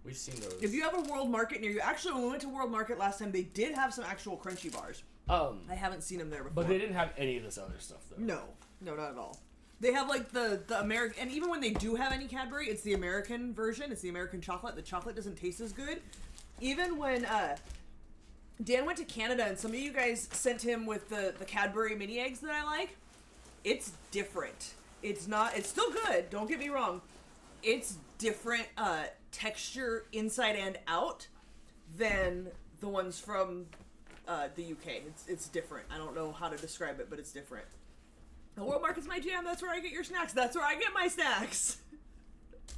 We've seen those. If you have a World Market near you, actually, when we went to World Market last time, they did have some actual crunchy bars. I haven't seen them there before. But they didn't have any of this other stuff, though. No, not at all. They have like the American, and even when they do have any Cadbury, it's the American version. It's the American chocolate. The chocolate doesn't taste as good. Even when Dan went to Canada, and some of you guys sent him with the Cadbury mini eggs that I like, it's different. It's not. It's still good. Don't get me wrong. It's different texture inside and out than the ones from the UK. It's different. I don't know how to describe it, but it's different. The World Market's my jam. That's where I get your snacks. That's where I get my snacks.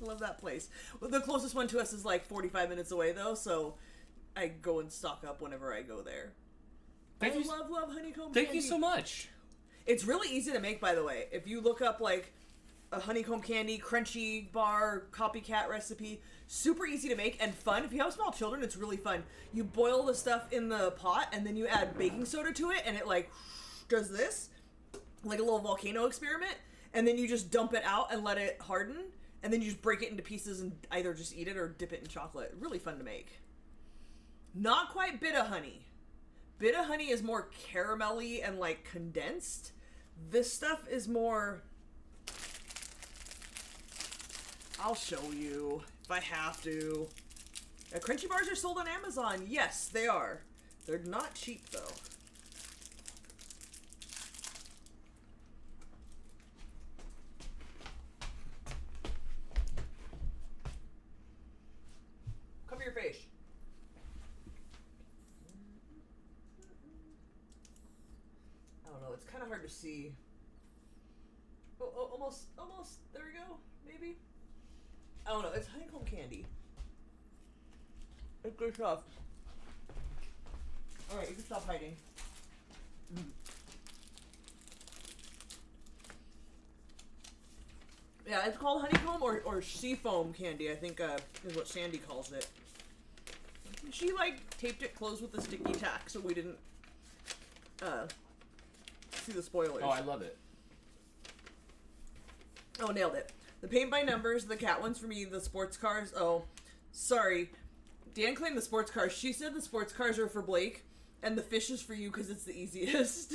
I love that place. Well, the closest one to us is like 45 minutes away, though, so I go and stock up whenever I go there. I love honeycomb candy. Thank you so much. It's really easy to make, by the way. If you look up, like, a honeycomb candy, crunchy bar, copycat recipe, super easy to make and fun. If you have small children, it's really fun. You boil the stuff in the pot, and then you add baking soda to it, and it, like, does this. Like a little volcano experiment, and then you just dump it out and let it harden, and then you just break it into pieces and either just eat it or dip it in chocolate. Really fun to make. Not quite Bita Honey. Bita Honey is more caramelly and like condensed. This stuff is more... I'll show you if I have to. Crunchy bars are sold on Amazon. Yes, they are. They're not cheap though. Cover your face. I don't know, it's kind of hard to see. Oh, almost, there we go, maybe? I don't know, it's honeycomb candy. It's good stuff. Alright, you can stop hiding. Yeah, it's called honeycomb or seafoam candy, I think is what Sandy calls it. She, like, taped it closed with a sticky tack so we didn't see the spoilers. Oh, I love it. Oh, nailed it. The paint by numbers, the cat ones for me, the sports cars. Oh, sorry. Dan claimed the sports cars. She said the sports cars are for Blake, and the fish is for you because it's the easiest.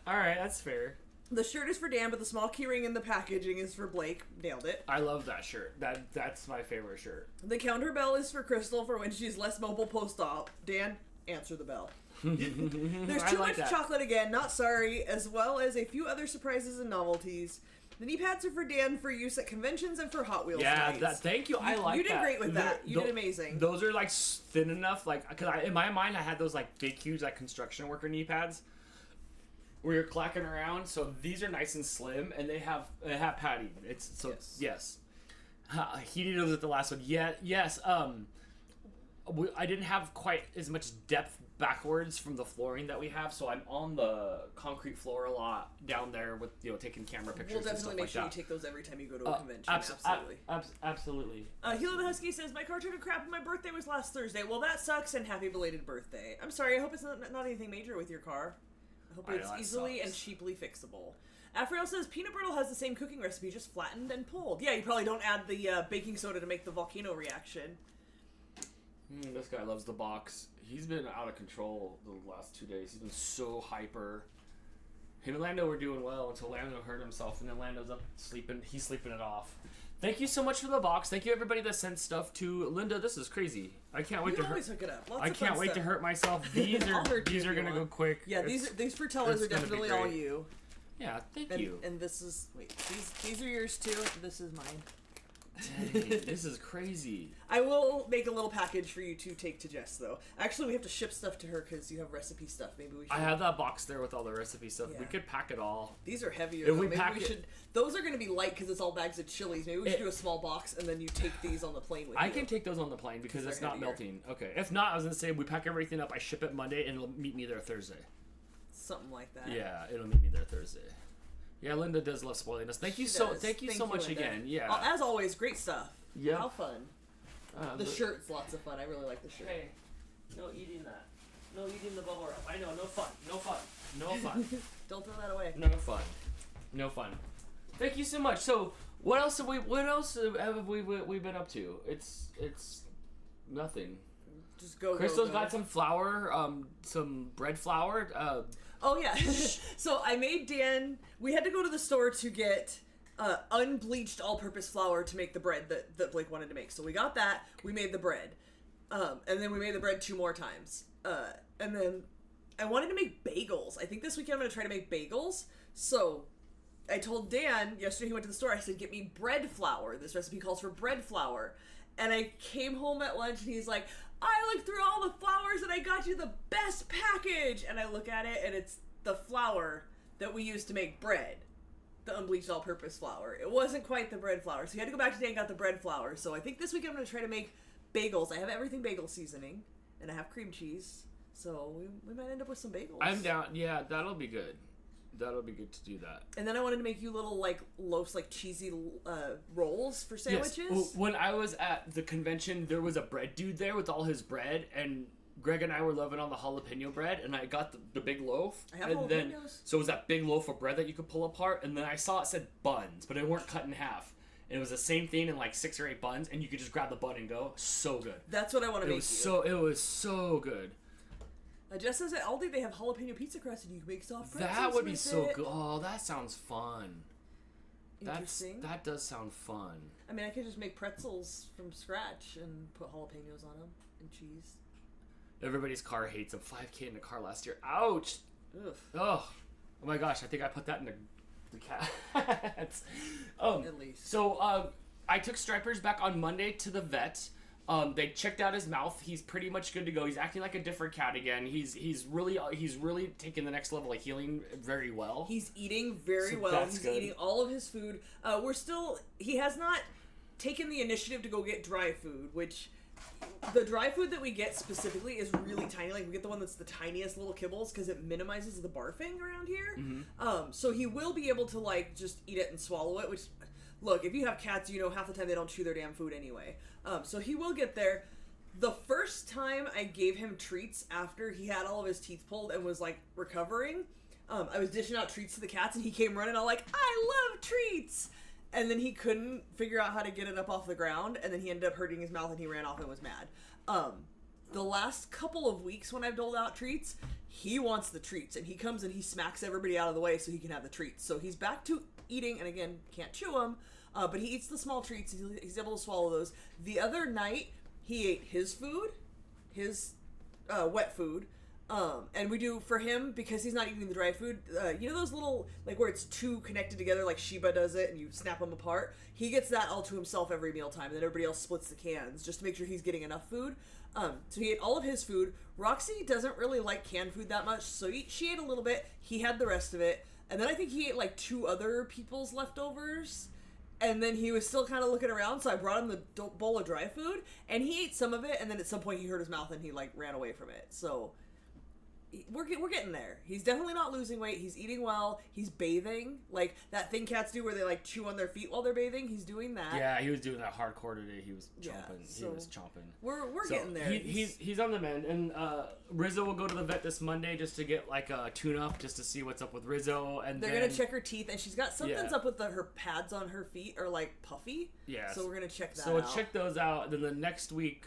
Alright, that's fair. The shirt is for Dan, but the small keyring in the packaging is for Blake. Nailed it. I love that shirt. That's my favorite shirt. The counter bell is for Crystal for when she's less mobile post-op. Dan, answer the bell. There's too much chocolate again, not sorry, as well as a few other surprises and novelties. The knee pads are for Dan for use at conventions and for Hot Wheels nights. Thank you. I like that. You did great with that. You did amazing. Those are like thin enough, like, because in my mind I had those like big, huge, like construction worker knee pads where you're clacking around. So these are nice and slim, and they have padding. It's so yes. He did those at the last one. Yeah, yes. I didn't have quite as much depth backwards from the flooring that we have, so I'm on the concrete floor a lot down there with, you know, taking camera pictures. We'll definitely make sure you take those every time you go to a convention. Absolutely. Absolutely. Hilo the Husky says, my car took a crap and my birthday was last Thursday. Well, that sucks, and happy belated birthday. I'm sorry, I hope it's not anything major with your car. I hope it's easily and cheaply fixable. Afriel says, peanut brittle has the same cooking recipe, just flattened and pulled. Yeah, you probably don't add the baking soda to make the volcano reaction. This guy loves the box. He's been out of control the last 2 days. He's been so hyper. Him and Lando were doing well until Lando hurt himself, and then Lando's up sleeping. He's sleeping it off. Thank you so much for the box. Thank you everybody that sent stuff to Linda. This is crazy. I can't wait to hurt. Hook it up. I can't wait to hurt myself. These are gonna go quick. Yeah, these fruitellers are definitely all you. Yeah, thank you. And this is these are yours too. This is mine. Dang, this is crazy. I will make a little package for you to take to Jess, though. Actually, we have to ship stuff to her because you have recipe stuff. Maybe we should. I have that box there with all the recipe stuff. Yeah. We could pack it all. These are heavier. Maybe we should. Those are going to be light because it's all bags of chilies. Maybe we should do a small box and then you take these on the plane with you. I can take those on the plane because it's not melting. Okay. If not, I was going to say we pack everything up. I ship it Monday and it'll meet me there Thursday. Something like that. Yeah, it'll meet me there Thursday. Yeah, Linda does love spoiling us. Thank you so much Linda. Again. Yeah. As always, great stuff. Yeah. How fun. The shirt's lots of fun. I really like the shirt. Hey, no eating that. No eating the bubble wrap. I know, no fun. No fun. No fun. Don't throw that away. No fun. No fun. Thank you so much. So, What else have we been up to? It's nothing. Just go. Crystal's go. got some flour, some bread flour. Oh yeah. So I made Dan. We had to go to the store to get unbleached all-purpose flour to make the bread that Blake wanted to make. So we got that. We made the bread, and then we made the bread 2 more times. And then I wanted to make bagels. I think this weekend I'm gonna try to make bagels. So I told Dan yesterday. He went to the store. I said, "Get me bread flour. This recipe calls for bread flour." And I came home at lunch, and he's like, "I looked through all the flours and I got you the best package." And I look at it, and it's the flour that we use to make bread. The unbleached all-purpose flour. It wasn't quite the bread flour. So he had to go back today and got the bread flour. So I think this week I'm going to try to make bagels. I have everything bagel seasoning, and I have cream cheese. So we might end up with some bagels. I'm down. Yeah, that'll be good. That'll be good to do that. And then I wanted to make you little, like, loaves, like, cheesy rolls for sandwiches. Yes. Well, when I was at the convention, there was a bread dude there with all his bread, and Greg and I were loving on the jalapeno bread, and I got the big loaf. I have and jalapenos. then, so it was that big loaf of bread that you could pull apart, and then I saw it said buns, but they weren't cut in half. And it was the same thing in like 6 or 8 buns, and you could just grab the bun and go. So good. That's what I want to make It was so good. Just as at Aldi, they have jalapeno pizza crust, and you can make soft pretzels. That would be with so it. good. Oh, that sounds fun. Interesting. That does sound fun. I mean, I could just make pretzels from scratch and put jalapenos on them and cheese. Everybody's car hates them. 5K in the car last year. Ouch. Ugh. Oh my gosh, I think I put that in the cat. At least. So I took Stripers back on Monday to the vet. They checked out his mouth. He's pretty much good to go. He's acting like a different cat again. He's really taking the next level of healing very well. He's eating very well. That's He's good. eating all of his food. He has not taken the initiative to go get dry food, which the dry food that we get specifically is really tiny. Like, we get the one that's the tiniest little kibbles because it minimizes the barfing around here. Mm-hmm. So he will be able to, like, just eat it and swallow it, which, look, if you have cats, you know half the time they don't chew their damn food anyway. So he will get there. The first time I gave him treats after he had all of his teeth pulled and was, like, recovering, I was dishing out treats to the cats, and he came running all like, "I love treats!" And then he couldn't figure out how to get it up off the ground, and then he ended up hurting his mouth, and he ran off and was mad. The last couple of weeks when I've doled out treats, he wants the treats, and he comes and he smacks everybody out of the way so he can have the treats. So he's back to eating, and again, can't chew them, but he eats the small treats, and he's able to swallow those. The other night, he ate his food, his wet food, and we do for him, because he's not eating the dry food, you know those little, like, where it's 2 connected together, like Sheba does it, and you snap them apart? He gets that all to himself every mealtime, and then everybody else splits the cans, just to make sure he's getting enough food. So he ate all of his food. Roxy doesn't really like canned food that much, so she ate a little bit, he had the rest of it, and then I think he ate, like, 2 other people's leftovers, and then he was still kind of looking around, so I brought him the bowl of dry food, and he ate some of it, and then at some point he hurt his mouth, and he, like, ran away from it, so we're getting there. He's definitely not losing weight. He's eating well. He's bathing. Like that thing cats do where they like chew on their feet while they're bathing. He's doing that. Yeah, he was doing that hardcore today. He was chomping. Yeah, so he was chomping. We're So getting there. He's on the mend. And Rizzo will go to the vet this Monday just to get like a tune-up, just to see what's up with Rizzo. And they're gonna check her teeth, and she's got something's Yeah. up with her pads on her feet are like puffy. Yeah. So we're gonna check that So we'll out. check those out. And then the next week,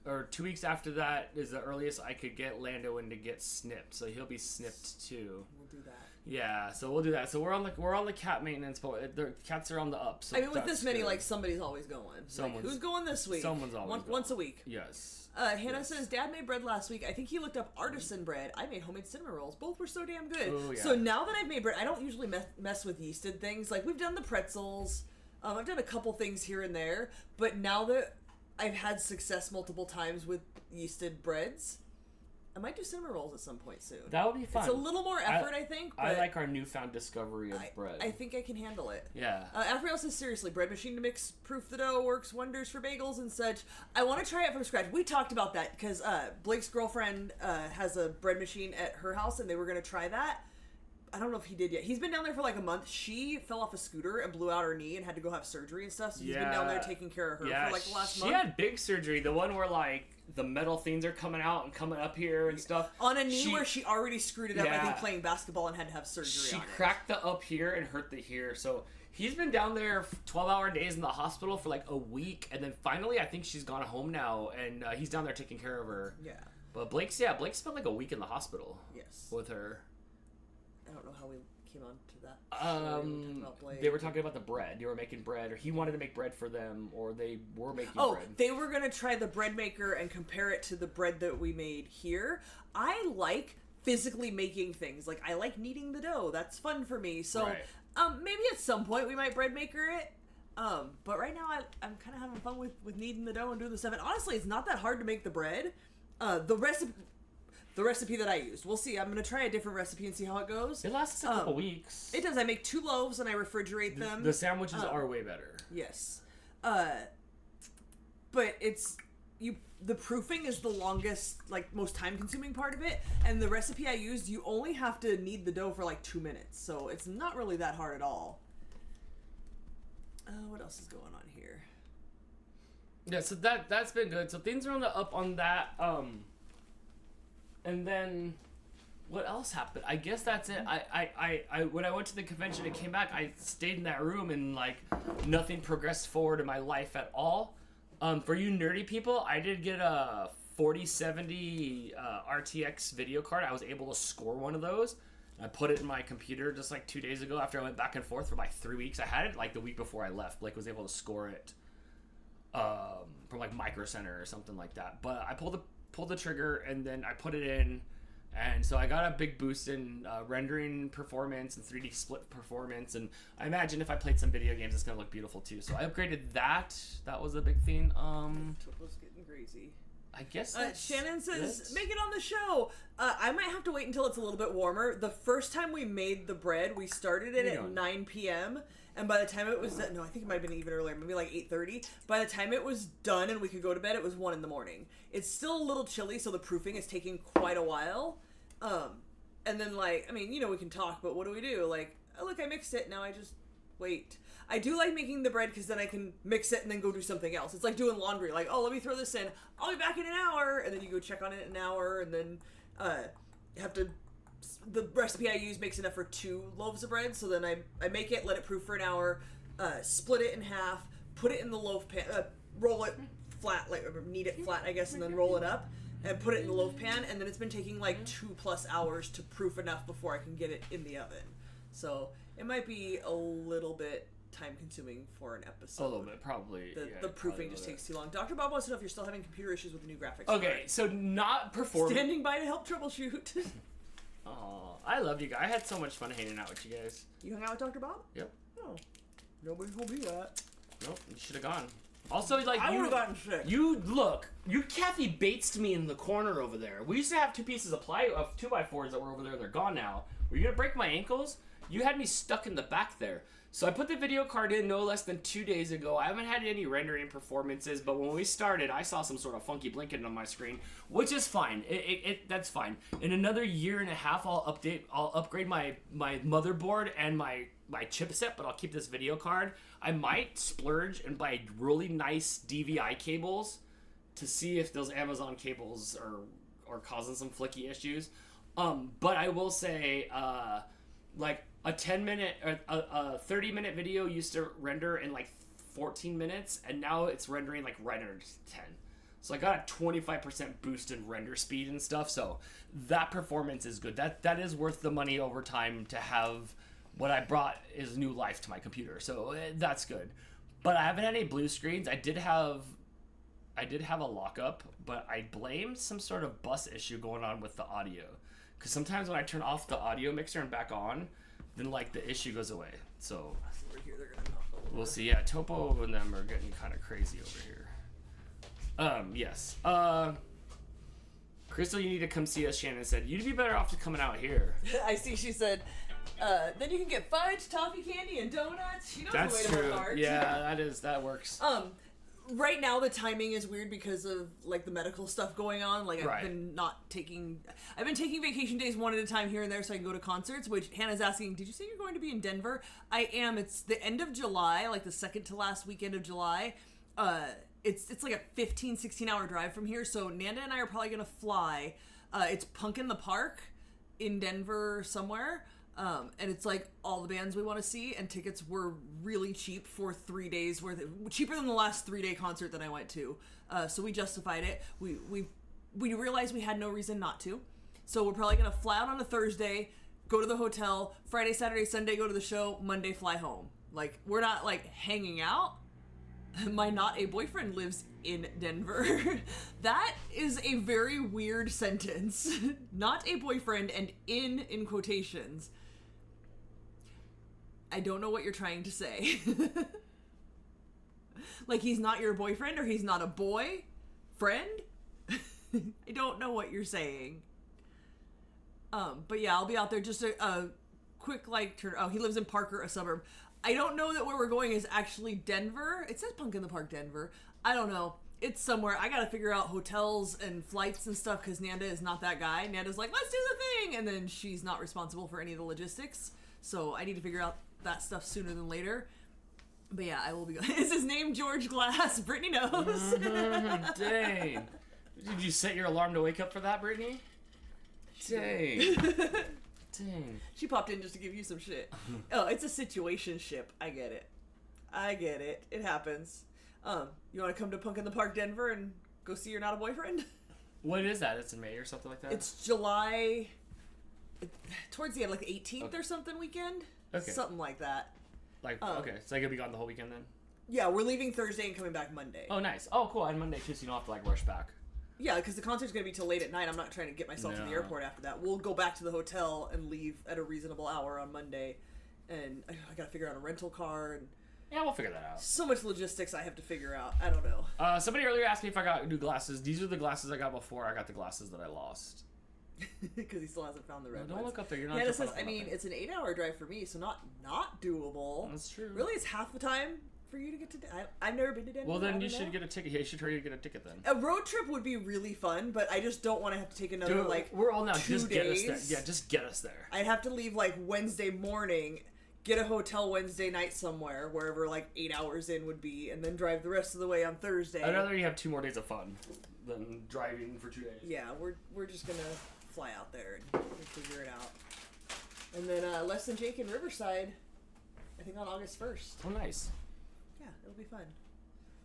or 2 weeks after that, is the earliest I could get Lando in to get snipped. So he'll be snipped too. We'll do that. Yeah, so we'll do that. So we're on the cat maintenance, but the cats are on the up. So I mean, with that's this many, good. like somebody's always going. Like, Someone's- who's going this week? someone's always going. once a week. Yes. Hannah says, Dad made bread last week. I think he looked up artisan bread. I made homemade cinnamon rolls. Both were so damn good. Oh, yeah. So now that I've made bread, I don't usually mess with yeasted things. Like, we've done the pretzels. I've done a couple things here and there. But now that I've had success multiple times with yeasted breads, I might do cinnamon rolls at some point soon. That would be fun. It's a little more effort, I think. But I like our newfound discovery of bread. I think I can handle it. Yeah. Afriel says, seriously, bread machine to mix proof the dough works wonders for bagels and such. I want to try it from scratch. We talked about that because Blake's girlfriend has a bread machine at her house, and they were going to try that. I don't know if he did yet. He's been down there for like a month. She fell off a scooter and blew out her knee and had to go have surgery and stuff. So he's been down there taking care of her for like the last month. She had big surgery. The one where like the metal things are coming out and coming up here and stuff. On a knee where she already screwed it up, I Yeah. think, playing basketball and had to have surgery She on it. cracked the up here and hurt the here. So He's been down there 12-hour days in the hospital for like a week, and then finally I think she's gone home now, and he's down there taking care of her. Yeah. But Blake spent like a week in the hospital. Yes. With her. I don't know how we came on to that. They were talking about the bread. You were making bread, or he wanted to make bread for them, or they were making bread. Oh, they were going to try the bread maker and compare it to the bread that we made here. I like physically making things. Like, I like kneading the dough. That's fun for me. So, Right. Maybe at some point we might bread maker it. But right now I'm kind of having fun with kneading the dough and doing the stuff. And honestly, it's not that hard to make the bread. The recipe that I used. We'll see. I'm going to try a different recipe and see how it goes. It lasts a couple weeks. It does. I make 2 loaves and I refrigerate them. The sandwiches are way better. Yes. But the proofing is the longest, like, most time-consuming part of it, and the recipe I used, you only have to knead the dough for, like, 2 minutes, so it's not really that hard at all. What else is going on here? Yeah, so that's been good. So things are on the up on that, and then what else happened? I guess that's it. I when I went to the convention and came back, I stayed in that room, and, like, nothing progressed forward in my life at all. For you nerdy people, I did get a 4070 RTX video card. I was able to score one of those. I put it in my computer just like 2 days ago after I went back and forth for like 3 weeks. I had it like the week before I left. Blake was able to score it from like Micro Center or something like that. But I pulled the trigger and then I put it in. And so I got a big boost in rendering performance and 3D split performance. And I imagine if I played some video games, it's going to look beautiful too. So I upgraded that. That was a big thing. Topo's getting crazy. I guess Shannon says, make it on the show. I might have to wait until it's a little bit warmer. The first time we made the bread, we started it at 9 p.m. And by the time it was done, no, I think it might have been even earlier, maybe like 8:30. By the time it was done and we could go to bed, it was 1 in the morning. It's still a little chilly, so the proofing is taking quite a while. And then, like, I mean, you know, we can talk, but what do we do? Like, oh, look, I mixed it, now I just wait. I do like making the bread because then I can mix it and then go do something else. It's like doing laundry. Like, oh, let me throw this in. I'll be back in an hour. And then you go check on it in an hour. And then you have to... The recipe I use makes enough for 2 loaves of bread. So then I make it, let it proof for an hour, split it in half, put it in the loaf pan, roll it flat, like knead it flat, I guess, and then roll it up. And put it in the loaf pan. And then it's been taking like 2+ hours to proof enough before I can get it in the oven. So it might be a little bit time-consuming for an episode. A little bit, probably. The proofing just takes too long. Dr. Bob wants to know if you're still having computer issues with the new graphics Okay, card. so not performing. Standing by to help troubleshoot. Oh, I love you guys. I had so much fun hanging out with you guys. You hung out with Dr. Bob? Yep. Oh, nobody told me that. Nope, you should have gone. Also, like, I would have gotten sick. You Kathy Bates'd me in the corner over there. We used to have 2 pieces of 2x4s that were over there. They're gone now. Were you gonna break my ankles? You had me stuck in the back there. So I put the video card in no less than 2 days ago. I haven't had any rendering performances, but when we started, I saw some sort of funky blinking on my screen, which is fine. That's fine. In another year and a half, I'll upgrade my motherboard and my chipset, but I'll keep this video card. I might splurge and buy really nice DVI cables to see if those Amazon cables are causing some flicky issues. But I will say, like, a 10-minute, a 30-minute video used to render in like 14 minutes, and now it's rendering like right under 10. So I got a 25% boost in render speed and stuff. So that performance is good. That is worth the money over time to have. What I brought is new life to my computer, so that's good. But I haven't had any blue screens. I did have a lockup, but I blamed some sort of bus issue going on with the audio. Because sometimes when I turn off the audio mixer and back on, then like the issue goes away. So we'll see. Yeah, Topo and them are getting kind of crazy over here. Yes. Crystal, you need to come see us. Shannon said you'd be better off just coming out here. I see. She said. Then you can get fudge, toffee candy, and donuts. She knows That's the way to true. my heart. Yeah, that works. Right now the timing is weird because of like the medical stuff going on. Like I've been taking vacation days one at a time here and there so I can go to concerts. Which Hannah's asking, did you say you're going to be in Denver? I am. It's the end of July, like the second to last weekend of July. It's like a 15-16 hour drive from here. So Nanda and I are probably gonna fly. It's Punk in the Park in Denver somewhere. And it's like all the bands we want to see, and tickets were really cheap for 3 days worth, cheaper than the last 3-day concert that I went to. So we justified it. We realized we had no reason not to. So we're probably gonna fly out on a Thursday, go to the hotel, Friday, Saturday, Sunday, go to the show, Monday fly home. Like, we're not like hanging out. My not a boyfriend lives in Denver. That is a very weird sentence. Not a boyfriend and in quotations. I don't know what you're trying to say. Like, he's not your boyfriend or he's not a boy? Friend? I don't know what you're saying. But yeah, I'll be out there. Just a quick like turn. Oh, he lives in Parker, a suburb. I don't know that where we're going is actually Denver. It says Punk in the Park, Denver. I don't know. It's somewhere. I gotta figure out hotels and flights and stuff because Nanda is not that guy. Nanda's like, let's do the thing! And then she's not responsible for any of the logistics. So I need to figure out that stuff sooner than later. But yeah, I will be going. Is his name George Glass? Brittany knows. Mm-hmm. Dang. Did you set your alarm to wake up for that, Brittany? Dang. Dang. She popped in just to give you some shit. Oh, it's a situationship. I get it. It happens. You want to come to Punk in the Park, Denver, and go see You're Not a Boyfriend? What is that? It's in May or something like that? It's July, towards the end, like the 18th or something weekend? Okay. Something like that. Like, okay, so I could be gone the whole weekend then? Yeah, we're leaving Thursday and coming back Monday. Oh, nice. Oh, cool. And Monday too, so you don't have to, like, rush back. Yeah, because the concert's going to be till late at night. I'm not trying to get myself to the airport after that. We'll go back to the hotel and leave at a reasonable hour on Monday. And I got to figure out a rental car. And yeah, we'll figure that out. so much logistics I have to figure out. I don't know. Somebody earlier asked me if I got new glasses. These are the glasses I got before I got the glasses that I lost. Because he still hasn't found the red Don't ones. look up there. You're not. Yeah, it says, I mean, it's an 8-hour drive for me, so not doable. That's true. Really, it's half the time for you to get to. I've never been to Denver. Well, then you should get a ticket. Yeah, you should try to get a ticket then. A road trip would be really fun, but I just don't want to have to take another we're all now. 2 Just days. get us there. Yeah, just get us there. I'd have to leave like Wednesday morning, get a hotel Wednesday night somewhere, wherever like 8 hours in would be, and then drive the rest of the way on Thursday. I'd rather you have 2 more days of fun than driving for 2 days. Yeah, we're just gonna fly out there and figure it out. And then Less Than Jake in Riverside, I think on August 1st. Oh, nice. Yeah, it'll be fun.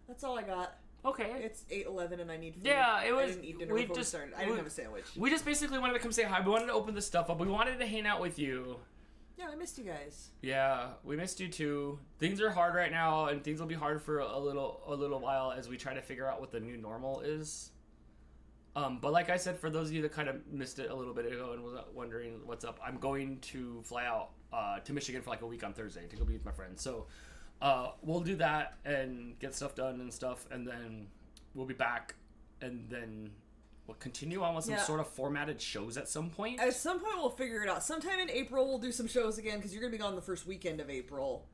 That's all I got. Okay. It's 8:11 and I need food. Yeah, it was. I didn't eat dinner before we started. I didn't have a sandwich. We just basically wanted to come say hi. We wanted to open this stuff up. We wanted to hang out with you. Yeah, I missed you guys. Yeah, we missed you too. Things are hard right now, and things will be hard for a little while as we try to figure out what the new normal is. But like I said, for those of you that kind of missed it a little bit ago and was wondering what's up, I'm going to fly out to Michigan for like a week on Thursday to go be with my friends. So we'll do that and get stuff done and stuff, and then we'll be back, and then we'll continue on with some sort of formatted shows at some point. At some point, we'll figure it out. Sometime in April, we'll do some shows again, because you're going to be gone the first weekend of April.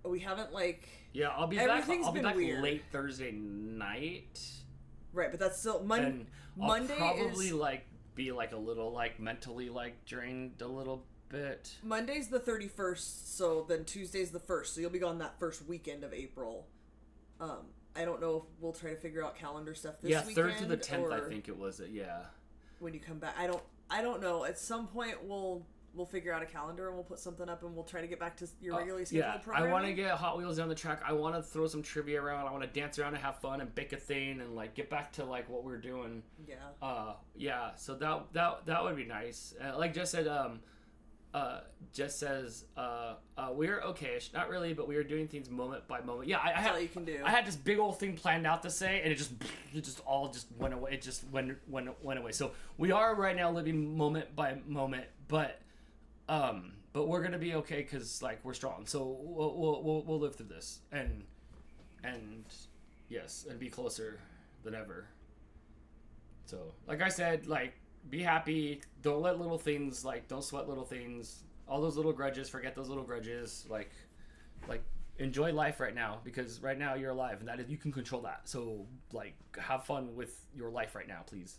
We haven't, like... Yeah, I'll be back weird. late Thursday night. Right, but that's still... Monday I'll probably, be, a little, mentally, drained a little bit. Monday's the 31st, so then Tuesday's the 1st, so you'll be gone that first weekend of April. I don't know if we'll try to figure out calendar stuff this weekend. Yeah, 3rd to the 10th, I think it was. Yeah. When you come back, I don't know. At some point, we'll figure out a calendar and we'll put something up and we'll try to get back to your regularly scheduled programming. I want to get Hot Wheels down the track. I want to throw some trivia around. I want to dance around and have fun and bake a thing and get back to what we're doing. Yeah. Yeah. So that would be nice. Like Jess said, Jess says, we're okay-ish. Not really, but we are doing things moment by moment. Yeah, That's all you can do. I had this big old thing planned out to say, and it just all went away. It just went away. So we are right now living moment by moment, but we're gonna be okay because we're strong. So we'll live through this, and yes, and be closer than ever. So like I said, be happy. Don't let little things don't sweat little things. All those little grudges, forget those little grudges. Enjoy life right now, because right now you're alive, and that is, you can control that. So have fun with your life right now, please.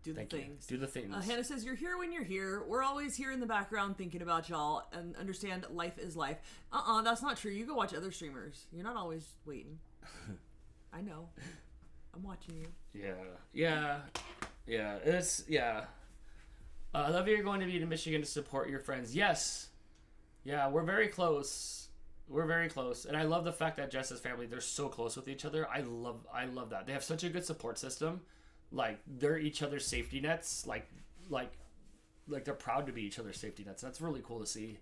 Do the things. Do the things. Hannah says, you're here when you're here. We're always here in the background thinking about y'all and understand life is life. That's not true. You go watch other streamers. You're not always waiting. I know. I'm watching you. Yeah. It's, yeah. I love you're going to be to Michigan to support your friends. Yes. Yeah, we're very close. We're very close. And I love the fact that Jess's family, they're so close with each other. I love that. They have such a good support system. Like, they're each other's safety nets. Like they're proud to be each other's safety nets. That's really cool to see.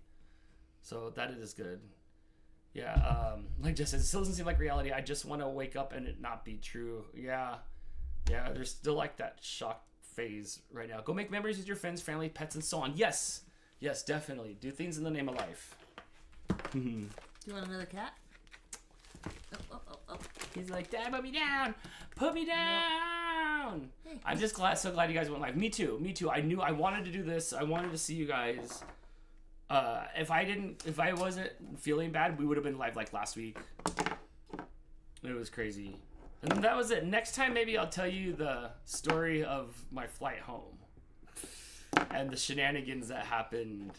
So that is good. Yeah, like Jess said, it still doesn't seem like reality. I just want to wake up and it not be true. Yeah, there's still like that shock phase right now. Go make memories with your friends, family, pets, and so on. Yes, definitely. Do things in the name of life. Do you want another cat? Oh. He's like, Dad, put me down. Put me down. Hey. I'm just so glad you guys went live. Me too. I wanted to do this. I wanted to see you guys. If I wasn't feeling bad, we would have been live like last week. It was crazy. And that was it. Next time, maybe I'll tell you the story of my flight home and the shenanigans that happened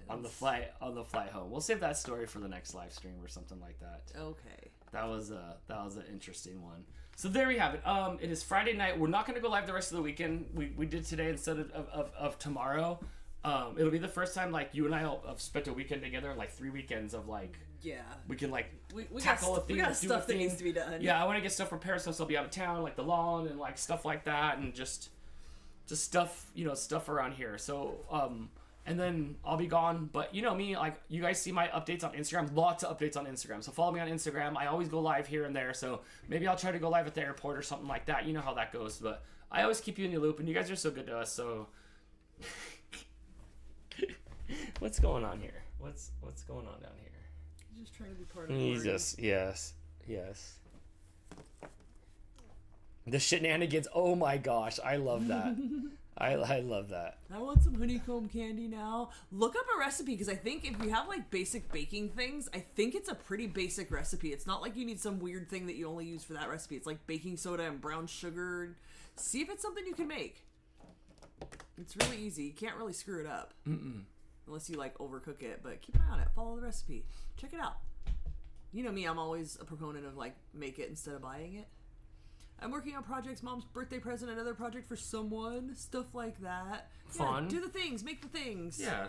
on the flight home. We'll save that story for the next live stream or something like that. Okay. That was an interesting one. So there we have it. It is Friday night. We're not going to go live the rest of the weekend. We did today instead of tomorrow. It'll be the first time like you and I have spent a weekend together, like 3 weekends of like we can like we tackle a thing. We got stuff that needs to be done. Yeah, I want to get stuff prepared so I'll be out of town, like the lawn and like stuff like that, and just stuff stuff around here. So and then I'll be gone. But you know me, like you guys see my updates on Instagram. Lots of updates on Instagram. So follow me on Instagram. I always go live here and there. So maybe I'll try to go live at the airport or something like that. You know how that goes. But I always keep you in the loop, and you guys are so good to us. So. What's going on here? What's going on down here? He's just trying to be part of yes. The shenanigans. Oh my gosh, I love that. I love that. I want some honeycomb candy now. Look up a recipe because I think if you have like basic baking things, I think it's a pretty basic recipe. It's not like you need some weird thing that you only use for that recipe. It's like baking soda and brown sugar. See if it's something you can make. It's really easy. You can't really screw it up. Unless you like overcook it, but keep an eye on it. Follow the recipe. Check it out. You know me, I'm always a proponent of like make it instead of buying it. I'm working on projects, mom's birthday present, another project for someone, stuff like that. Fun. Yeah, do the things, make the things. Yeah.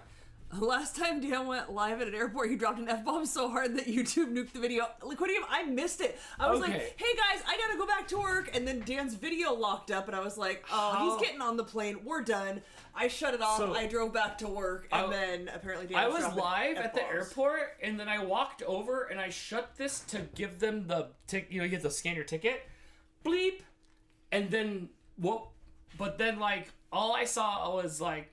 Last time Dan went live at an airport, he dropped an F-bomb so hard that YouTube nuked the video. Liquidium, I missed it. I was like, hey guys, I gotta go back to work. And then Dan's video locked up and I was like, he's getting on the plane. We're done. I shut it off. So, I drove back to work and then apparently Dan was live at the airport and then I walked over and I shut this to give them the you have to scan your ticket. Bleep. And then but then like all I saw was like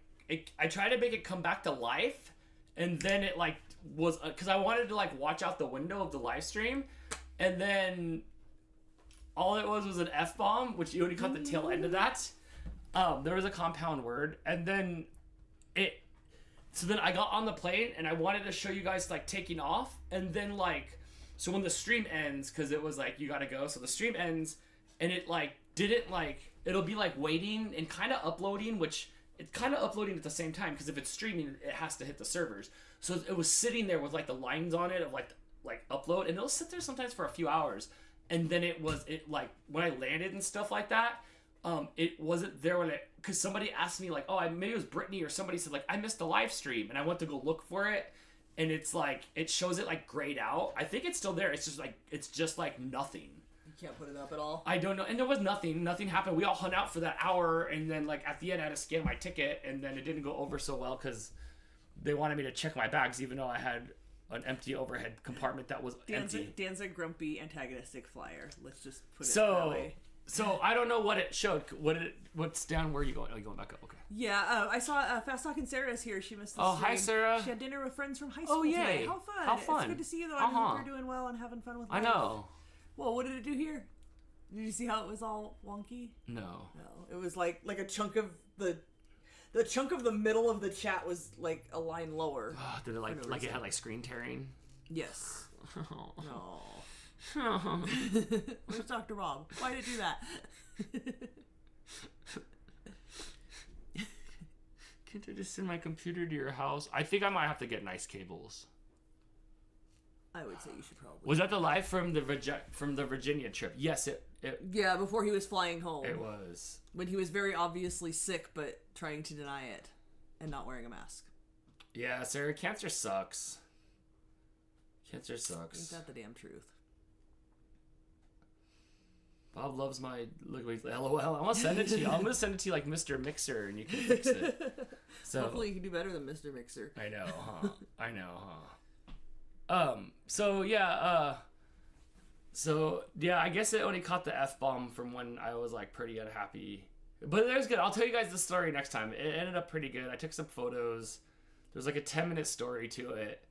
I tried to make it come back to life, and then it like was because I wanted to like watch out the window of the live stream, and then all it was an F-bomb, which you only caught the tail end of that. There was a compound word, and then so then I got on the plane and I wanted to show you guys like taking off, and then like so when the stream ends, because it was like you gotta go, so the stream ends and it like didn't like it'll be like waiting and kind of uploading, which it's kind of uploading at the same time because if it's streaming, it has to hit the servers. So it was sitting there with like the lines on it of like upload, and it'll sit there sometimes for a few hours. And then it like when I landed and stuff like that, it wasn't there because somebody asked me like, maybe it was Brittany or somebody said like I missed the live stream, and I went to go look for it, and it's like it shows it like grayed out. I think it's still there. It's just like nothing. Can't put it up at all. I don't know, and there was nothing happened. We all hung out for that hour, and then like at the end I had to scan my ticket, and then it didn't go over so well because they wanted me to check my bags even though I had an empty overhead compartment that was empty. Dan's a grumpy antagonistic flyer. Let's just put it that way. So I don't know what it showed. What's down? Where are you going? Oh, you going back up? Okay. Yeah, I saw Fast Talking Sarah's here. She missed the stream. Hi, Sarah. She had dinner with friends from high school today. How fun. It's good to see you though. I hope you're doing well and having fun with life. I know. Well, what did it do here? Did you see how it was all wonky? No. It was like a chunk of the chunk of the middle of the chat was like a line lower. Did it like it had like screen tearing? Yes. No. Where's Dr. Bob? Why did it do that? Can't I just send my computer to your house? I think I might have to get nice cables. I would say you should probably. Was that the live from the Virginia trip? Yes, Yeah, before he was flying home. It was. When he was very obviously sick, but trying to deny it and not wearing a mask. Yeah, Sarah, cancer sucks. Cancer sucks. Ain't that the damn truth? Bob loves my LOL. I'm gonna send it to you. I'm gonna send it to you like Mr. Mixer, and you can fix it. So hopefully you can do better than Mr. Mixer. I know, huh? I know, huh? So yeah, I guess it only caught the F-bomb from when I was like pretty unhappy. But it was good. I'll tell you guys the story next time. It ended up pretty good. I took some photos. There's like a 10-minute story to it.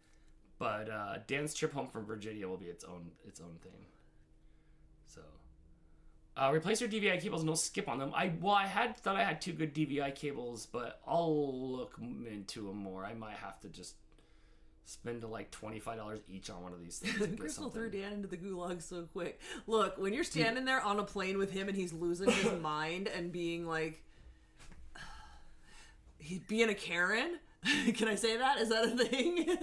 But Dan's trip home from Virginia will be its own thing. So replace your DVI cables and don't skip on them. I thought I had 2 good DVI cables, but I'll look into them more. I might have to just spend like $25 each on one of these things. Crystal threw Dan into the gulag so quick. Look, when you're standing there on a plane with him and he's losing his mind and being like, he's being a Karen. Can I say that? Is that a thing?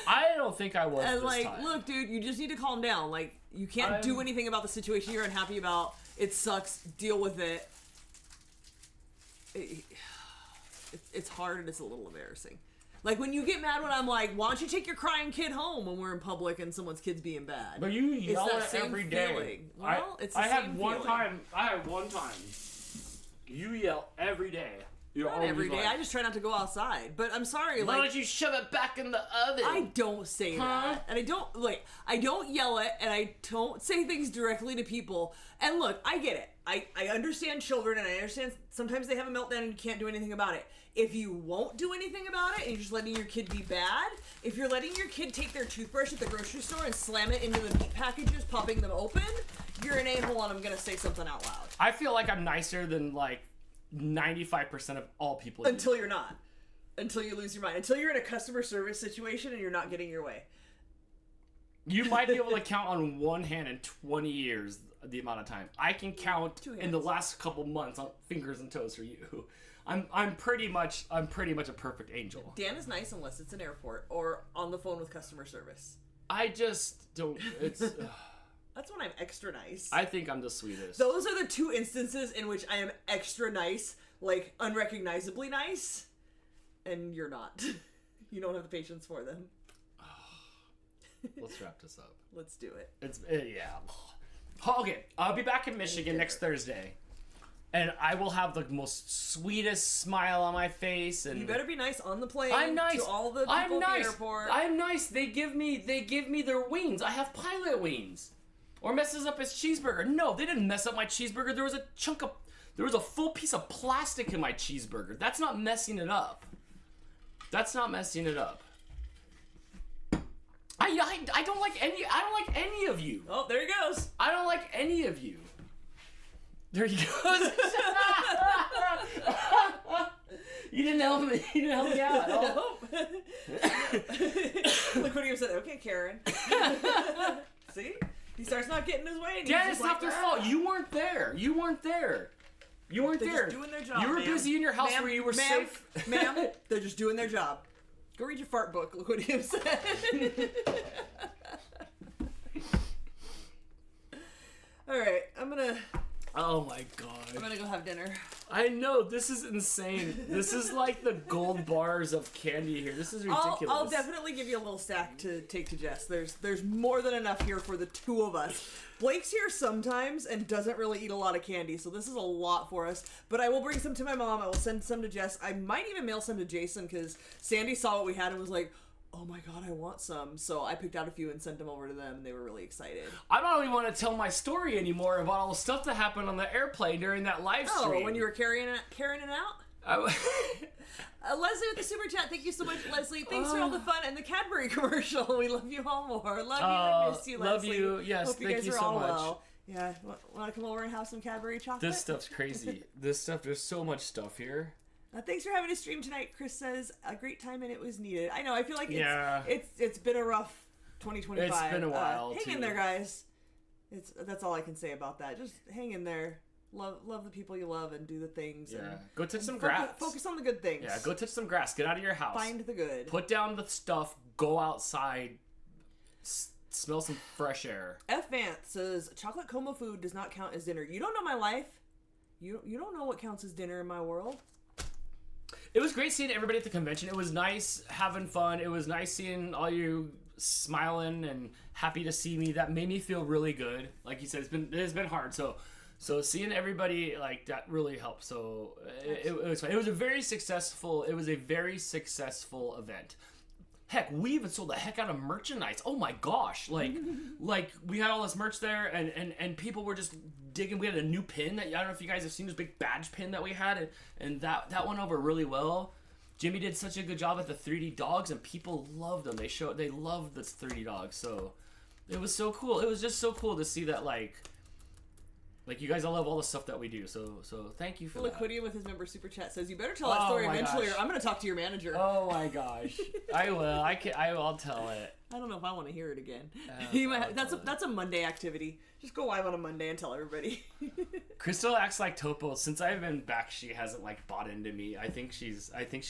I don't think I was. And this like, time. look, dude, you just need to calm down. Like, you can't do anything about the situation you're unhappy about. It sucks. Deal with it. It's hard and it's a little embarrassing. Like when you get mad when I'm like, why don't you take your crying kid home when we're in public and someone's kid's being bad? But you yell that it same every day. feeling. Well, it's the I same had one feeling. time. I had one time. You yell every day. You're Not always every day. like, I just try not to go outside. But I'm sorry. Why Like, don't you shove it back in the oven? I don't say that. And I don't yell it, and I don't say things directly to people. And look, I get it. I understand children, and I understand sometimes they have a meltdown and you can't do anything about it. If you won't do anything about it and you're just letting your kid be bad, if you're letting your kid take their toothbrush at the grocery store and slam it into the meat packages, popping them open, you're an a-hole and I'm going to say something out loud. I feel like I'm nicer than like 95% of all people. Until you're not. Until you lose your mind. Until you're in a customer service situation and you're not getting your way. You might be able to count on one hand in 20 years the amount of time. I can count in the last couple months on fingers and toes for you. I'm pretty much a perfect angel. Dan is nice unless it's an airport or on the phone with customer service. I just don't. It's. That's when I'm extra nice. I think I'm the sweetest. Those are the 2 instances in which I am extra nice, like unrecognizably nice, and you're not. You don't have the patience for them. Let's wrap this up. Let's do it. Yeah. Okay, I'll be back in Michigan next Thursday, and I will have the most sweetest smile on my face. And You better be nice on the plane. I'm nice. To all the people I'm at nice. the airport. I'm nice. They give me their wings. I have pilot wings. Or messes up his cheeseburger. No, they didn't mess up my cheeseburger. There was a full piece of plastic in my cheeseburger. That's not messing it up. That's not messing it up. I don't like any of you. Oh, there he goes. I don't like any of you. There he goes. You didn't help me. You didn't help me out. Oh. Look what he said. Okay, Karen. See? He starts not getting his way. And Yeah, he's it's just not their fault. You weren't there. They're there. just doing their job. You were ma'am. busy in your house Ma'am, where you were ma'am, safe. Ma'am, they're just doing their job. Go read your fart book. Look what he said. All right, Oh my god. I'm gonna go have dinner. I know, this is insane. This is like the gold bars of candy here. This is ridiculous. I'll definitely give you a little stack to take to Jess. There's more than enough here for the 2 of us. Blake's here sometimes and doesn't really eat a lot of candy, so this is a lot for us. But I will bring some to my mom. I will send some to Jess. I might even mail some to Jason because Sandy saw what we had and was like, oh my god, I want some. So I picked out a few and sent them over to them, and they were really excited. I don't even want to tell my story anymore about all the stuff that happened on the airplane during that live stream. Oh, when you were carrying it out? Leslie with the super chat. Thank you so much, Leslie. Thanks for all the fun and the Cadbury commercial. We love you all more. Love you and miss you, love Leslie. you. Yes, Hope you thank guys you are so all much. well. Yeah, want to come over and have some Cadbury chocolate? This stuff's crazy. This stuff, there's so much stuff here. Thanks for having a stream tonight. Chris says a great time and it was needed. I know. I feel like Yeah. it's been a rough 2025. It's been a while, hang in too. there, guys. That's all I can say about that. Just hang in there. Love the people you love and do the things. Yeah. And Go touch some grass. Focus on the good things. Yeah, go touch some grass. Get out of your house. Find the good. Put down the stuff. Go outside. smell some fresh air. F. Vance says, chocolate coma food does not count as dinner. You don't know my life. You don't know what counts as dinner in my world. It was great seeing everybody at the convention. It was nice having fun. It was nice seeing all you smiling and happy to see me. That made me feel really good. Like you said, it has been hard. So seeing everybody like that really helped. So it was fun. It was a very successful event. Heck, we even sold the heck out of merchandise. Oh my gosh. Like we had all this merch there and people were just digging. We had a new pin that I don't know if you guys have seen, this big badge pin that we had, and that went over really well. Jimmy did such a good job at the 3D dogs and people loved them. They loved the 3D dogs. So it was so cool. It was just so cool to see that like you guys all love all the stuff that we do, so thank you for that. Liquidia with his member super chat says, you better tell that story eventually, or I'm going to talk to your manager. Oh my gosh, I will. I'll tell it. I don't know if I want to hear it again. You might, that's a Monday activity. Just go live on a Monday and tell everybody. Crystal acts like Topo. Since I've been back, she hasn't like bought into me. I think she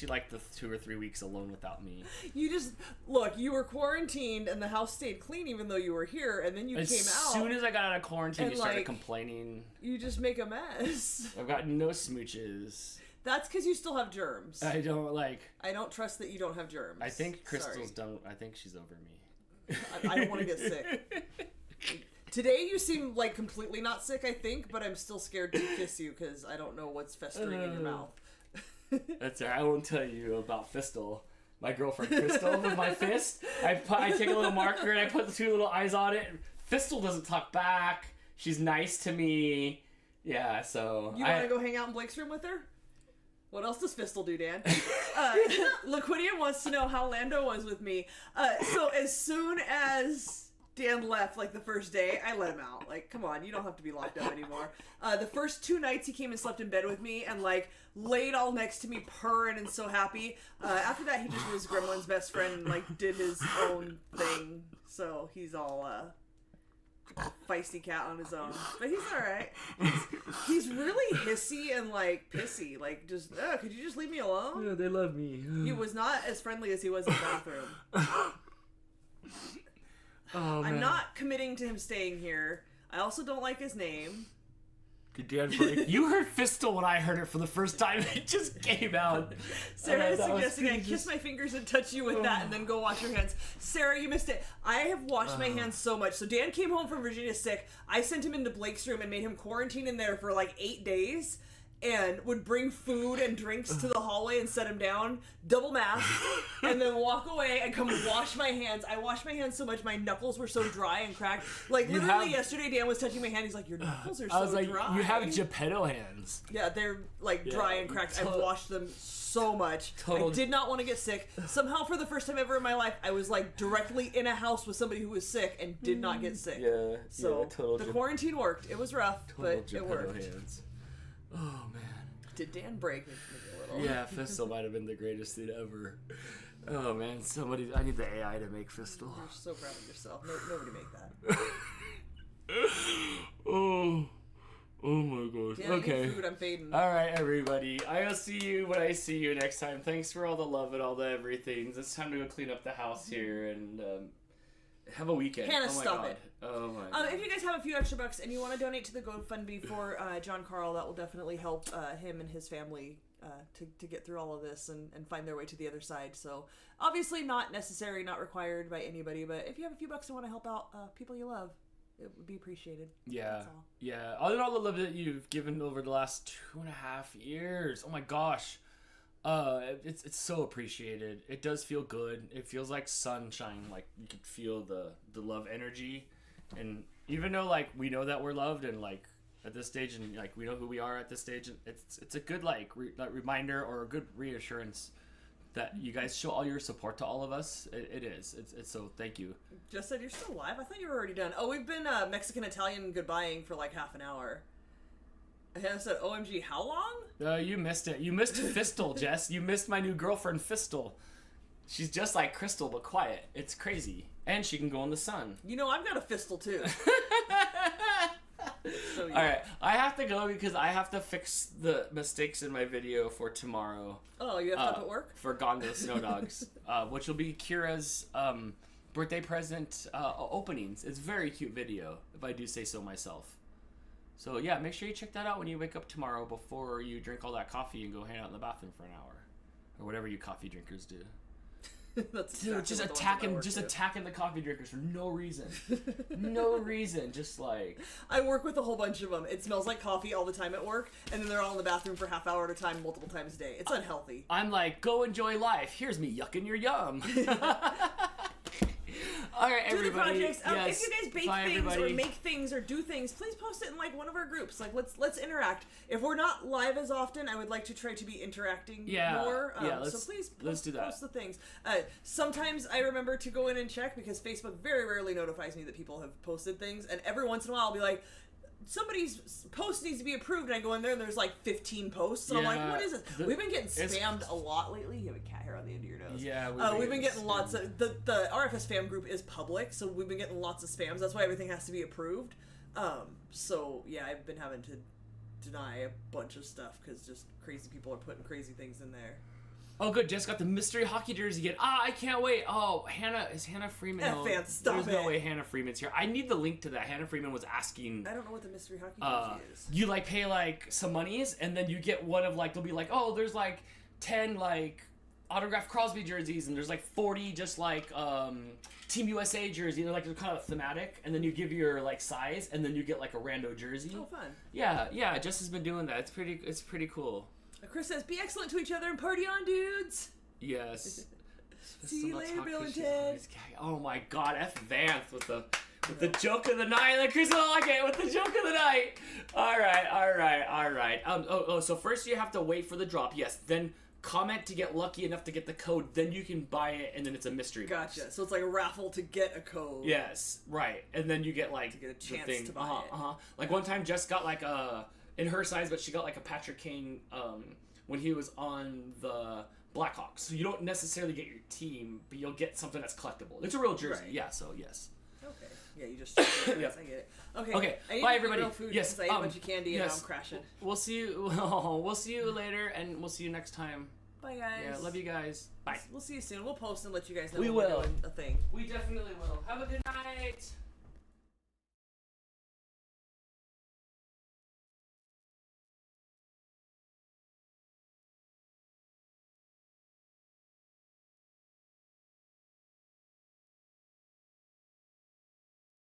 liked the 2 or 3 weeks alone without me. You just look. You were quarantined and the house stayed clean, even though you were here, and then you came out. As soon as I got out of quarantine, you started complaining. You just make a mess. I've got no smooches. That's because you still have germs. I don't trust that you don't have germs. I think Crystal's done. I think she's over me. I don't want to get sick. Today you seem like completely not sick, I think, but I'm still scared to kiss you because I don't know what's festering in your mouth. That's all right. I won't tell you about Fistel. My girlfriend Crystal with my fist. I take a little marker and I put the 2 little eyes on it. Fistel doesn't talk back. She's nice to me. Yeah, so... You want to go hang out in Blake's room with her? What else does Fistel do, Dan? Liquidia wants to know how Lando was with me. So as soon as Dan left, like the first day, I let him out. Like, come on, you don't have to be locked up anymore. The first 2 nights he came and slept in bed with me and like laid all next to me purring and so happy. After that, he just was Gremlin's best friend and like did his own thing. So he's all feisty cat on his own, but he's all right. He's really hissy and like pissy. Like, just could you just leave me alone? Yeah, they love me. He was not as friendly as he was in the bathroom. Oh, man. I'm not committing to him staying here. I also don't like his name. Did Dan break? You heard Fistel when I heard it for the first time. It just came out. Sarah is suggesting I kiss my fingers and touch you with that and then go wash your hands. Sarah, you missed it. I have washed my hands so much. So Dan came home from Virginia sick. I sent him into Blake's room and made him quarantine in there for like 8 days and would bring food and drinks to the hallway and set him down, double mask, and then walk away and come wash my hands. I washed my hands so much my knuckles were so dry and cracked. Like, literally yesterday Dan was touching my hand. He's like, your knuckles are so dry. I was like, you have Geppetto hands. Yeah, they're like dry and cracked. I've washed them so much. I did not want to get sick. Somehow, for the first time ever in my life, I was like directly in a house with somebody who was sick and did not get sick. Yeah. So the quarantine worked. It was rough, but it worked. Hands. Oh man. Did Dan break me a little? Yeah, Fistel might have been the greatest thing ever. Oh man, I need the AI to make Fistel. You're so proud of yourself. Nobody make that. Oh my gosh. Dan, okay. Food, I'm fading. All right, everybody. I'll see you when I see you next time. Thanks for all the love and all the everything. It's time to go clean up the house here and have a weekend. Hannah, stop it. Oh my God. If you guys have a few extra bucks and you want to donate to the GoFundMe for John Carl, that will definitely help him and his family to get through all of this and find their way to the other side. So obviously not necessary, not required by anybody, but if you have a few bucks and want to help out people you love, it would be appreciated. Yeah. That's all. Yeah. All in all the love that you've given over the last 2.5 years. Oh my gosh. It's so appreciated. It does feel good. It feels like sunshine. Like you can feel the love energy, and even though like we know that we're loved and like at this stage and like we know who we are at this stage, it's a good like reminder or a good reassurance that you guys show all your support to all of us. It is. It's so thank you. Just said you're still live. I thought you were already done. Oh, we've been Mexican Italian goodbying for like half an hour. Hannah said, OMG, how long? You missed it. You missed Fistel, Jess. You missed my new girlfriend, Fistel. She's just like Crystal, but quiet. It's crazy. And she can go in the sun. You know, I've got a fistel, too. So, yeah. Alright, I have to go because I have to fix the mistakes in my video for tomorrow. Oh, you have to work? For Gone to the Snow Dogs. Which will be Kira's birthday present openings. It's a very cute video, if I do say so myself. So yeah, make sure you check that out when you wake up tomorrow before you drink all that coffee and go hang out in the bathroom for an hour, or whatever you coffee drinkers do. That's Dude, exactly just attacking the coffee drinkers for no reason. No reason, just like... I work with a whole bunch of them. It smells like coffee all the time at work, and then they're all in the bathroom for half hour at a time, multiple times a day. It's unhealthy. I'm like, go enjoy life. Here's me yucking your yum. All right, do everybody. the projects. Yes. If you guys bake Bye, things everybody. or make things or do things, please post it in like one of our groups. Like let's interact. If we're not live as often, I would like to try to be interacting more. So please let's do that. Post the things. Sometimes I remember to go in and check because Facebook very rarely notifies me that people have posted things, and every once in a while I'll be like, somebody's post needs to be approved, and I go in there and there's like 15 posts, and I'm like, what is this? We've been getting spammed a lot lately. You have a cat hair on the end of your nose. Yeah, we've been getting lots of the RFS Fam group is public, so we've been getting lots of spams. That's why everything has to be approved. So yeah, I've been having to deny a bunch of stuff because just crazy people are putting crazy things in there. Oh, good. Just got the mystery hockey jersey again. I can't wait. Oh, is Hannah Freeman? Fans, stop There's it. no way Hannah Freeman's here. I need the link to that. Hannah Freeman was asking. I don't know what the mystery hockey jersey is. You like pay like some monies, and then you get one of like, they'll be like, oh, there's like 10 like autographed Crosby jerseys, and there's like 40 just like Team USA jersey. They're like, they're kind of thematic, and then you give your like size, and then you get like a rando jersey. Oh, fun. Yeah. Jess has been doing that. It's pretty cool. Chris says, "Be excellent to each other and party on, dudes." Yes. See you later, Bill and Ted. Oh my God, F Vance with the joke of the night. Like Chris with the joke of the night. All right. So first you have to wait for the drop. Yes. Then comment to get lucky enough to get the code. Then you can buy it, and then it's a mystery box. Gotcha. So it's like a raffle to get a code. Yes. Right. And then you get like to get a chance to buy it. Like one time, Jess got like in her size, but she got like a Patrick Kane when he was on the Blackhawks. So you don't necessarily get your team, but you'll get something that's collectible. It's a real jersey. Right. Yeah, so yes. Okay. Yeah, you just yes, I get it. Okay. Okay. Bye, everybody. Real food yes. I ate a bunch of candy and now I'm crashing. We'll see you. We'll see you later, and we'll see you next time. Bye, guys. Yeah, love you guys. Bye. We'll see you soon. We'll post and let you guys know we when will. we're doing a thing. We definitely will. Have a good night.